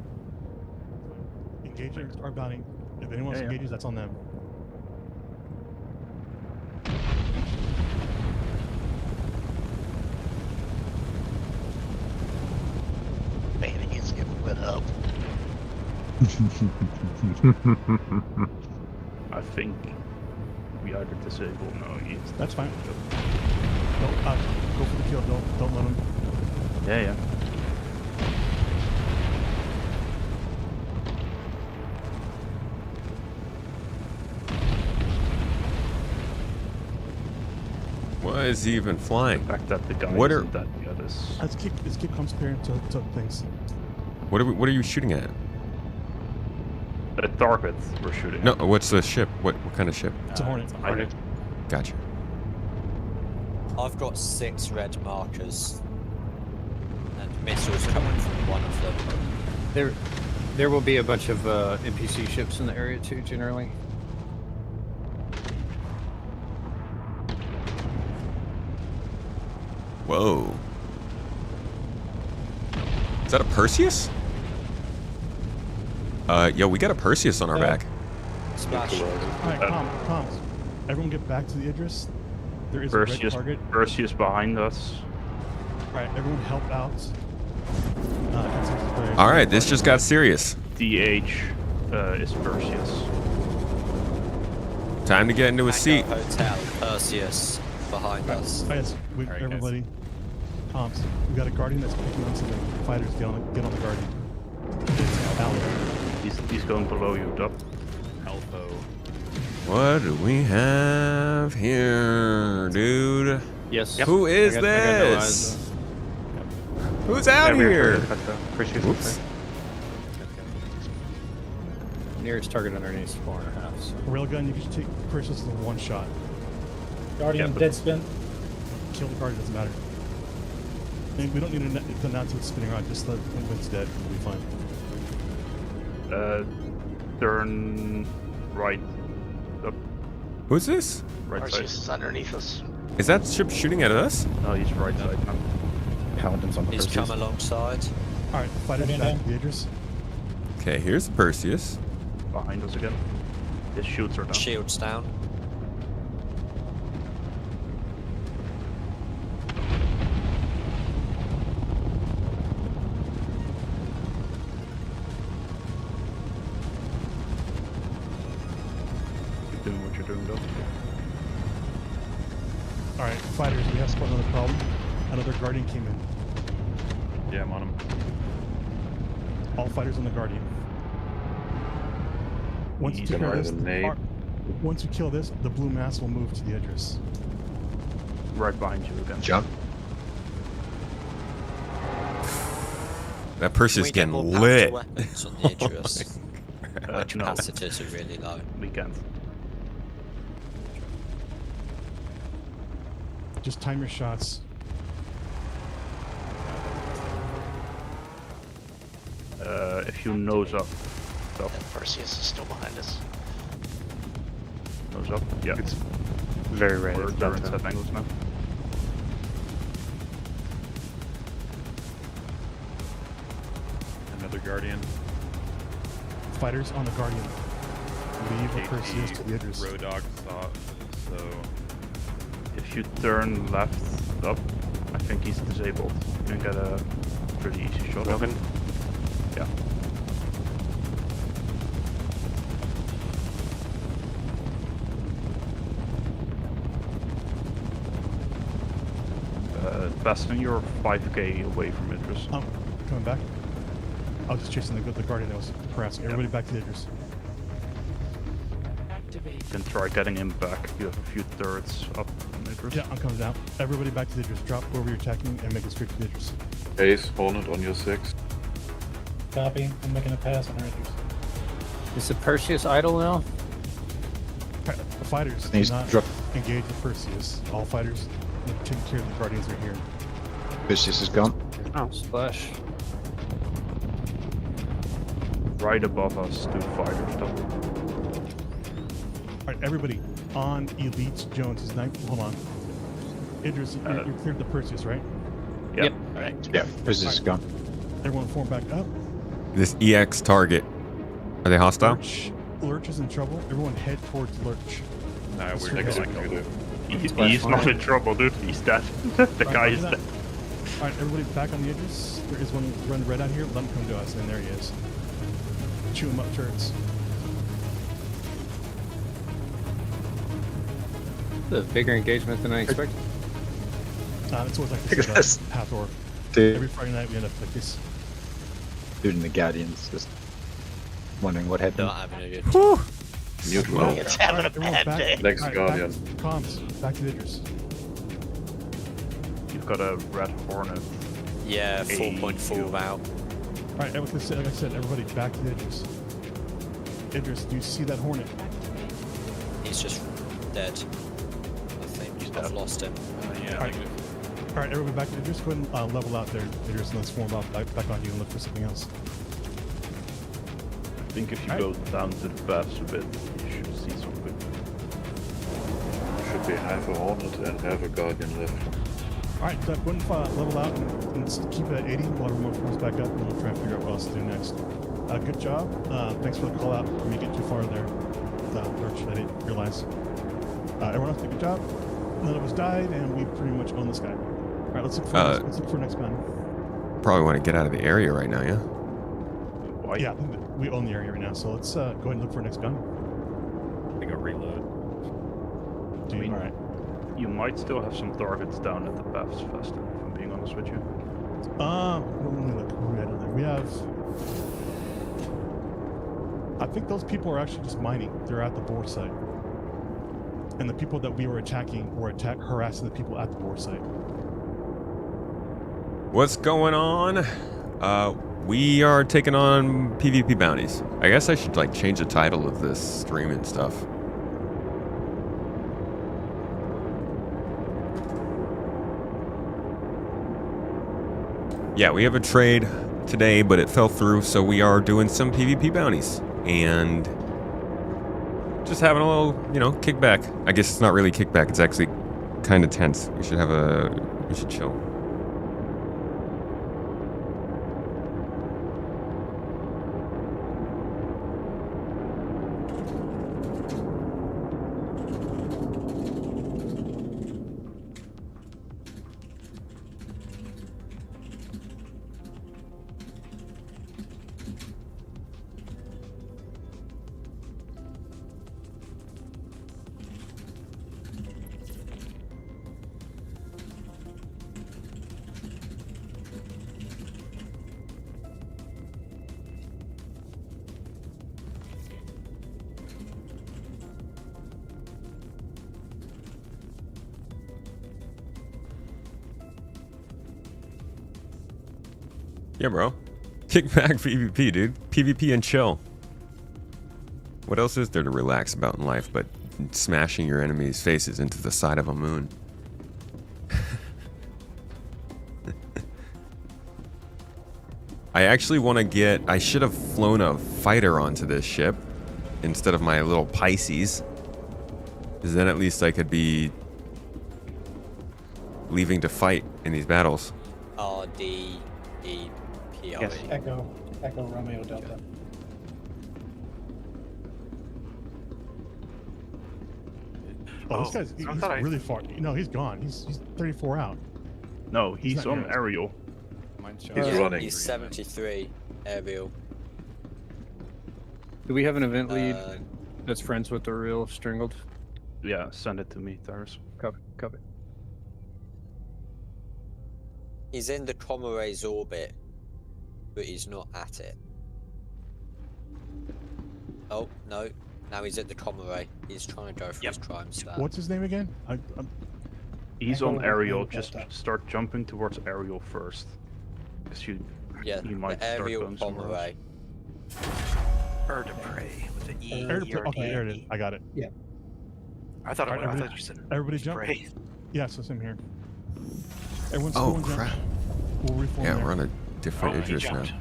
Engaging our bounty. If anyone else engages, that's on them. Man, he's getting lit up. I think we either disable. No, he's. That's fine. No, go for the kill. Don't let him. Yeah. Why is he even flying? The fact that the guy what are isn't that the others. Let's keep comparing to things. What are you shooting at? The target we're shooting. No, what's the ship? What kind of ship? It's a Hornet. Hornet. Gotcha. I've got 6 red markers, and missiles coming from one of them. There will be a bunch of NPC ships in the area too, generally. Whoa. Is that a Perseus? Yo, we got a Perseus on our back. Smash. Alright, comms. Everyone get back to the Idris. There is a red target. Perseus behind us. Alright, everyone help out. Alright, this just got serious. DH is Perseus. Time to get into a seat. Hotel, Perseus behind us. Yes, everybody. Comms. We got a Guardian that's picking on some fighters. Get on the Guardian. He's going below you, Dub. Alpha. What do we have here, dude? Yes. Who is I got no eyes, this? Who's out here? Oops. Nearest target underneath is 4.5. So. Railgun, you can just take Perseus in one shot. Guardian, dead spin. Kill the Guardian, doesn't matter. And we don't need to announce it's spinning around, just let him when it's dead, we'll be fine. Turn right. Up. Who's this? Right Perseus side. is underneath us. Is that ship shooting at us? No, he's right side now. Paladin's on He's Perseus. come alongside. Alright, fighters back to the Idris. Okay, here's Perseus. Behind us again. His shields are down. Shields down. Keep doing what you're doing, though. Alright, fighters, we have another problem. Another Guardian came in. Yeah, I'm on him. All fighters on the Guardian. Once you kill this, the blue mass will move to the Idris. Right behind you again. Jump. That Perseus getting more lit. weapons on the Idris. No. Capacitors are really low. We can't. Just time your shots. If you nose up. Perseus is still behind us. Nose up. Yeah. It's very rare. We're in set angles now. Another Guardian. Fighters on the Guardian. Leave the KT, Perseus to the Idris. Road dog thought, so If you turn left up, I think he's disabled. You can get a pretty easy shot. Logan? Yeah. Bastion, you're 5k away from Idris. Oh, coming back. I was just chasing the Guardian that was harassing. Everybody back to the Idris. You can try getting him back. You have a few turrets up on Idris. Yeah, I'm coming down. Everybody back to the Idris. Drop wherever you're attacking and make it straight to the Idris. Ace, Hornet on your 6. Copy. I'm making a pass on Idris. Is the Perseus idle now? The fighters do He's not drop- engage the Perseus. All fighters taking care of the Guardians are here. Perseus is gone. Oh, splash. Right above us, 2 fighters though. Alright, everybody on Elite Jones is 9. Hold on. Idris, you cleared the Perseus, right? Yep. Alright. Yeah, Perseus is gone. Everyone form back up. This EX target. Are they hostile? Lurch is in trouble. Everyone head towards Lurch. Nah, we're Next not to going. He's not in trouble, dude. He's dead. The guy is dead. Alright, everybody back on the Idris. There is one run red out here. Let him come to us. And there he is. Chew him up, turrets. The bigger engagement than I expected. It's always like this at Hathor. Dude. Every Friday night we end up like this. Dude and the Guardians just wondering what happened. Not having a good time. Mute well. It's having a bad day. Next Guardian. Comms. Back to the Idris. You've got a red Hornet. Yeah, 4.4 out. Alright, like I said, everybody back to the Idris. Idris, do you see that Hornet? He's just dead. I think I've lost him. Yeah, Alright, everybody back to Idris. Go ahead and level out there, Idris, and let's form up back on you and look for something else. I think if you go down to the paths a bit, you should see something. Should be half a Hornet and half a Guardian left. Alright, go ahead and level out and keep it at 80 while everyone forms back up, and we'll try and figure out what else to do next. Good job. Thanks for the call out. When you get too far there, Lurch, I didn't realize. Everyone else did a good job. None of us died, and we pretty much own this guy. Alright, let's look for next man. Probably want to get out of the area right now, yeah? Yeah, I think that we own the area right now, so let's go ahead and look for next gun. I think I'll reload. Dude, alright. You might still have some targets down at the paths, Faster, if I'm being honest with you. Let me look. Who we had on there? We have... I think those people are actually just mining. They're at the bore site. And the people that we were attacking were harassing the people at the bore site. What's going on? We are taking on PvP bounties. I guess I should like change the title of this stream and stuff. Yeah, we have a trade today, but it fell through, so we are doing some PvP bounties. And just having a little, kickback. I guess it's not really kickback, it's actually kind of tense. We should chill. Yeah, bro. Kickback PvP, dude. PvP and chill. What else is there to relax about in life but smashing your enemies' faces into the side of a moon? I actually want to get... I should have flown a fighter onto this ship instead of my little Pisces. Because then at least I could be leaving to fight in these battles. RDEPRE. Yes. Echo Romeo Delta. Oh, this guy's he's really far. No, he's gone. He's 34 out. No, he's on aerial. He's running. He's 73 aerial. Do we have an event lead that's friends with the real Strangled? Yeah, send it to me, Tyrus. Copy. He's in the Comore's orbit, but he's not at it. Oh, no. Now he's at the Comore. He's trying to go for his crime stat. What's his name again? He's on aerial. Just start jumping towards aerial first. Because you might the start aerial going bomb somewhere else. array. Bird of prey with the E. Okay, there it is. I got it. Yeah. I thought Alright, I thought you said everybody jump. prey. Yeah, so same here. Everyone's Oh, jump. crap. We'll reform Yeah, there. we're on a different he Idris now. jumped.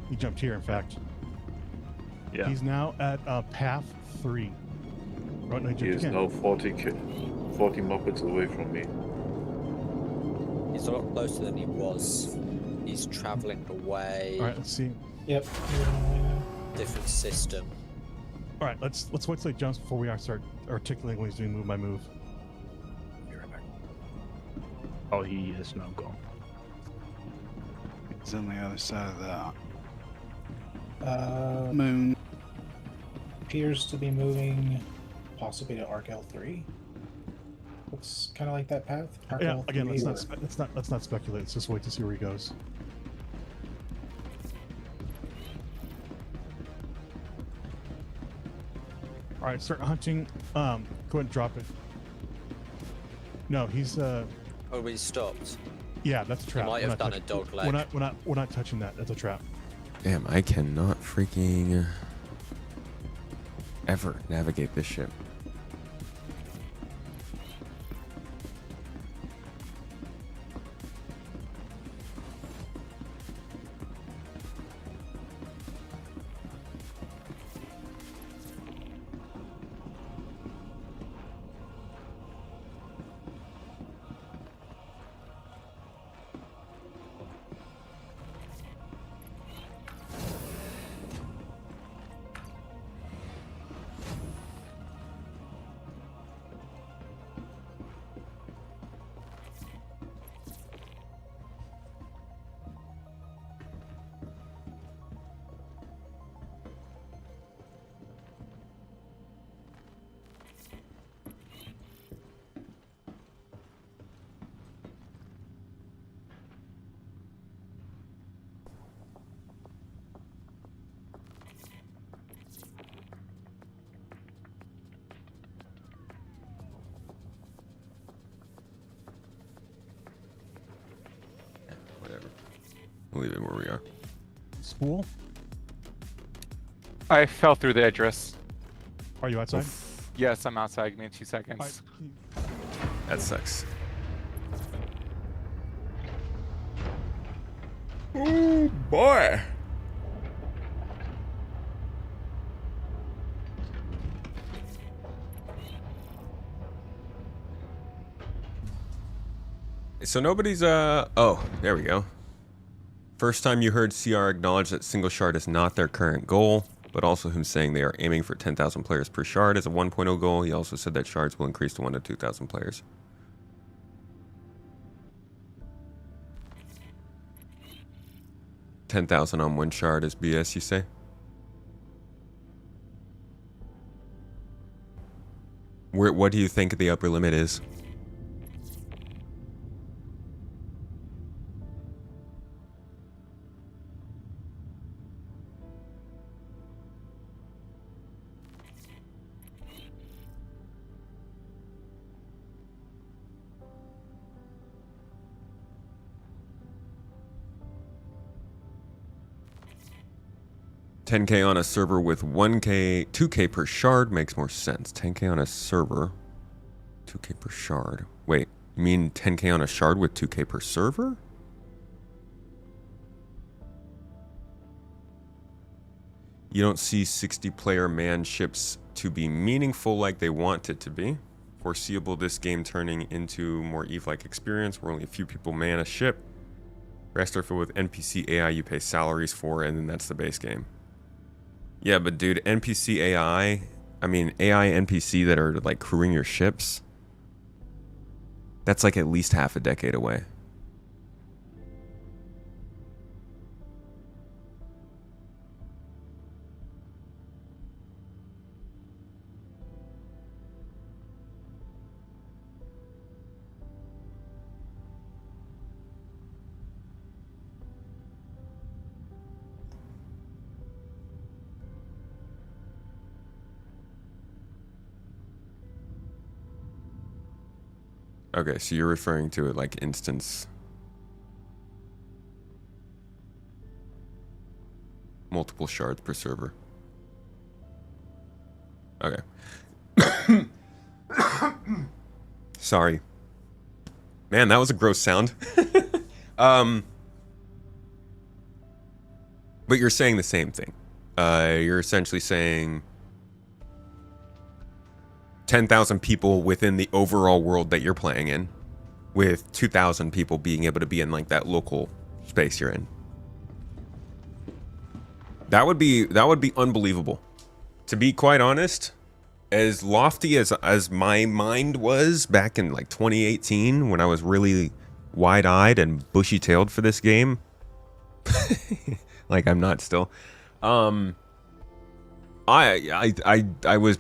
He jumped here, in fact. Yeah. He's now at path 3. Right, no, he He jumped is again. now 40 Muppets away from me. He's a lot closer than he was. He's travelling away. All right, let's see. Yep. Different system. All right, let's wait till he jumps before we start articulating what he's doing move by move. Oh, he is now gone. It's on the other side of Uh, the moon. Appears to be moving possibly to Arc L3. Looks kind of like that path. Arc Yeah, L3 again, let's or- not speculate. Let's just wait to see where he goes. All right, start hunting. Go ahead and drop it. No, he's Oh, we stopped. yeah, that's a trap. might We're have not done a touching- dog leg. We're not touching that. That's a trap. Damn, I cannot freaking ever navigate this ship. Whatever. We'll leave it where we are. Spool. I fell through the Idris. Are you outside? Yes, I'm outside. Give me 2 seconds. That sucks. Oh boy. So nobody's oh, there we go. First time you heard CR acknowledge that single shard is not their current goal, but also him saying they are aiming for 10,000 players per shard as a 1.0 goal. He also said that shards will increase to 1 to 2,000 players. $10,000 on 1 shard is BS, you say? What do you think the upper limit is? $10K on a server with 2K per shard makes more sense. 10K on a server, 2K per shard. Wait, you mean 10K on a shard with 2K per server? You don't see 60-player man ships to be meaningful like they want it to be. Foreseeable this game turning into more EVE-like experience where only a few people man a ship. Rest are filled with NPC AI you pay salaries for, and then that's the base game. Yeah, but dude, NPC AI, I mean AI NPC that are like crewing your ships, that's like at least half a decade away. Okay, so you're referring to it like instance. Multiple shards per server. Okay. Sorry. Man, that was a gross sound. But you're saying the same thing. You're essentially saying 10,000 people within the overall world that you're playing in, with 2,000 people being able to be in like that local space you're in. That would be unbelievable. To be quite honest, as lofty as my mind was back in like 2018 when I was really wide-eyed and bushy-tailed for this game, like I'm not still. I was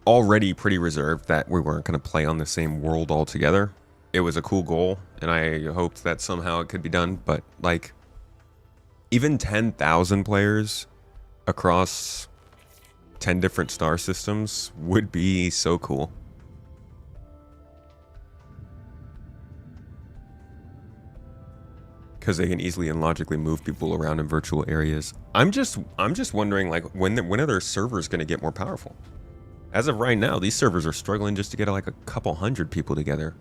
already pretty reserved that we weren't going to play on the same world altogether. It was a cool goal, and I hoped that somehow it could be done. But like, even 10,000 players across 10 different star systems would be so cool. Because they can easily and logically move people around in virtual areas. I'm just wondering, like, when are their servers going to get more powerful? As of right now, these servers are struggling just to get like a couple hundred people together.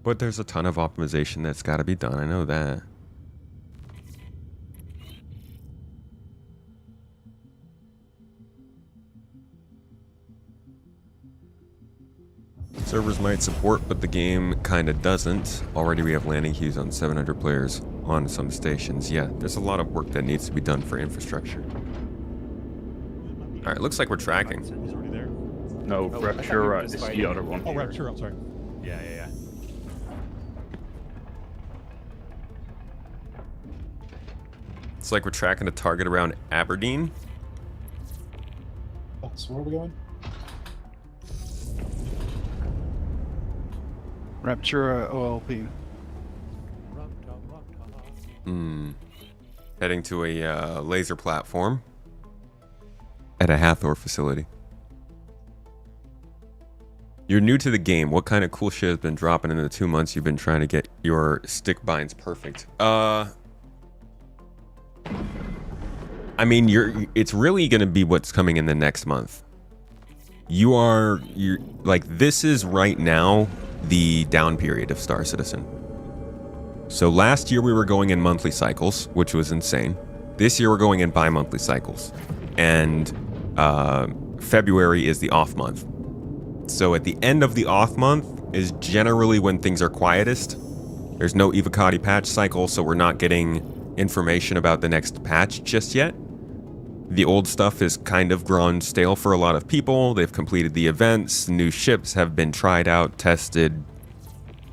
But there's a ton of optimization that's got to be done. I know that. Servers might support, but the game kind of doesn't. Already we have landing queues on 700 players on some stations. Yeah, there's a lot of work that needs to be done for infrastructure. All right, looks like we're tracking. He's already there. No, Raptura is the other one. Oh, Raptura, I'm sorry. Yeah. It's like we're tracking a target around Aberdeen. Oh, so where are we going? Raptura OLP. Heading to a laser platform at a Hathor facility. You're new to the game. What kind of cool shit has been dropping in the 2 months you've been trying to get your stick binds perfect? I mean, it's really going to be what's coming in the next month. You're like, this is right now the down period of Star Citizen. So last year we were going in monthly cycles, which was insane. This year we're going in bi-monthly cycles. And February is the off month. So at the end of the off month is generally when things are quietest. There's no Evocati patch cycle, so we're not getting information about the next patch just yet. The old stuff is kind of grown stale for a lot of people. They've completed the events. New ships have been tried out, tested,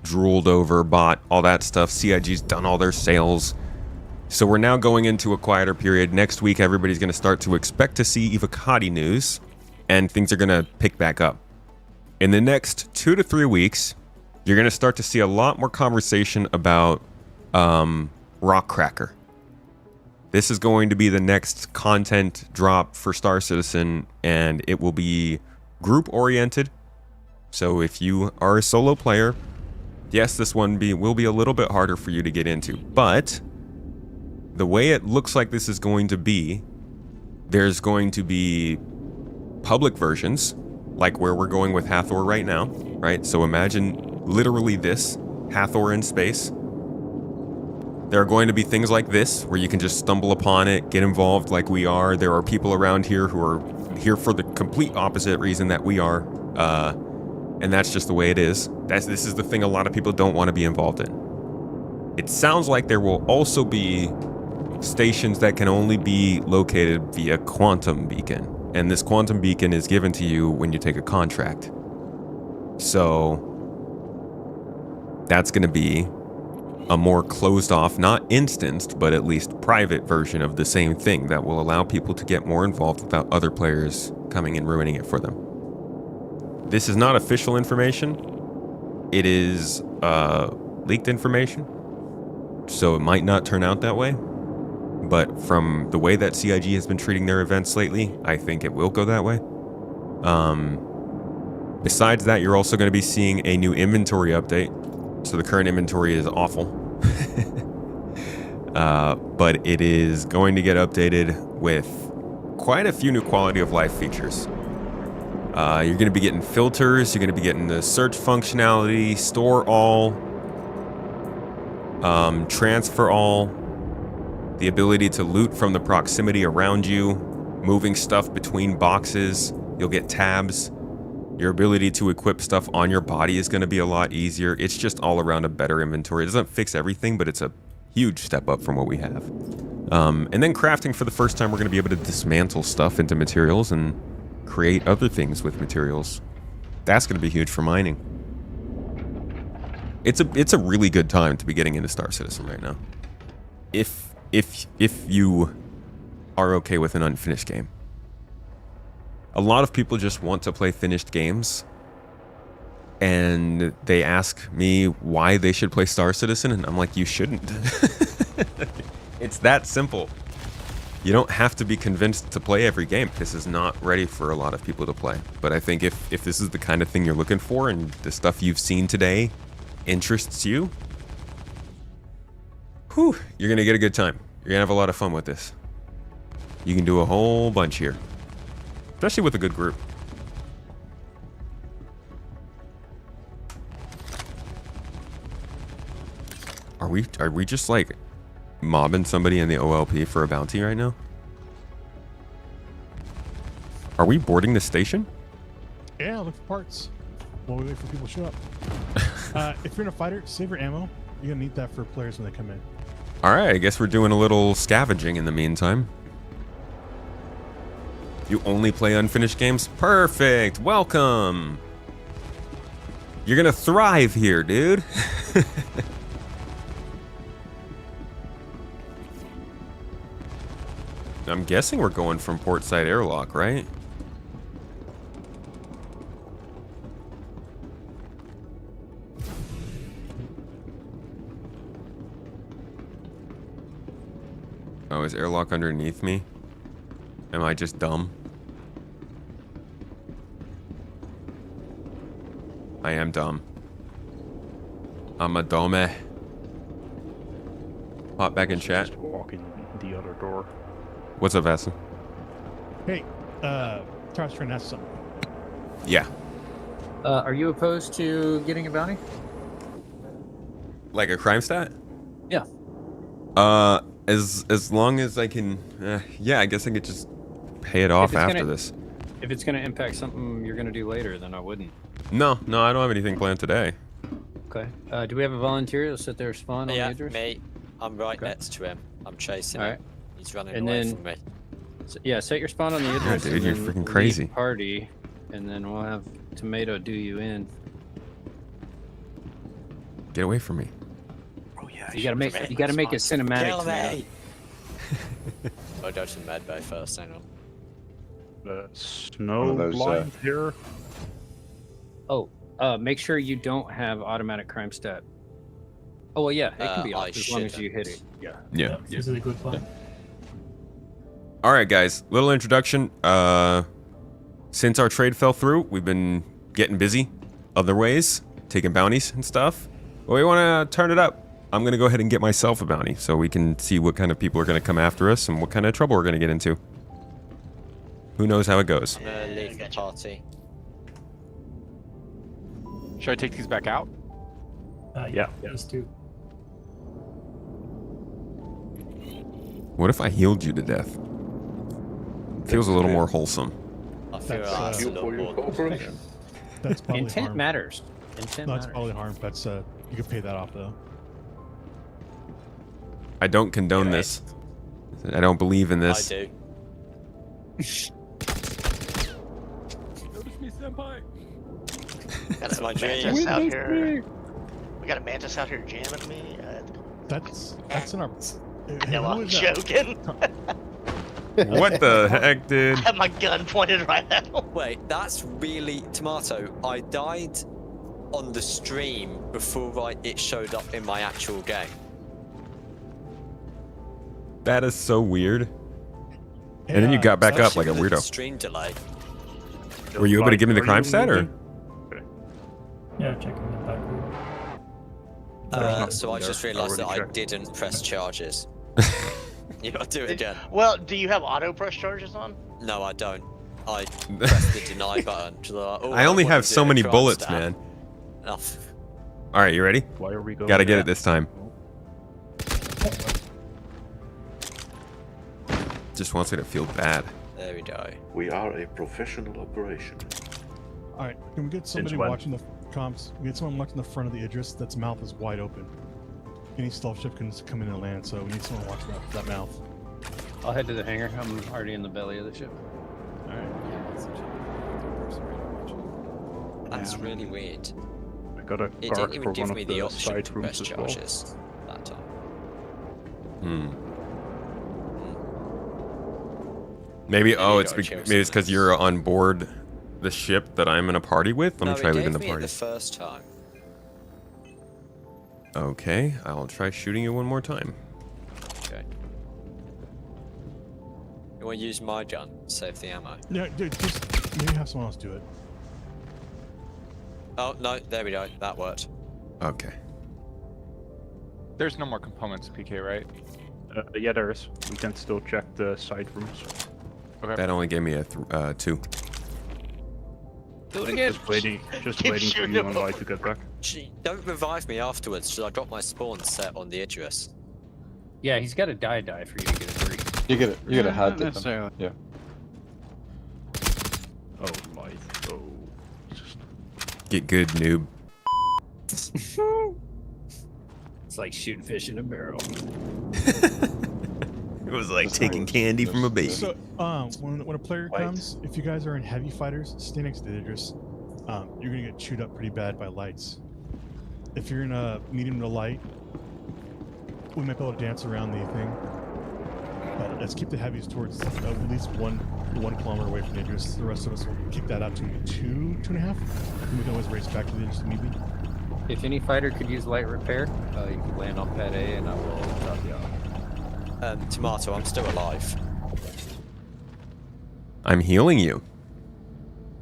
drooled over, bought, all that stuff. CIG's done all their sales. So we're now going into a quieter period. Next week, everybody's going to start to expect to see Evocati news, and things are going to pick back up. In the next 2 to 3 weeks, you're going to start to see a lot more conversation about Rock Cracker. This is going to be the next content drop for Star Citizen, and it will be group-oriented. So if you are a solo player, yes, this one will be a little bit harder for you to get into. But the way it looks like this is going to be, there's going to be public versions, like where we're going with Hathor right now, right? So imagine literally this, Hathor in space. There are going to be things like this, where you can just stumble upon it, get involved like we are. There are people around here who are here for the complete opposite reason that we are. And that's just the way it is. This is the thing a lot of people don't want to be involved in. It sounds like there will also be stations that can only be located via quantum beacon. And this quantum beacon is given to you when you take a contract. So that's going to be a more closed off, not instanced, but at least private version of the same thing that will allow people to get more involved without other players coming and ruining it for them. This is not official information. It is leaked information. So it might not turn out that way. But from the way that CIG has been treating their events lately, I think it will go that way. Besides that, you're also going to be seeing a new inventory update. So the current inventory is awful. but it is going to get updated with quite a few new quality of life features. You're going to be getting filters, you're going to be getting the search functionality, store all, transfer all, the ability to loot from the proximity around you, moving stuff between boxes, you'll get tabs. Your ability to equip stuff on your body is going to be a lot easier. It's just all around a better inventory. It doesn't fix everything, but it's a huge step up from what we have. And then crafting, for the first time, we're going to be able to dismantle stuff into materials and create other things with materials. That's going to be huge for mining. It's a really good time to be getting into Star Citizen right now. If you are okay with an unfinished game. A lot of people just want to play finished games, and they ask me why they should play Star Citizen, and I'm like, you shouldn't. It's that simple. You don't have to be convinced to play every game. This is not ready for a lot of people to play. But I think if this is the kind of thing you're looking for, and the stuff you've seen today interests you, whew, you're gonna get a good time. You're gonna have a lot of fun with this. You can do a whole bunch here. Especially with a good group. Are we just like mobbing somebody in the OLP for a bounty right now? Are we boarding the station? Yeah, look for parts while we wait for people to show up. If you're in a fighter, save your ammo. You're gonna need that for players when they come in. Alright, I guess we're doing a little scavenging in the meantime. You only play unfinished games? Perfect! Welcome! You're gonna thrive here, dude. I'm guessing we're going from portside airlock, right? Oh, is airlock underneath me? Am I just dumb? I am dumb. I'm a dummy. Hop back in chat. Just walking the other door. What's up, Vassal? Hey, Tara's trying to ask something. Yeah. Are you opposed to getting a bounty? Like a crime stat? Yeah. As long as I can, yeah, I guess I could just pay it off after this. If it's gonna impact something you're gonna do later, then I wouldn't. No, I don't have anything planned today. Okay. Do we have a volunteer that'll sit there spawn on the Idris? Me. I'm right next to him. I'm chasing him. He's running away from me. So, yeah, set your spawn on the Idris. Dude, you're freaking crazy. Party, and then we'll have Tomato do you in. Get away from me. Oh yeah. You gotta make it cinematic. Kill me. I'll go to the med bay first. Hang on. The snow blind here. Oh, make sure you don't have automatic crime stat. Oh well, yeah, it can be off as long as you hit it. Yeah. This is a good plan. All right, guys. Little introduction. Since our trade fell through, we've been getting busy other ways, taking bounties and stuff. But we want to turn it up. I'm going to go ahead and get myself a bounty so we can see what kind of people are going to come after us and what kind of trouble we're going to get into. Who knows how it goes. I'm going to leave the party. Should I take these back out? Yeah, let's do. What if I healed you to death? Feels a little more wholesome. I feel that's a little more. That's probably Intent harm. matters. Intent That's matters. probably harm. That's you can pay that off though. I don't condone this. I don't believe in this. I do. Notice me, senpai. That's my dream. mantis out here. We got a mantis out here jamming me. That's in our. No, who I'm is that? joking. What the heck, dude? I have my gun pointed right at him. Wait, that's really Tomato. I died on the stream before it showed up in my actual game. That is so weird. And then you got back up like a weirdo. Stream delay. Were you able to give me the crime stat, or? Yeah, checking the back room. So I just realised that I didn't press charges. You gotta do it again. Well, do you have auto press charges on? No, I don't. I press the deny button. I only have so many bullets, man. Oh. All right, you ready? Why are we going? Gotta get it this time. Just wants me to feel bad. There we go. We are a professional operation. All right, can we get somebody watching the comps? We get someone watching the front of the Idris that's mouth is wide open. Any stealth ship can come in and land, so we need someone watching that mouth. I'll head to the hangar. I'm already in the belly of the ship. All right. That's really weird. I got a It card didn't even for give one me of the the option side to rooms press as well. charges that time. Maybe Maybe oh, you it's gotta chill maybe it's because you're on board the ship that I'm in a party with. Let me try leaving the it party. the first time. Okay, I'll try shooting you one more time. Okay. You want to use my gun? Save the ammo. No, dude, just maybe have someone else do it. Oh no, there we go. That worked. Okay. There's no more components, PK, right? Yeah, there is. We can still check the side rooms. Okay. That only gave me a 2. Do it again. Just waiting Keep for shooting you him and up. Light to get back. Don't revive me afterwards, because I dropped my spawn set on the Idris. Yeah, he's got to die for you to get a 3. You get it. You get a hard dip. necessarily. Yeah. Oh, Light. Oh. Get good, noob. It's like shooting fish in a barrel. It was like taking candy from a baby. So, when a player comes, if you guys are in heavy fighters, stay next to the Idris. You're gonna get chewed up pretty bad by lights. If you're in a medium to light, we might be able to dance around the thing. But let's keep the heavies towards at least 1 kilometer away from the Idris. The rest of us will kick that out to 2.5. And we can always race back to the Idris immediately. If any fighter could use light repair, you can land on pad A and I will drop you off. Tomato, I'm still alive. I'm healing you.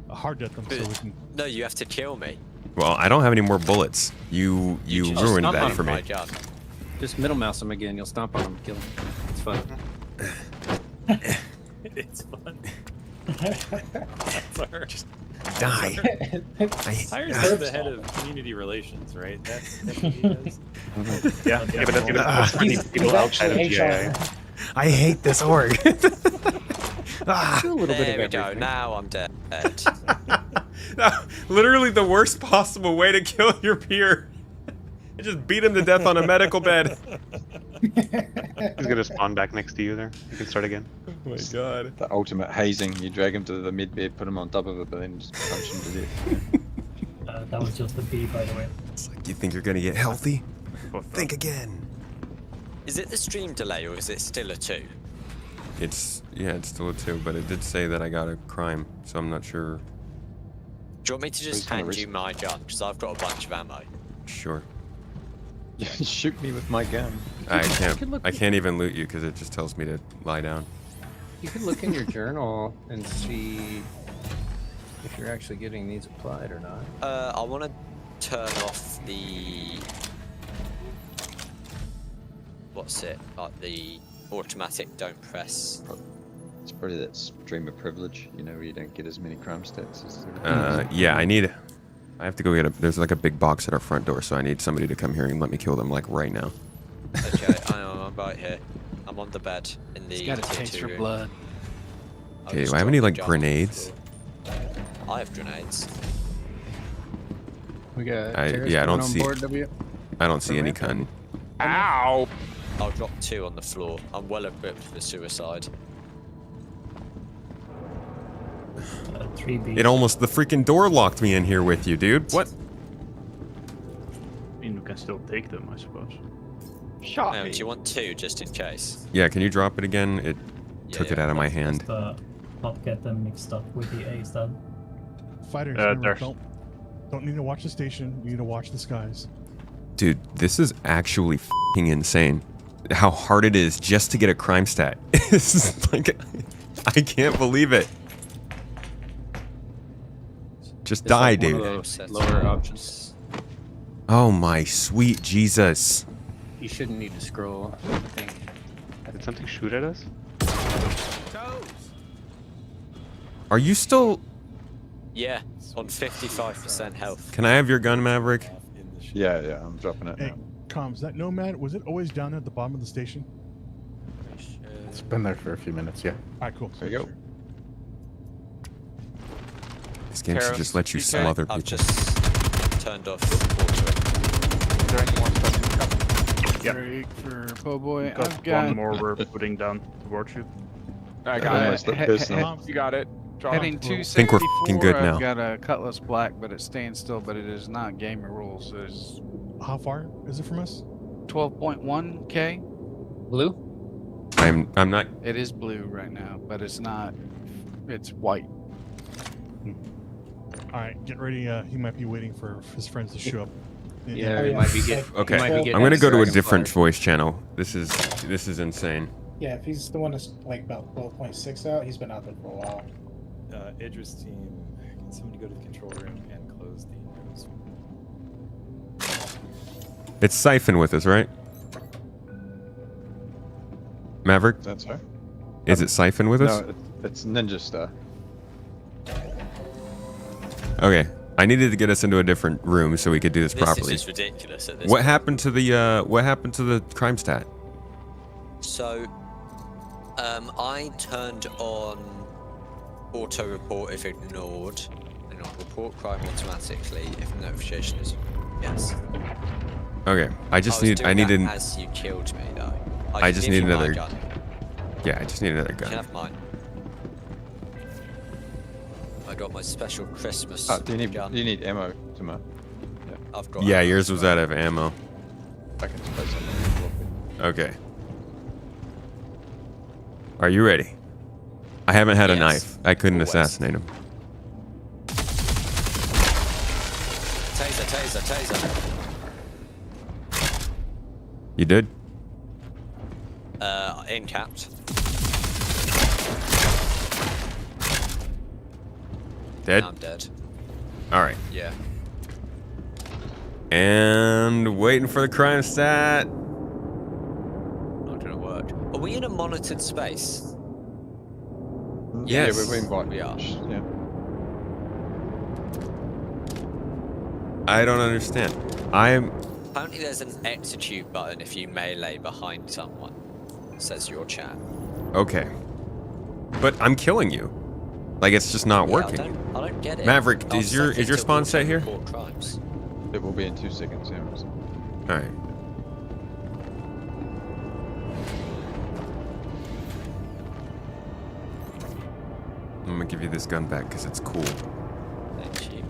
Hard at them, so we can. No, you have to kill me. Well, I don't have any more bullets. You just ruined stomp that on for me. Just middle mouse him again. You'll stomp on him, kill him. It's fun. It's fun. Just die. Tyre's the head of community relations, right? That's what he does. Yeah, but that's people outside of GIA. I hate this org. There we go. Now I'm dead. Literally the worst possible way to kill your peer. Just beat him to death on a medical bed. He's gonna spawn back next to you there. You can start again. Oh my god. The ultimate hazing. You drag him to the mid bed, put him on top of it, but then just punch him to death. That was just a B, by the way. It's like, you think you're gonna get healthy? Think again. Is it the stream delay or is it still a 2? It's still a 2, but it did say that I got a crime, so I'm not sure. Do you want me to just hand you my gun? Because I've got a bunch of ammo. Sure. Shoot me with my gun. I can't even loot you because it just tells me to lie down. You could look in your journal and see if you're actually getting these applied or not. I want to turn off the... What's it? Like the automatic don't press. It's probably that streamer privilege, you know, where you don't get as many crime stats as Yeah, I have to go get there's like a big box at our front door, so I need somebody to come here and let me kill them like right now. Okay, I'm right here. I'm on the bed in the. He's got a taste for blood. Okay, do I have any like grenades? I have grenades. We got. I don't see. Board, I don't see any kind. Ow! I'll drop 2 on the floor. I'm well equipped for suicide. 3B. It almost the freaking door locked me in here with you, dude. What? I mean, we can still take them, I suppose. Shot me. Do you want 2 just in case? Yeah, can you drop it again? It took it out of my hand. Just, not get them mixed up with the A's then. Fighters, don't need to watch the station. You need to watch the skies. Dude, this is actually f***ing insane. How hard it is just to get a crime stat. It's like, I can't believe it. Just die, dude. Lower options. Oh my sweet Jesus. You shouldn't need to scroll, I think. something shoot at us? Are you still? Yeah, on 55% health. Can I have your gun, Maverick? Yeah, I'm dropping it Hey, now. Comms, that Nomad, was it always down there at the bottom of the station? It's been there for a few minutes, yeah. Alright, cool. There you go. This game should just let you smother people. I've just turned off auto. Is there any more stuff coming? Break for Po Boy. Got I've got one more we're putting down towards you. I got it. It. You got it. heading I think we're 264. fucking good now. I've got a Cutlass Black, but it's staying still, but it is not gamer rules. So it's How far is it from us? 12.1k. Blue? I'm not. It is blue right now, but it's not. It's white. Alright, get ready. He might be waiting for his friends to show up. Yeah, he might be getting. Okay, Might be getting I'm gonna go to a dragon different fire. voice channel. This is insane. Yeah, if he's the one that's like about 12.6 out, he's been out there for a while. Idris team, can somebody go to the control room and close the windows? It's Siphon with us, right? Maverick? That's her. Is it Siphon with us? No, it's Ninja Star. Okay. I needed to get us into a different room so we could do this properly. This is just ridiculous at this What point. happened to the crime stat? So, I turned on auto report if ignored, and I'll report crime automatically if the notification is yes. Okay. I needed as you killed me though. I just need another gun. Yeah, I just need another You can gun. have mine. I got my special Christmas Do you gun. need ammo, Timo? Yeah. I've got. Yeah, yours was out of ammo. I can play something. Okay. Are you ready? I haven't had a knife. I couldn't assassinate him. Taser. You did? Incapped. Dead? Now I'm dead. Alright. Yeah. And waiting for the crime stat. Not gonna work. Are we in a monitored space? Yes. Yeah, we're in white. We are. Yeah. I don't understand. I'm Apparently there's an execute button if you melee behind someone. Says your chat. okay. But I'm killing you. Like it's just not working. I don't get it. Maverick, I'll is your set it to spawn set here? auto-report crimes. It will be in 2 seconds. Yeah. Alright. I'm gonna give you this gun back because it's cool. Thank you.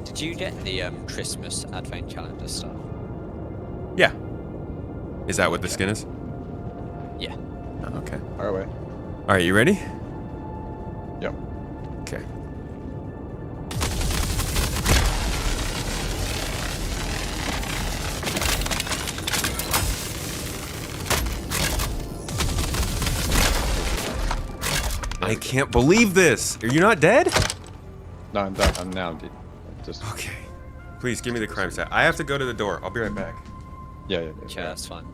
Did you get the Christmas advent calendar stuff? Yeah. Is that what the skin is? Yeah. Oh, okay. Fire away. Alright, you ready? Yep. Okay. I can't believe this! Are you not dead? No, I'm done. I'm now dead. Just Okay. Please give me the crime stat. I have to go to the door. I'll be right back. yeah. Yeah, that's fine.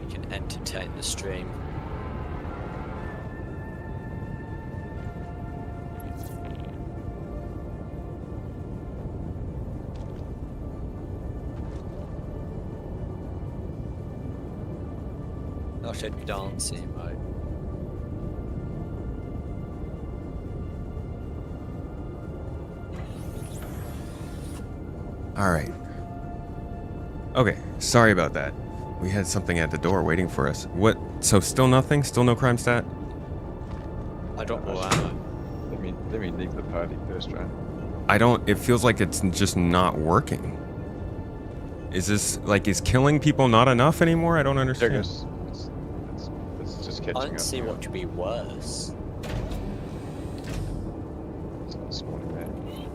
We can entertain the stream. I should be dancing, mate. Alright. Okay, sorry about that. We had something at the door waiting for us. What? So still nothing? Still no crime stat? I dropped more ammo. Let me leave the party first, right? I don't... It feels like it's just not working. Is this... Like, is killing people not enough anymore? I don't understand. It's just catching up. I don't see what could be worse. It's spawning there.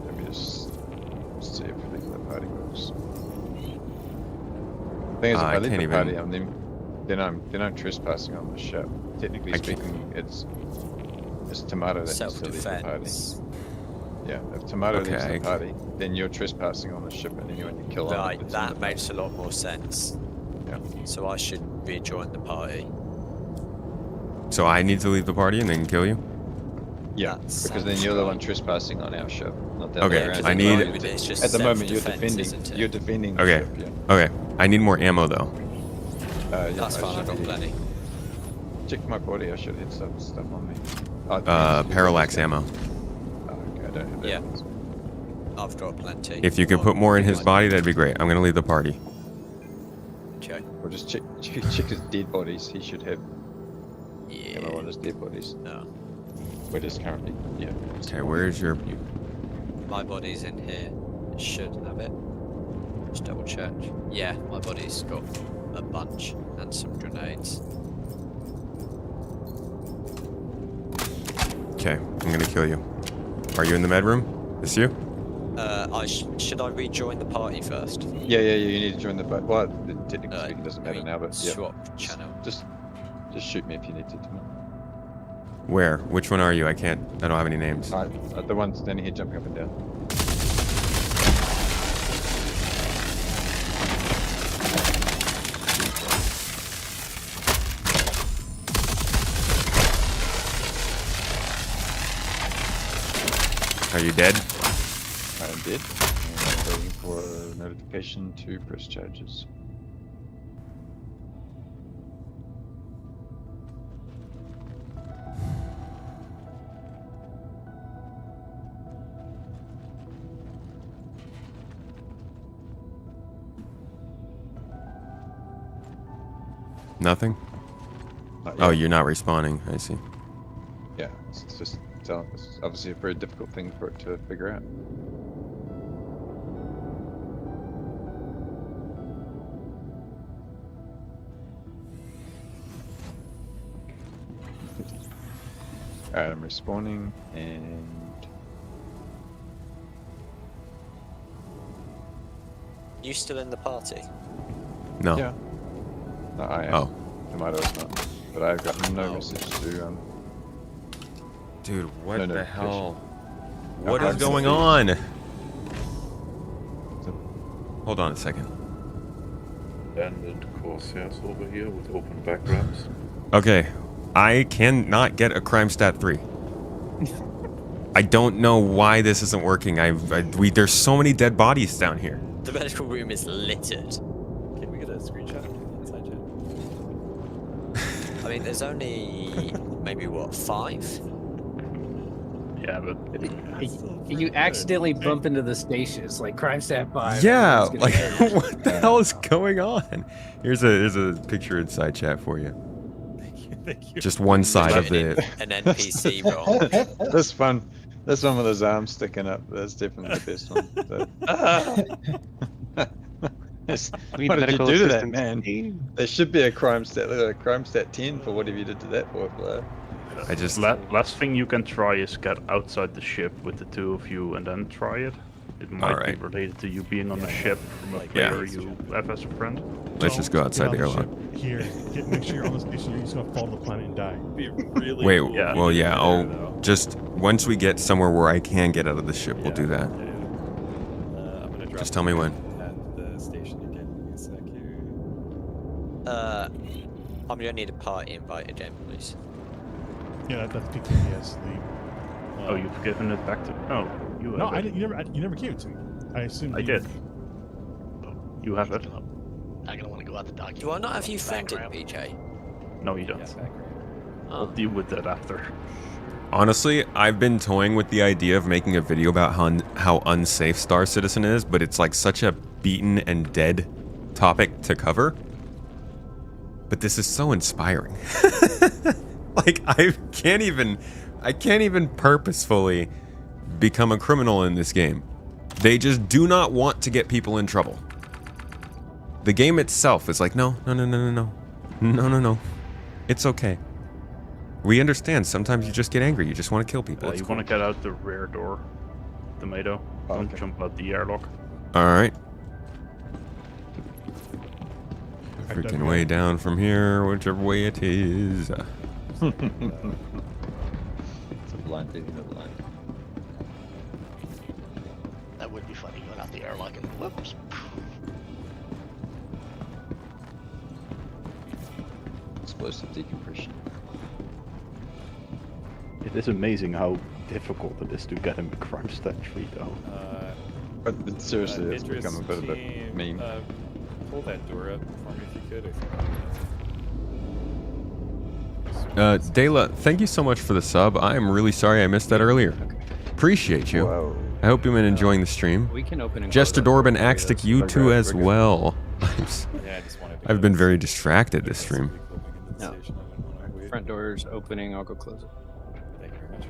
Let me just see if leaving the party works. The thing is, if I leave the party, then I'm trespassing on the ship. Technically speaking, it's Tomato that needs to leave the party. Yeah, if Tomato leaves Okay. the party, then you're trespassing on the ship, and anyone you kill. Right, that makes a lot more sense. Yeah. So I should rejoin the party. So I need to leave the party and then kill you? Yeah, because then you're the one trespassing on our ship, not the Okay, other way around. I need- It's just At the moment, you're self-defense, defending. isn't it? You're defending the Okay. ship. Yeah. Okay. I need more ammo though. Yeah, That's I fine, I've should got be- plenty. Check my body. I should hit stuff on me. Parallax ammo. Oh, okay, I don't have Yeah. that. I've got plenty. If you could put more in his body, that'd be great. I'm gonna leave the party. Okay. Or just check his dead bodies. He should have ammo on his dead bodies. No. Where it is currently. Yeah. Okay, where's your... My body's in here. It should have it. Just double check. Yeah, my body's got a bunch and some grenades. Okay, I'm gonna kill you. Are you in the med room? This you? Should I rejoin the party first? Yeah. You need to join the boat. Well, technically speaking, it doesn't matter now, but yeah. Swap channel. Just shoot me if you need to. Where? Which one are you? I don't have any names. The one standing here jumping up and down. Are you dead? I am dead. And I'm waiting for a notification to press charges. Nothing? Oh, you're not responding. I see. Yeah, it's just it's obviously a very difficult thing for it to figure out. Alright, I'm respawning and You still in the party? No. Yeah. No, I am. Oh. Tomato is not. But I've got no message to Dude, what no the notification. hell? No, What is I'm going confused. on? Hold on a second. Abandoned Corsairs over here with open back ramps. Okay, I cannot get a crime stat 3. I don't know why this isn't working. There's so many dead bodies down here. The medical room is littered. Can we get a screenshot inside chat? I mean, there's only maybe what 5? Yeah, but You accidentally bump into the stations, like crime stat 5. Yeah, it's gonna like hurt. what the hell is going on? Here's a picture inside chat for you. Thank you. Just one side of the. An NPC role. This one with his arms sticking up. That's definitely the best one. We What did you medical do to that assistance man? team. There should be a crime stat 10 for whatever you did to that poor player. I just. Last thing you can try is get outside the ship with the two of you and then try it. It might be Alright. related to you being on the ship from a Yeah. player you have as a friend. Let's just go outside the Get on airlock. ship. Here, make sure you're on the station. You're just gonna fall to the planet and die. Be really Wait, cool yeah. if well, you yeah, did I'll there, though. just once we get somewhere where I can get out of the ship, we'll do that. I'm gonna drop Just tell me when. at the station again. Give me a sec here. I'm gonna need a party invite again, please. Yeah, that's PTS. Oh, you've given it back to. Oh, you have No, it. I didn't. You never gave it to me. I assumed I did. You have it. Not gonna want to go out the document. Do I not have you friended, background. PJ? No, you don't. I'll deal with that after. Honestly, I've been toying with the idea of making a video about how unsafe Star Citizen is, but it's like such a beaten and dead topic to cover. But this is so inspiring. Like I can't even purposefully become a criminal in this game. They just do not want to get people in trouble. The game itself is like, no. It's okay. We understand. Sometimes you just get angry. You just want to kill people. It's You cool. want to get out the rear door, Tomato. Don't okay. jump out the airlock. All right. I've done Freaking that. way down from here, whichever way it is. It's a blind leading the blind. airlocking. Whoops. Explosive decompression. It is amazing how difficult it is to get him a crime stat tree, though. But seriously, it's Idris become a bit of a team, meme. Pull that door up for me if you could. Dela, thank you so much for the sub. I am really sorry I missed that earlier. Appreciate you. Whoa. I hope you've been enjoying the stream. We can open and Jester close Dorban, Axtic, you We're too good, as we're good. well. Yeah, I just wanted to I've been very distracted this stream. No. Front door's opening. I'll go close it. Thank you very much.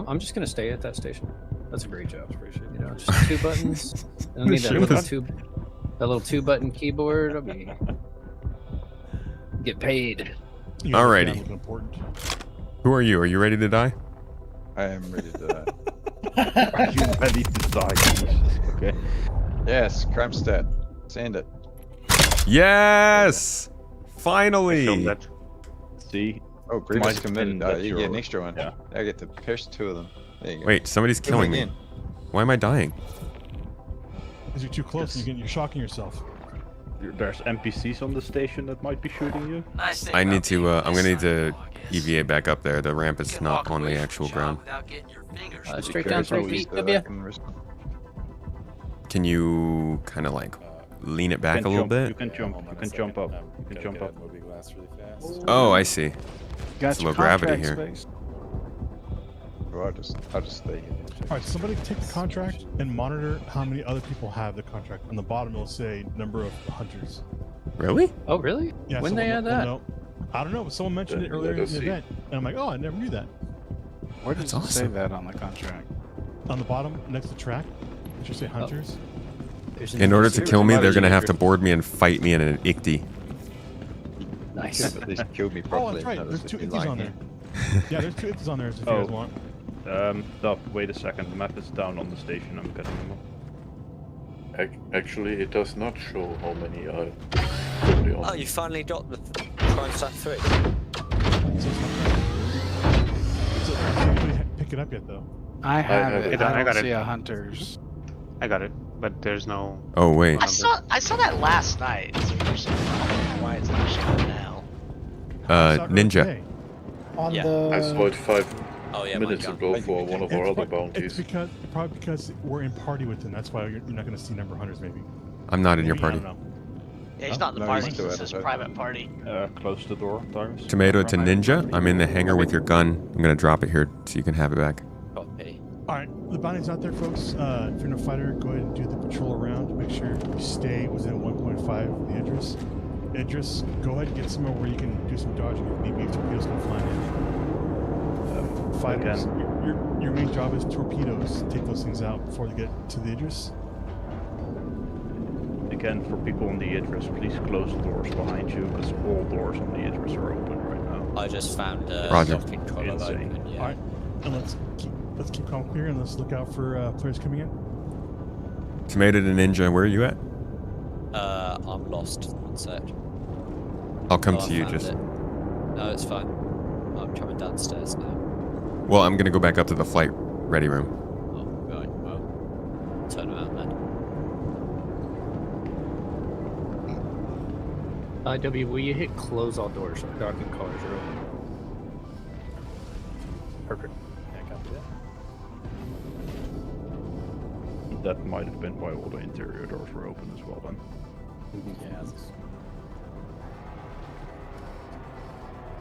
I'm just gonna stay at that station. That's a great job. Appreciate it. You know, just 2 buttons. I need that little 2-button keyboard. I mean, get paid. You know, Alrighty. that was important. Who are you? Are you ready to die? I am ready to die. Are you ready to die? Jesus, okay. Yes, crime stat. Send it. Yes! Finally! See? Oh, previous Might committed. have been You that get an you're- extra one. yeah. I get to pierce 2 of them. There you go. Wait, somebody's killing me. again. Why am I dying? Because you're too close and you're shocking yourself. There's NPCs on the station that might be shooting you. I need to, I'm gonna need to EVA back up there. The ramp is not on the actual ground. Straight down 3 feet, W. Can you kind of like lean it back a little You bit? can jump. You can jump up. You can jump up. Moby glass really fast. Oh, I see. Got It's your low gravity contract here. space. Or I'll just stay here. Alright, somebody take the contract and monitor how many other people have the contract. On the bottom, it'll say number of hunters. Really? Oh, really? Yeah, When so they we'll add know- that? we'll know. I don't know, but someone mentioned it Then earlier let in us the see. event. And I'm like, oh, I never knew that. Where does That's it say awesome. that on the contract? On the bottom, next to track, it should say hunters. There's an In order to NPC. kill me, they're gonna have to board me and fight me in an ICTY. Nice. At least killed me Oh, properly. that's right. not There's just 2 be itties lying on here. there. Yeah, there's 2 itties on there if you guys want. Stop. Wait a second. The map is down on the station. I'm getting them up. Actually, it does not show how many are totally on. Oh, you finally got the crime stat 3. So, anybody pick it up yet, though? I have have it. it. I I got don't it. see a hunters. I got it, but there's no. Oh wait. I saw that last night. So for some reason, I don't know why it's not showing now. Ninja. On Yeah. the I saw it 5 Oh yeah, minutes my gun. ago for one of our other It's bounties. because probably because we're in party with him. That's why you're not going to see number of hunters, maybe. I'm not in your Maybe, I party. don't know. Yeah, he's not in the No, party. he's still It at says it. private party. Close the door, Tyrus. Tomato to Ninja. I'm in the hangar with your gun. I'm gonna drop it here so you can have it back. Copy. Alright, the bounty's out there, folks. If you're in a fighter, go ahead and do the patrol around. Make sure you stay within 1.5 of the Idris. Idris, go ahead and get somewhere where you can do some dodging if need be. If torpedoes come flying in. Fighters, your main job is torpedoes. Take those things out before they get to the Idris. Again, for people on the Idris, please close the doors behind you, because all doors on the Idris are open right now. I just found Roger. docking collar Insane. open. Yeah. Alright, and let's keep calm clear and let's look out for players coming in. Tomato to Ninja, where are you at? I'm lost. One sec. I'll come Oh, I to you. found Just it. No, it's fine. I'm coming downstairs now. well, I'm gonna go back up to the flight ready room. Oh, right. Well, turn around then. IW, will you hit close all doors? Our docking collars are open. Perfect. Yeah, copy that. That might have been why all the interior doors were open as well then. Yeah, it's-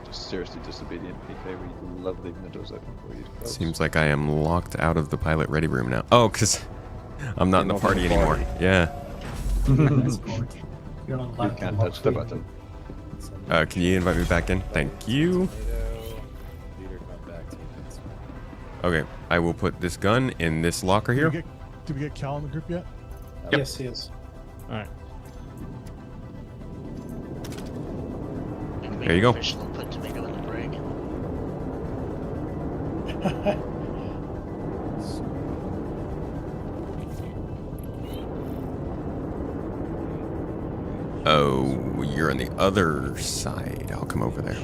Just seriously disobedient PK. We love leaving the doors open for you to close. Seems like I am locked out of the pilot ready room now. Oh, because I'm not in the You're not party in the anymore. party. Yeah. You're not You allowed to can't lock touch the me. button. Can you invite me back in? Thank you. Leader come back to you next one. Okay, I will put this gun in this locker here. Did we get Cal in the group yet? Yes, he is. Alright. There you go. Official and put tomato in the brig. Oh, you're on the other side. I'll come over there.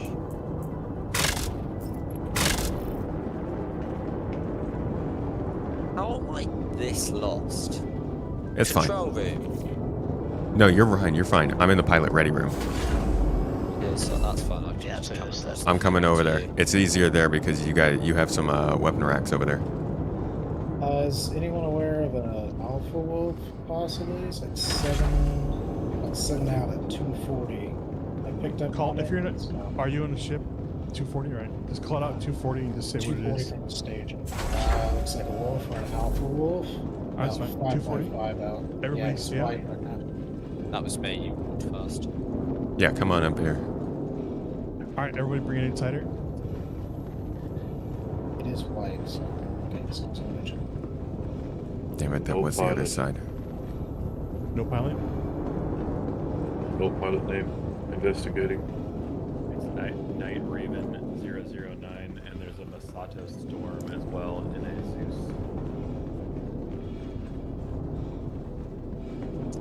How am I this lost? It's fine. Control room. No, you're fine. You're fine. I'm in the pilot ready room. Yeah, so that's fine. I'll just come and I'm coming over there. It's easier there because you have some weapon racks over there. Is anyone aware of an Alpha Wolf possibly? It's like 7 out at 240. I picked up. Call if you're in a. Are you on a ship? 240, right? Just call it out 240 and just say what it is. 240 from the stage. Looks like a wolf or an Alpha Wolf. That's fine. 240. 5.5 out. Everybody's yeah, white right now. That was me. You walked first. Yeah, come on up here. All right, everybody, bring it in tighter. It is white, so okay, so it's orange. Damn it, that was the other side. No pilot? No pilot name. Investigating. It's Night Raven 009, and there's a Masato Storm as well in a Zeus.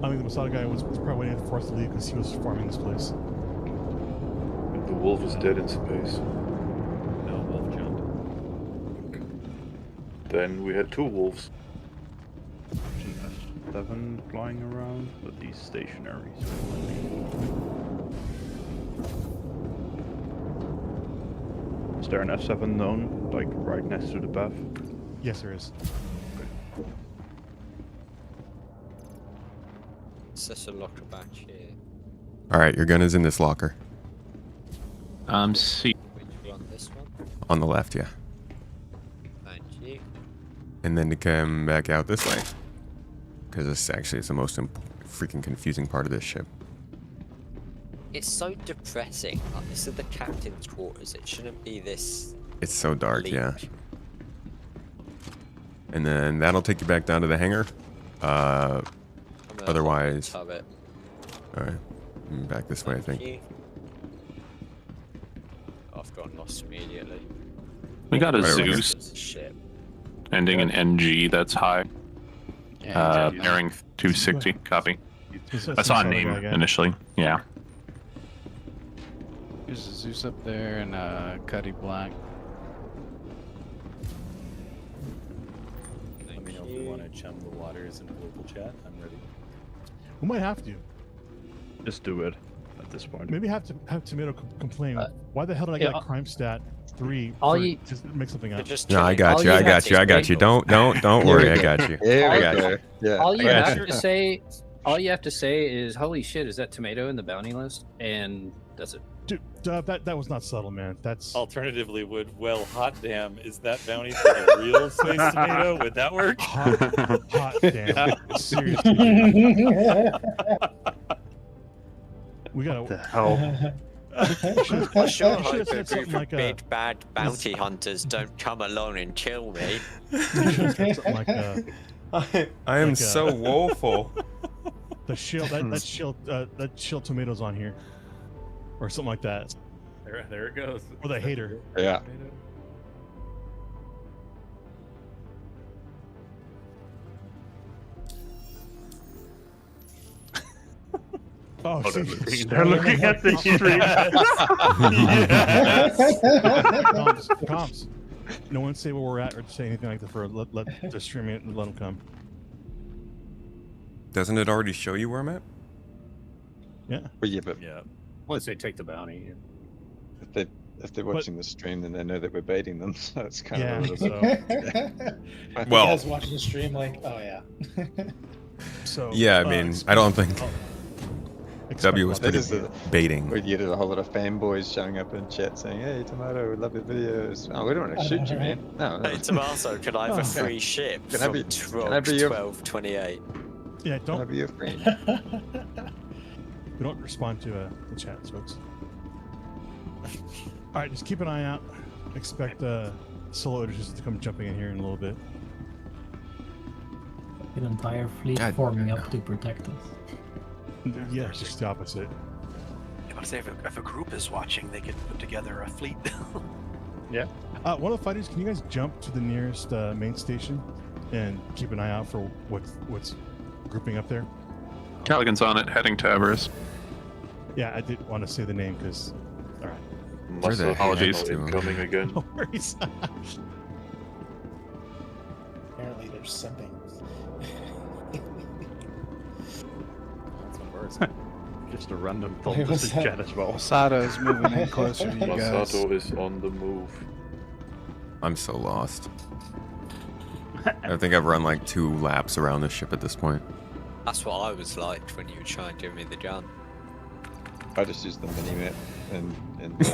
I think the Masada guy was probably waiting for us to leave because he was farming this place. And the wolf is dead in space. No, wolf jumped. Then we had 2 wolves. 7 flying around, but these stationary. Is there an F7 known, like right next to the path? Yes, there is. It's just a locker back here. All right, your gun is in this locker. See. Which one? This one? On the left, yeah. Thank you. And then to come back out this way. Because this actually is the most freaking confusing part of this ship. It's so depressing. Like, this is the captain's quarters. It shouldn't be this. It's so dark, bleak. yeah. And then that'll take you back down to the hangar. Otherwise... Alright. Back this way, I think. You. I've gotten lost immediately. We got a Right over here. Zeus Ship. ending in NG. That's high. Bearing 260. Copy. I saw a name initially. Yeah. There's a Zeus up there and Cuddy Black. Let me know if you want to chum the waters in global chat. I'm ready. We might have to. Just do it at this point. Maybe have Tomato complain. Why the hell did I get a crime stat 3? Just make something up. No, I got you. I got you. I got you. Don't worry. I got you. I got you. Yeah. All you have to say, is, "Holy shit, is that tomato in the bounty list?" And that's it. Dude, that was not subtle, man. That's Alternatively, well, hot damn, is that bounty for the real space tomato? Would that work? hot damn. Seriously. We gotta. What the hell? I sure hope a said group of like big bad bounty hunters don't come along and kill me. I am so woeful. The shield, that shield tomatoes on here, or something like that. There it goes. Or the hater. Yeah. Oh, see, they're looking at the stream. Comms, comms. No one say where we're at or say anything like that for let the stream it and let them come. Doesn't it already show you where I'm at? Yeah. Well, yeah, but Once they take the bounty. if they're watching the stream, then they know that we're baiting them. So it's kind of so. Well, You guys watching the stream like, oh yeah. So yeah, I mean, I don't think W was pretty baiting. Where you get a whole lot of fanboys showing up in chat saying, "Hey, Tomato, we love your videos." Oh, we don't want to shoot you, man. No. Hey, Tomato, can I have a free ship Can I from be- Trog can I be your- 1228? Yeah, Can I be your friend? We don't respond to the chat, folks. All right, just keep an eye out. Expect solo Idris to come jumping in here in a little bit. An entire fleet forming up to protect us. Yeah, just the opposite. Yeah, but if a group is watching, they could put together a fleet. Yeah. One of the fighters, can you guys jump to the nearest main station and keep an eye out for what's grouping up there? Callaghan's on it, heading to Everest. Yeah, I did want to say the name because. All right. Where the Apologies. Coming again. No worries. Apparently there's something. Just a random thought. Wait, This what's is that? Jet as well. Masato's moving in closer to you guys. Masato is on the move. I'm so lost. I think I've run like 2 laps around the ship at this point. That's what I was like when you were trying to give me the gun. I just use the mini-map and the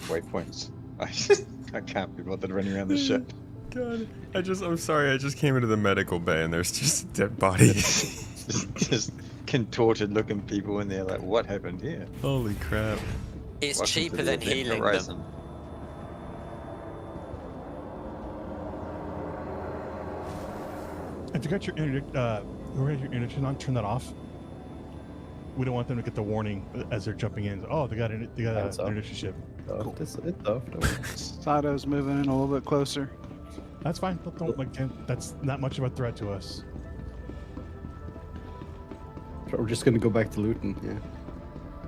waypoints. I can't be bothered running around the ship. God, I'm sorry, I just came into the medical bay and there's just a dead body. just contorted looking people in there like, what happened here? Holy crap. It's Welcome to cheaper the than Event healing Horizon. them. If you got your intermission on, turn that off. We don't want them to get the warning as they're jumping in. Oh, they got an intermission ship. Cool. It's off. Masato's moving in a little bit closer. That's fine. Don't like that's not much of a threat to us. We're just gonna go back to looting. Yeah.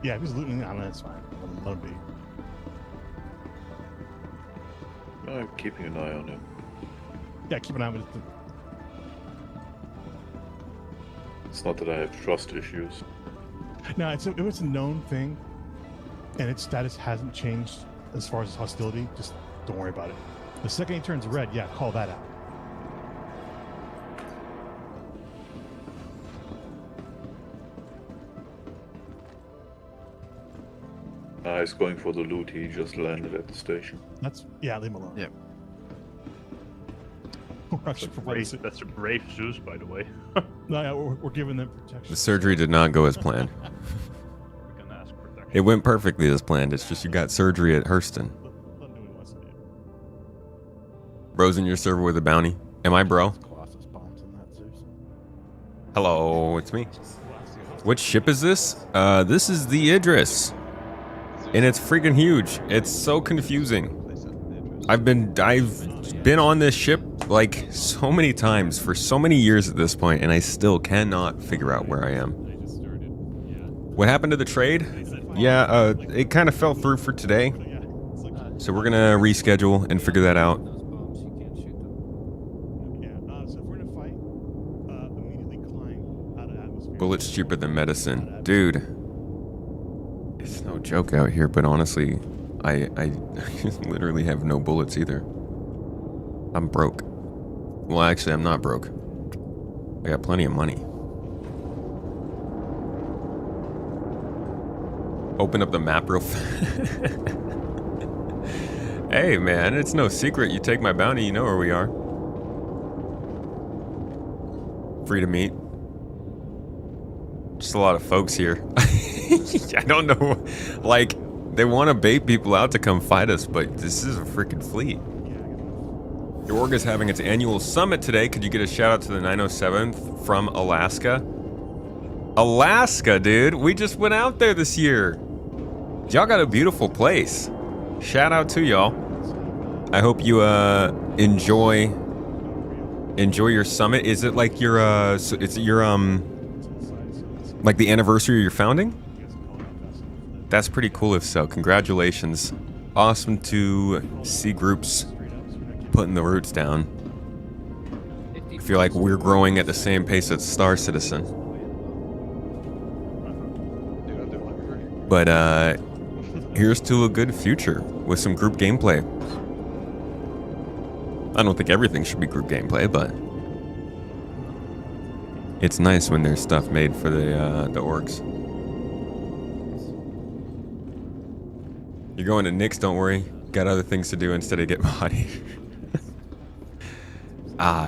Yeah, if he's looting, I don't know, that's fine. Let him be. I'm keeping an eye on him. Yeah, keep an eye on it. It's not that I have trust issues. No, it was a known thing, and its status hasn't changed as far as hostility. Just don't worry about it. The second he turns red, yeah, call that out. He's going for the loot. He just landed at the station. Yeah, leave him alone. Yep. That's a brave Zeus, by the way. No, yeah, we're giving them protection. The surgery did not go as planned. We're gonna ask protection. It went perfectly as planned, it's just you got surgery at Hurston. Bro's in your server with a bounty. Am I bro? Hello, it's me. What ship is this? This is the Idris. And it's freaking huge. It's so confusing. I've been on this ship like so many times for so many years at this point, and I still cannot figure out where I am. What happened to the trade? Yeah, it kind of fell through for today. So we're gonna reschedule and figure that out. Bullets cheaper than medicine. Dude, it's no joke out here, but honestly, I literally have no bullets either. I'm broke. Well, actually, I'm not broke. I got plenty of money. Open up the map real fast. Hey, man, it's no secret. You take my bounty, you know where we are. Free to meet. Just a lot of folks here. I don't know, like, they want to bait people out to come fight us, but this is a freaking fleet. The org is having its annual summit today. Could you get a shout out to the 907th from Alaska? Alaska, dude. We just went out there this year. Y'all got a beautiful place. Shout out to y'all. I hope you enjoy your summit. Is it like your like the anniversary of your founding? That's pretty cool if so. Congratulations. Awesome to see groups putting the roots down. I feel like we're growing at the same pace as Star Citizen. But here's to a good future with some group gameplay. I don't think everything should be group gameplay, but it's nice when there's stuff made for the orgs. You're going to Nick's, don't worry. Got other things to do instead of get bodied.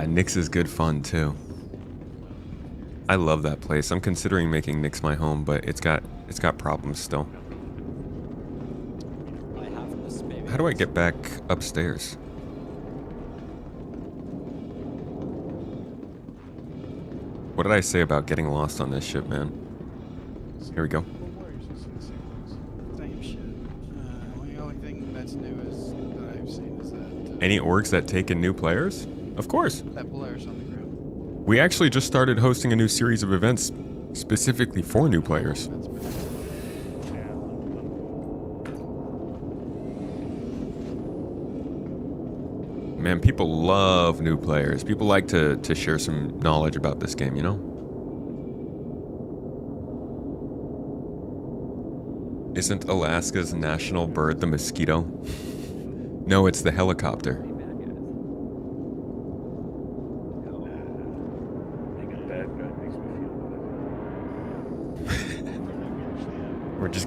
Nick's is good fun too. I love that place. I'm considering making Nick's my home, but it's got problems still. How do I get back upstairs? What did I say about getting lost on this ship, man? Here we go. Same shit. The only thing that's new is that I've seen is that Any orgs that take in new players? Of course. that Polaris on the ground. We actually just started hosting a new series of events specifically for new players. Man, people love new players. People like to share some knowledge about this game, you know? Isn't Alaska's national bird the mosquito? No, it's the helicopter.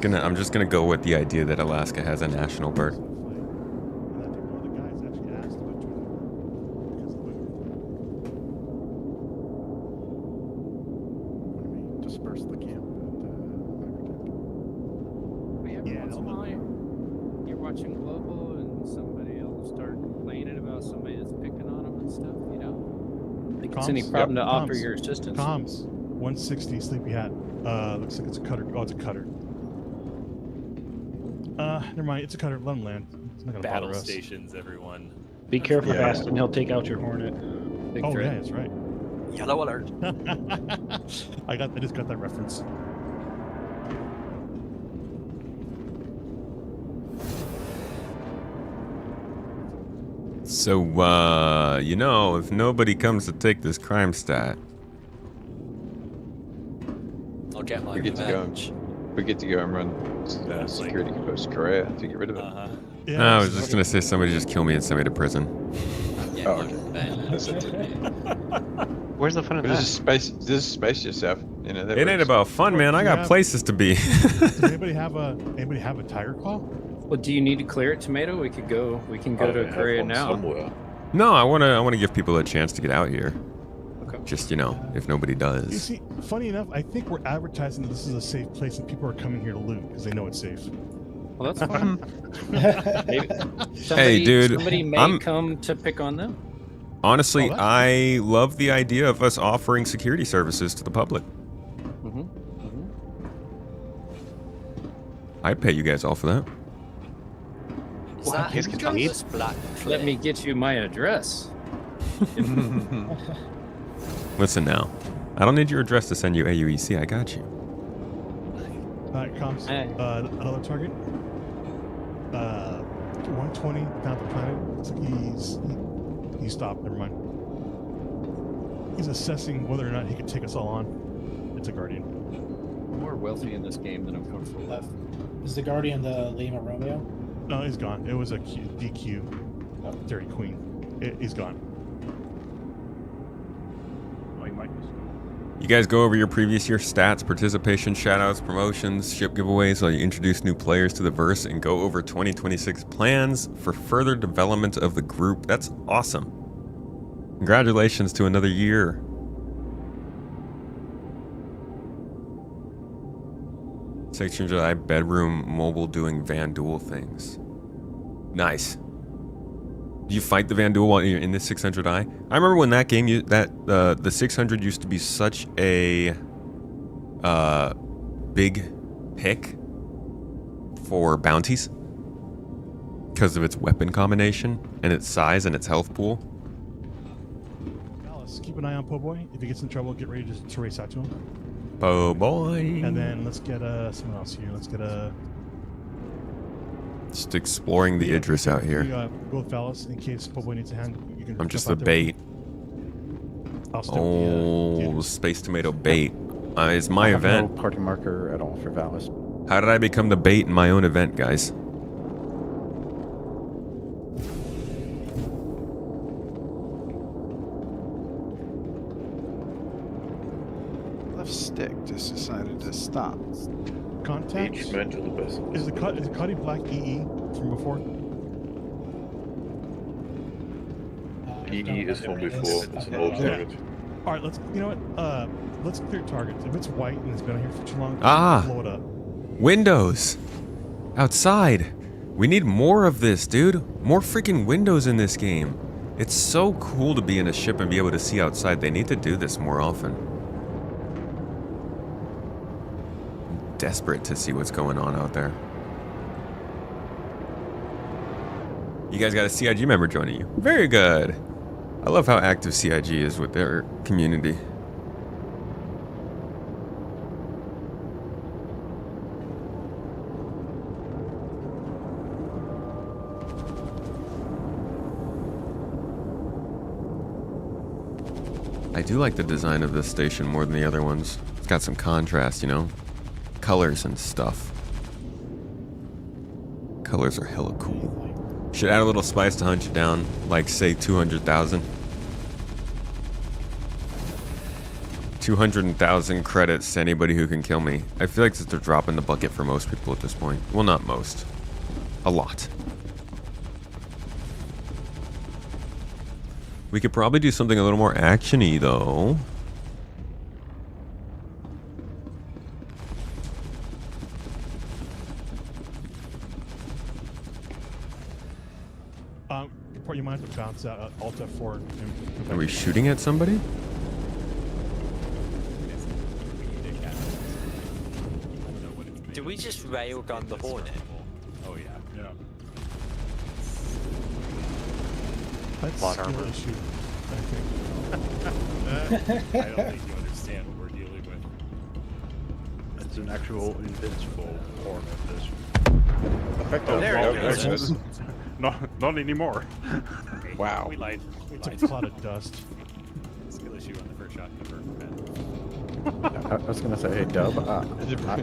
I'm just gonna go with the idea that Alaska has a national bird. Disperse the camp. You're watching Global and somebody else start complaining about somebody that's picking on them and stuff, you know? Think it's any problem to offer your assistance? Comms. 160 Sleepy Hat. Looks like it's a cutter. Oh, it's a cutter. Never mind. It's a cutter. Let him land. It's not gonna Battle bother us. stations, everyone. Be careful, Bastion. He'll take out your Hornet. Big Oh, threat. yeah, that's right. Yellow alert. I just got that reference. So, you know, if nobody comes to take this crime stat, I'll get my We get to go. revenge. We get to go and run security post Korea to get rid of it. I was just gonna say somebody just kill me and send me to prison. Oh, that's it. Where's the fun of But that? just space yourself. You know. It ain't about fun, man. I got places to be. Does anybody have a tiger claw? Well, do you need to clear it, Tomato? We can go to Korea now. No, I wanna give people a chance to get out here. Okay. Just, you know, if nobody You does. see, funny enough, I think we're advertising that this is a safe place and people are coming here to loot because they know it's safe. Well, that's fine. Hey, dude, Somebody may come to pick on them. Honestly, I love the idea of us offering security services to the public. I'd pay you guys all for that. Is that His Douglas Black? Let me get you my address. Listen now, I don't need your address to send you AUEC. I got you. Alright, comms. Another target. 120 down the planet. Looks like he stopped. Never mind. He's assessing whether or not he can take us all on. It's a Guardian. I'm more wealthy in this game than I'm comfortable with. Is the Guardian the Lima Romeo? No, he's gone. It was a DQ. Dairy Queen. He's gone. Oh, he might be. You guys go over your previous year stats, participation, shoutouts, promotions, ship giveaways while you introduce new players to the verse and go over 2026 plans for further development of the group. That's awesome. Congratulations to another year. Section July bedroom mobile doing Van Duel things. Nice. Do you fight the Van Duel while you're in the 600i? I remember when that game, the 600 used to be such a big pick for bounties because of its weapon combination and its size and its health pool. Alice, keep an eye on Po Boy. If he gets in trouble, get ready to race out to him. Po Boy. And then let's get someone else here. Let's get just exploring the Idris out here. Go with Phallus in case Po Boy needs a hand. You can I'm just jump the out there. bait. I'll stick Oh, with Space Tomato bait. It's my I have event. no party marker at all for Valis. How did I become the bait in my own event, guys? Left stick just decided to stop. Contact. Each man to the best. Is the Cuddy Black EE from before? EE is from before. It's an old target. All right, you know what? Let's clear targets. If it's white and it's been here for too long, blow it up. Windows. Outside. We need more of this, dude. More freaking windows in this game. It's so cool to be in a ship and be able to see outside. They need to do this more often. I'm desperate to see what's going on out there. You guys got a CIG member joining you. Very good. I love how active CIG is with their community. I do like the design of this station more than the other ones. It's got some contrast, you know? Colors and stuff. colors are hella cool. Should add a little spice to hunt you down, like say 200,000. 200,000 credits to anybody who can kill me. I feel like it's a drop in the bucket for most people at this point. Well, not most. A lot. We could probably do something a little more action-y, though. You might have to bounce out Alt F4. Are we shooting at somebody? Do we just railgun the Hornet? Oh yeah. Yeah. That's Plot skill armor. issue, I don't think you understand what we're dealing with. It's an actual invincible form of this. There it is. Not anymore. Wow. We lied. It's a cloud of dust. Skill issue on the first shot confirmed. I was gonna say, hey Dub,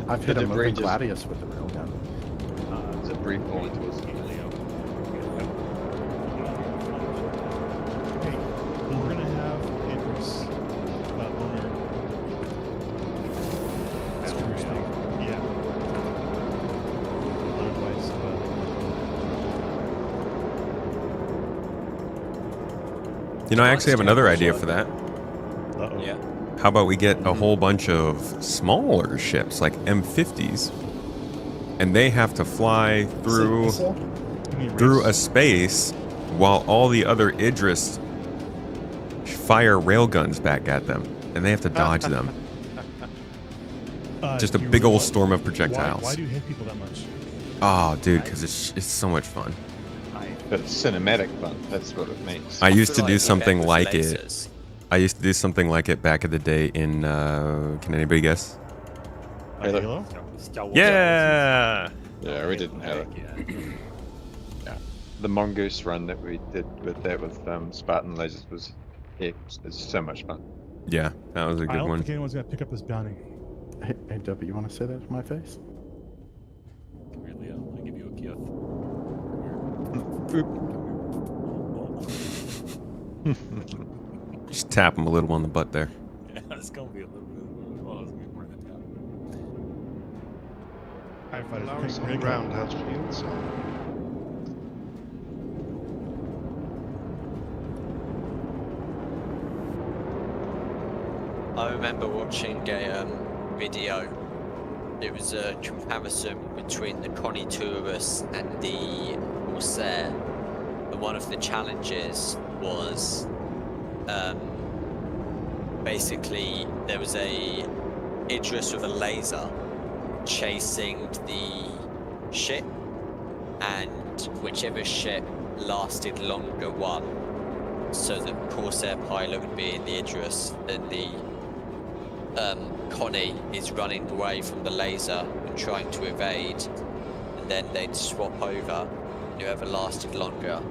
I've hit a moving gladius with the railgun. It's a brief point to us. Okay, we're gonna have Idris owner. Yeah. Otherwise, You know, I actually have another idea for that. uh-oh. Yeah. How about we get a whole bunch of smaller ships, like M50s, and they have to fly through a space while all the other Idris fire railguns back at them, and they have to dodge them. Just a big old storm of projectiles. Why do you hate people that much? Oh, dude, because it's so much fun. But it's cinematic fun. That's what it makes. I used to do something like it. I used to do something like it back in the day in, can anybody guess? Halo? Yeah! Yeah, we didn't have it. Yeah. The Mongoose run that we did with that with Spartan lasers was, it's so much fun. Yeah, that was a I good don't one. think anyone's gonna pick up this bounty. Hey Dub, you want to say that to my face? Come here, Leo. I want to give you a kiss. Just tap him a little on the butt there. Yeah, it's gonna be a little bit. Well, it's gonna be more than that. Allowing some roundhouse field, so. I remember watching a video. It was a comparison between the Connie Tourist and the Corsair. And one of the challenges was basically there was a Idris with a laser chasing the ship, and whichever ship lasted longer won. So the Corsair pilot would be in the Idris, and the Connie is running away from the laser and trying to evade, and then they'd swap over. Whoever lasted longer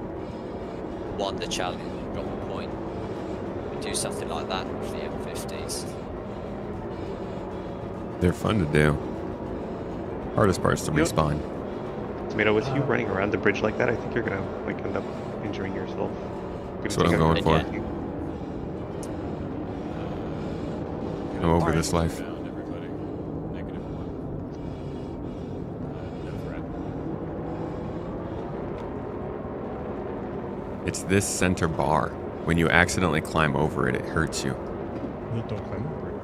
won the challenge and got the point. We do something like that with the M50s. They're fun to do. Hardest part's to respawn. Tomato, with you running around the bridge like that, I think you're gonna like end up injuring yourself. That's what I'm going for. I'm over this life. It's this center bar. When you accidentally climb over it, it hurts you. You don't climb over it.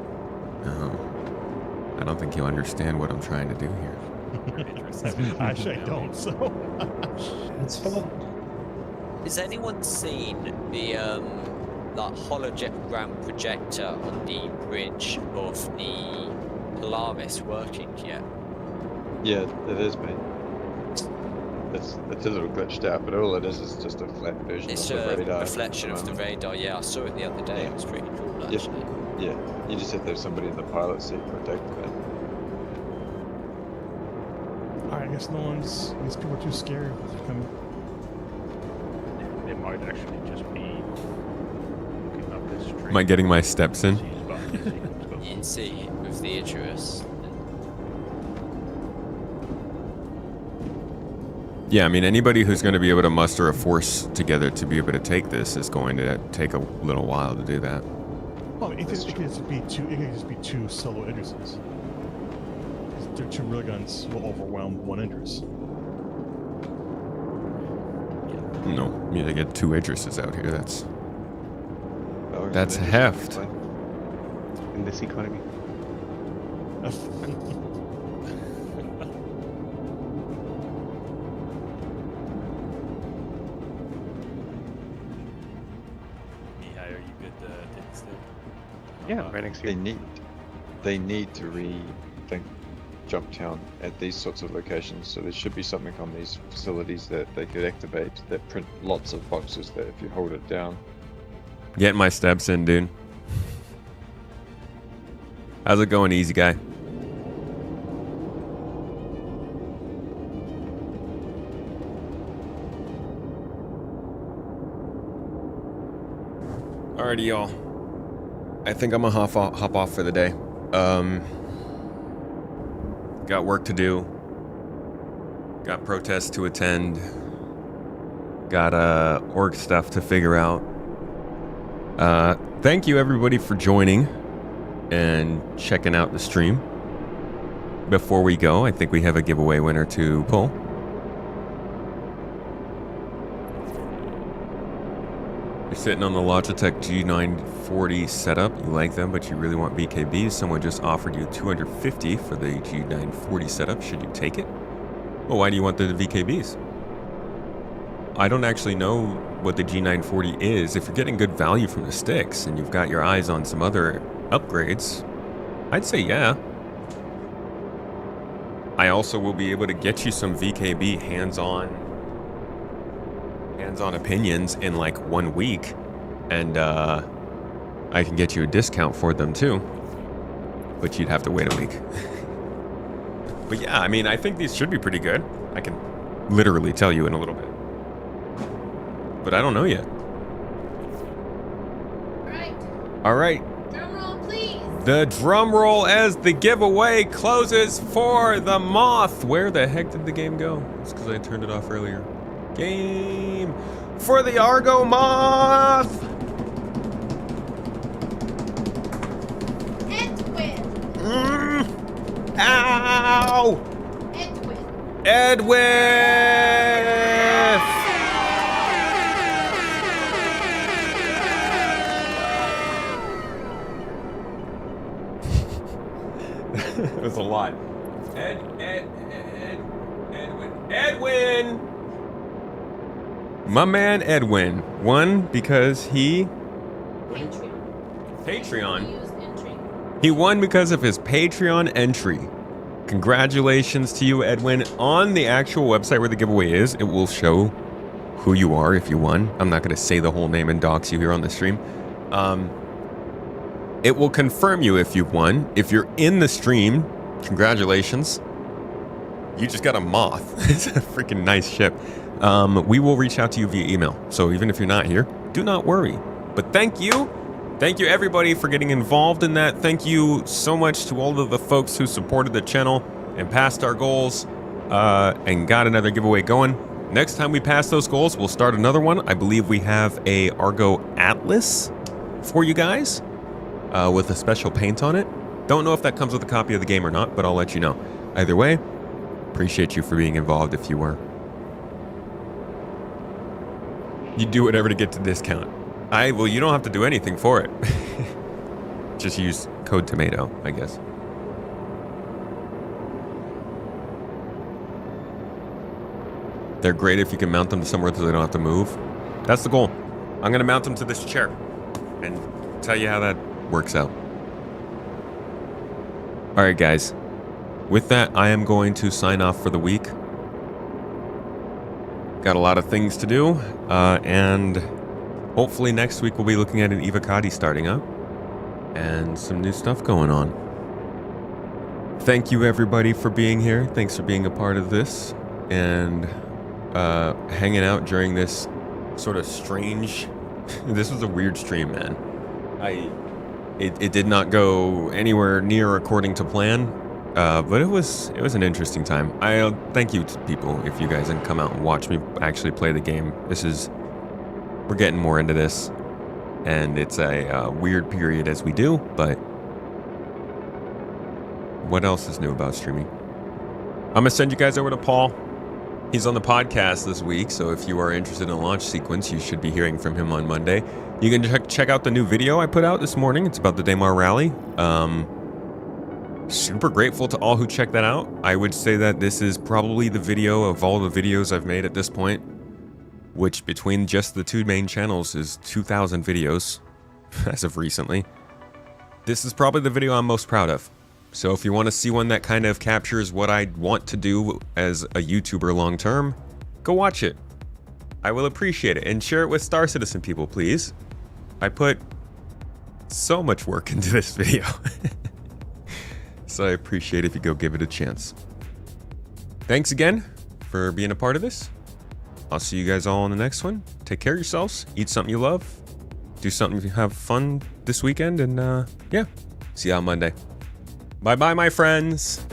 No. I don't think you understand what I'm trying to do here. Actually, I don't, so. It's fun. Has anyone seen the like hologram projector on the bridge of the Polaris working yet? Yeah, it is, mate. It's a little glitched out, but all it is just a flat version It's of the a radar. reflection of the radar. Yeah, I saw it the other day. It was pretty cool, actually. Yeah, you just have to have somebody in the pilot seat protecting it. Alright, I guess these people are too scary to come. It might actually just be looking up this street. Am I getting my steps in? You can see with the Idris. Yeah, I mean, anybody who's going to be able to muster a force together to be able to take this is going to take a little while to do that. Well, it could just be two solo Idrises. Their two railguns will overwhelm one Idris. No, you gotta get two Idrises out here. That's heft. In this economy. Mihai, are you good to take the stick? Yeah, right next to you. They need to rethink jump town at these sorts of locations. So there should be something on these facilities that they could activate that print lots of boxes that if you hold it down. Getting my steps in, dude. How's it going, easy guy? Alrighty, y'all. I think I'm gonna hop off for the day. Got work to do. Got protests to attend. Got org stuff to figure out. Thank you everybody for joining and checking out the stream. Before we go, I think we have a giveaway winner to pull. You're sitting on the Logitech G940 setup. You like them, but you really want VKBs. Someone just offered you $250 for the G940 setup. Should you take it? Well, why do you want the VKBs? I don't actually know what the G940 is. If you're getting good value from the sticks and you've got your eyes on some other upgrades, I'd say yeah. I also will be able to get you some VKB hands-on opinions in like 1 week, and I can get you a discount for them too, but you'd have to wait a week. But yeah, I mean, I think these should be pretty good. I can literally tell you in a little bit, but I don't know yet. All right. Drum roll, please. The drum roll as the giveaway closes for the Moth. Where the heck did the game go? It's because I turned it off earlier. Game for the Argo Moth. Edwin. Ow! Edwin. It was a lot. Edwin! My man Edwin won because he... Patreon. He won because of his Patreon entry. Congratulations to you, Edwin. On the actual website where the giveaway is, it will show who you are if you won. I'm not going to say the whole name and dox you here on the stream. It will confirm you if you've won. If you're in the stream, congratulations. You just got a Moth. It's a freaking nice ship. We will reach out to you via email. So even if you're not here, do not worry. But thank you. Thank you everybody for getting involved in that. Thank you so much to all of the folks who supported the channel and passed our goals and got another giveaway going. Next time we pass those goals, we'll start another one. I believe we have a Argo Atlas for you guys. With a special paint on it. Don't know if that comes with a copy of the game or not, but I'll let you know. Either way, appreciate you for being involved if you were. You do whatever to get the discount. Well, you don't have to do anything for it. Just use code tomato, I guess. They're great if you can mount them to somewhere so they don't have to move. That's the goal. I'm going to mount them to this chair and tell you how that works out. All right, guys. With that, I am going to sign off for the week. Got a lot of things to do, and hopefully next week we'll be looking at an Evocati starting up and some new stuff going on. Thank you, everybody, for being here. Thanks for being a part of this and hanging out during this sort of strange... This was a weird stream, man. It did not go anywhere near according to plan, But it was an interesting time. I thank you to people if you guys didn't come out and watch me actually play the game. We're getting more into this, and it's a weird period as we do, but what else is new about streaming? I'm gonna send you guys over to Paul. He's on the podcast this week, so if you are interested in a launch sequence, you should be hearing from him on Monday. You can check out the new video I put out this morning. It's about the Daymar Rally. Super grateful to all who checked that out. I would say that this is probably the video of all the videos I've made at this point, which between just the 2 main channels is 2,000 videos as of recently. This is probably the video I'm most proud of. So if you want to see one that kind of captures what I want to do as a YouTuber long term, go watch it. I will appreciate it, and share it with Star Citizen people, please. I put so much work into this video. So I appreciate if you go give it a chance. Thanks again for being a part of this. I'll see you guys all in the next one. Take care of yourselves. Eat something you love. Do something, have fun this weekend. And yeah, see you on Monday. Bye-bye, my friends.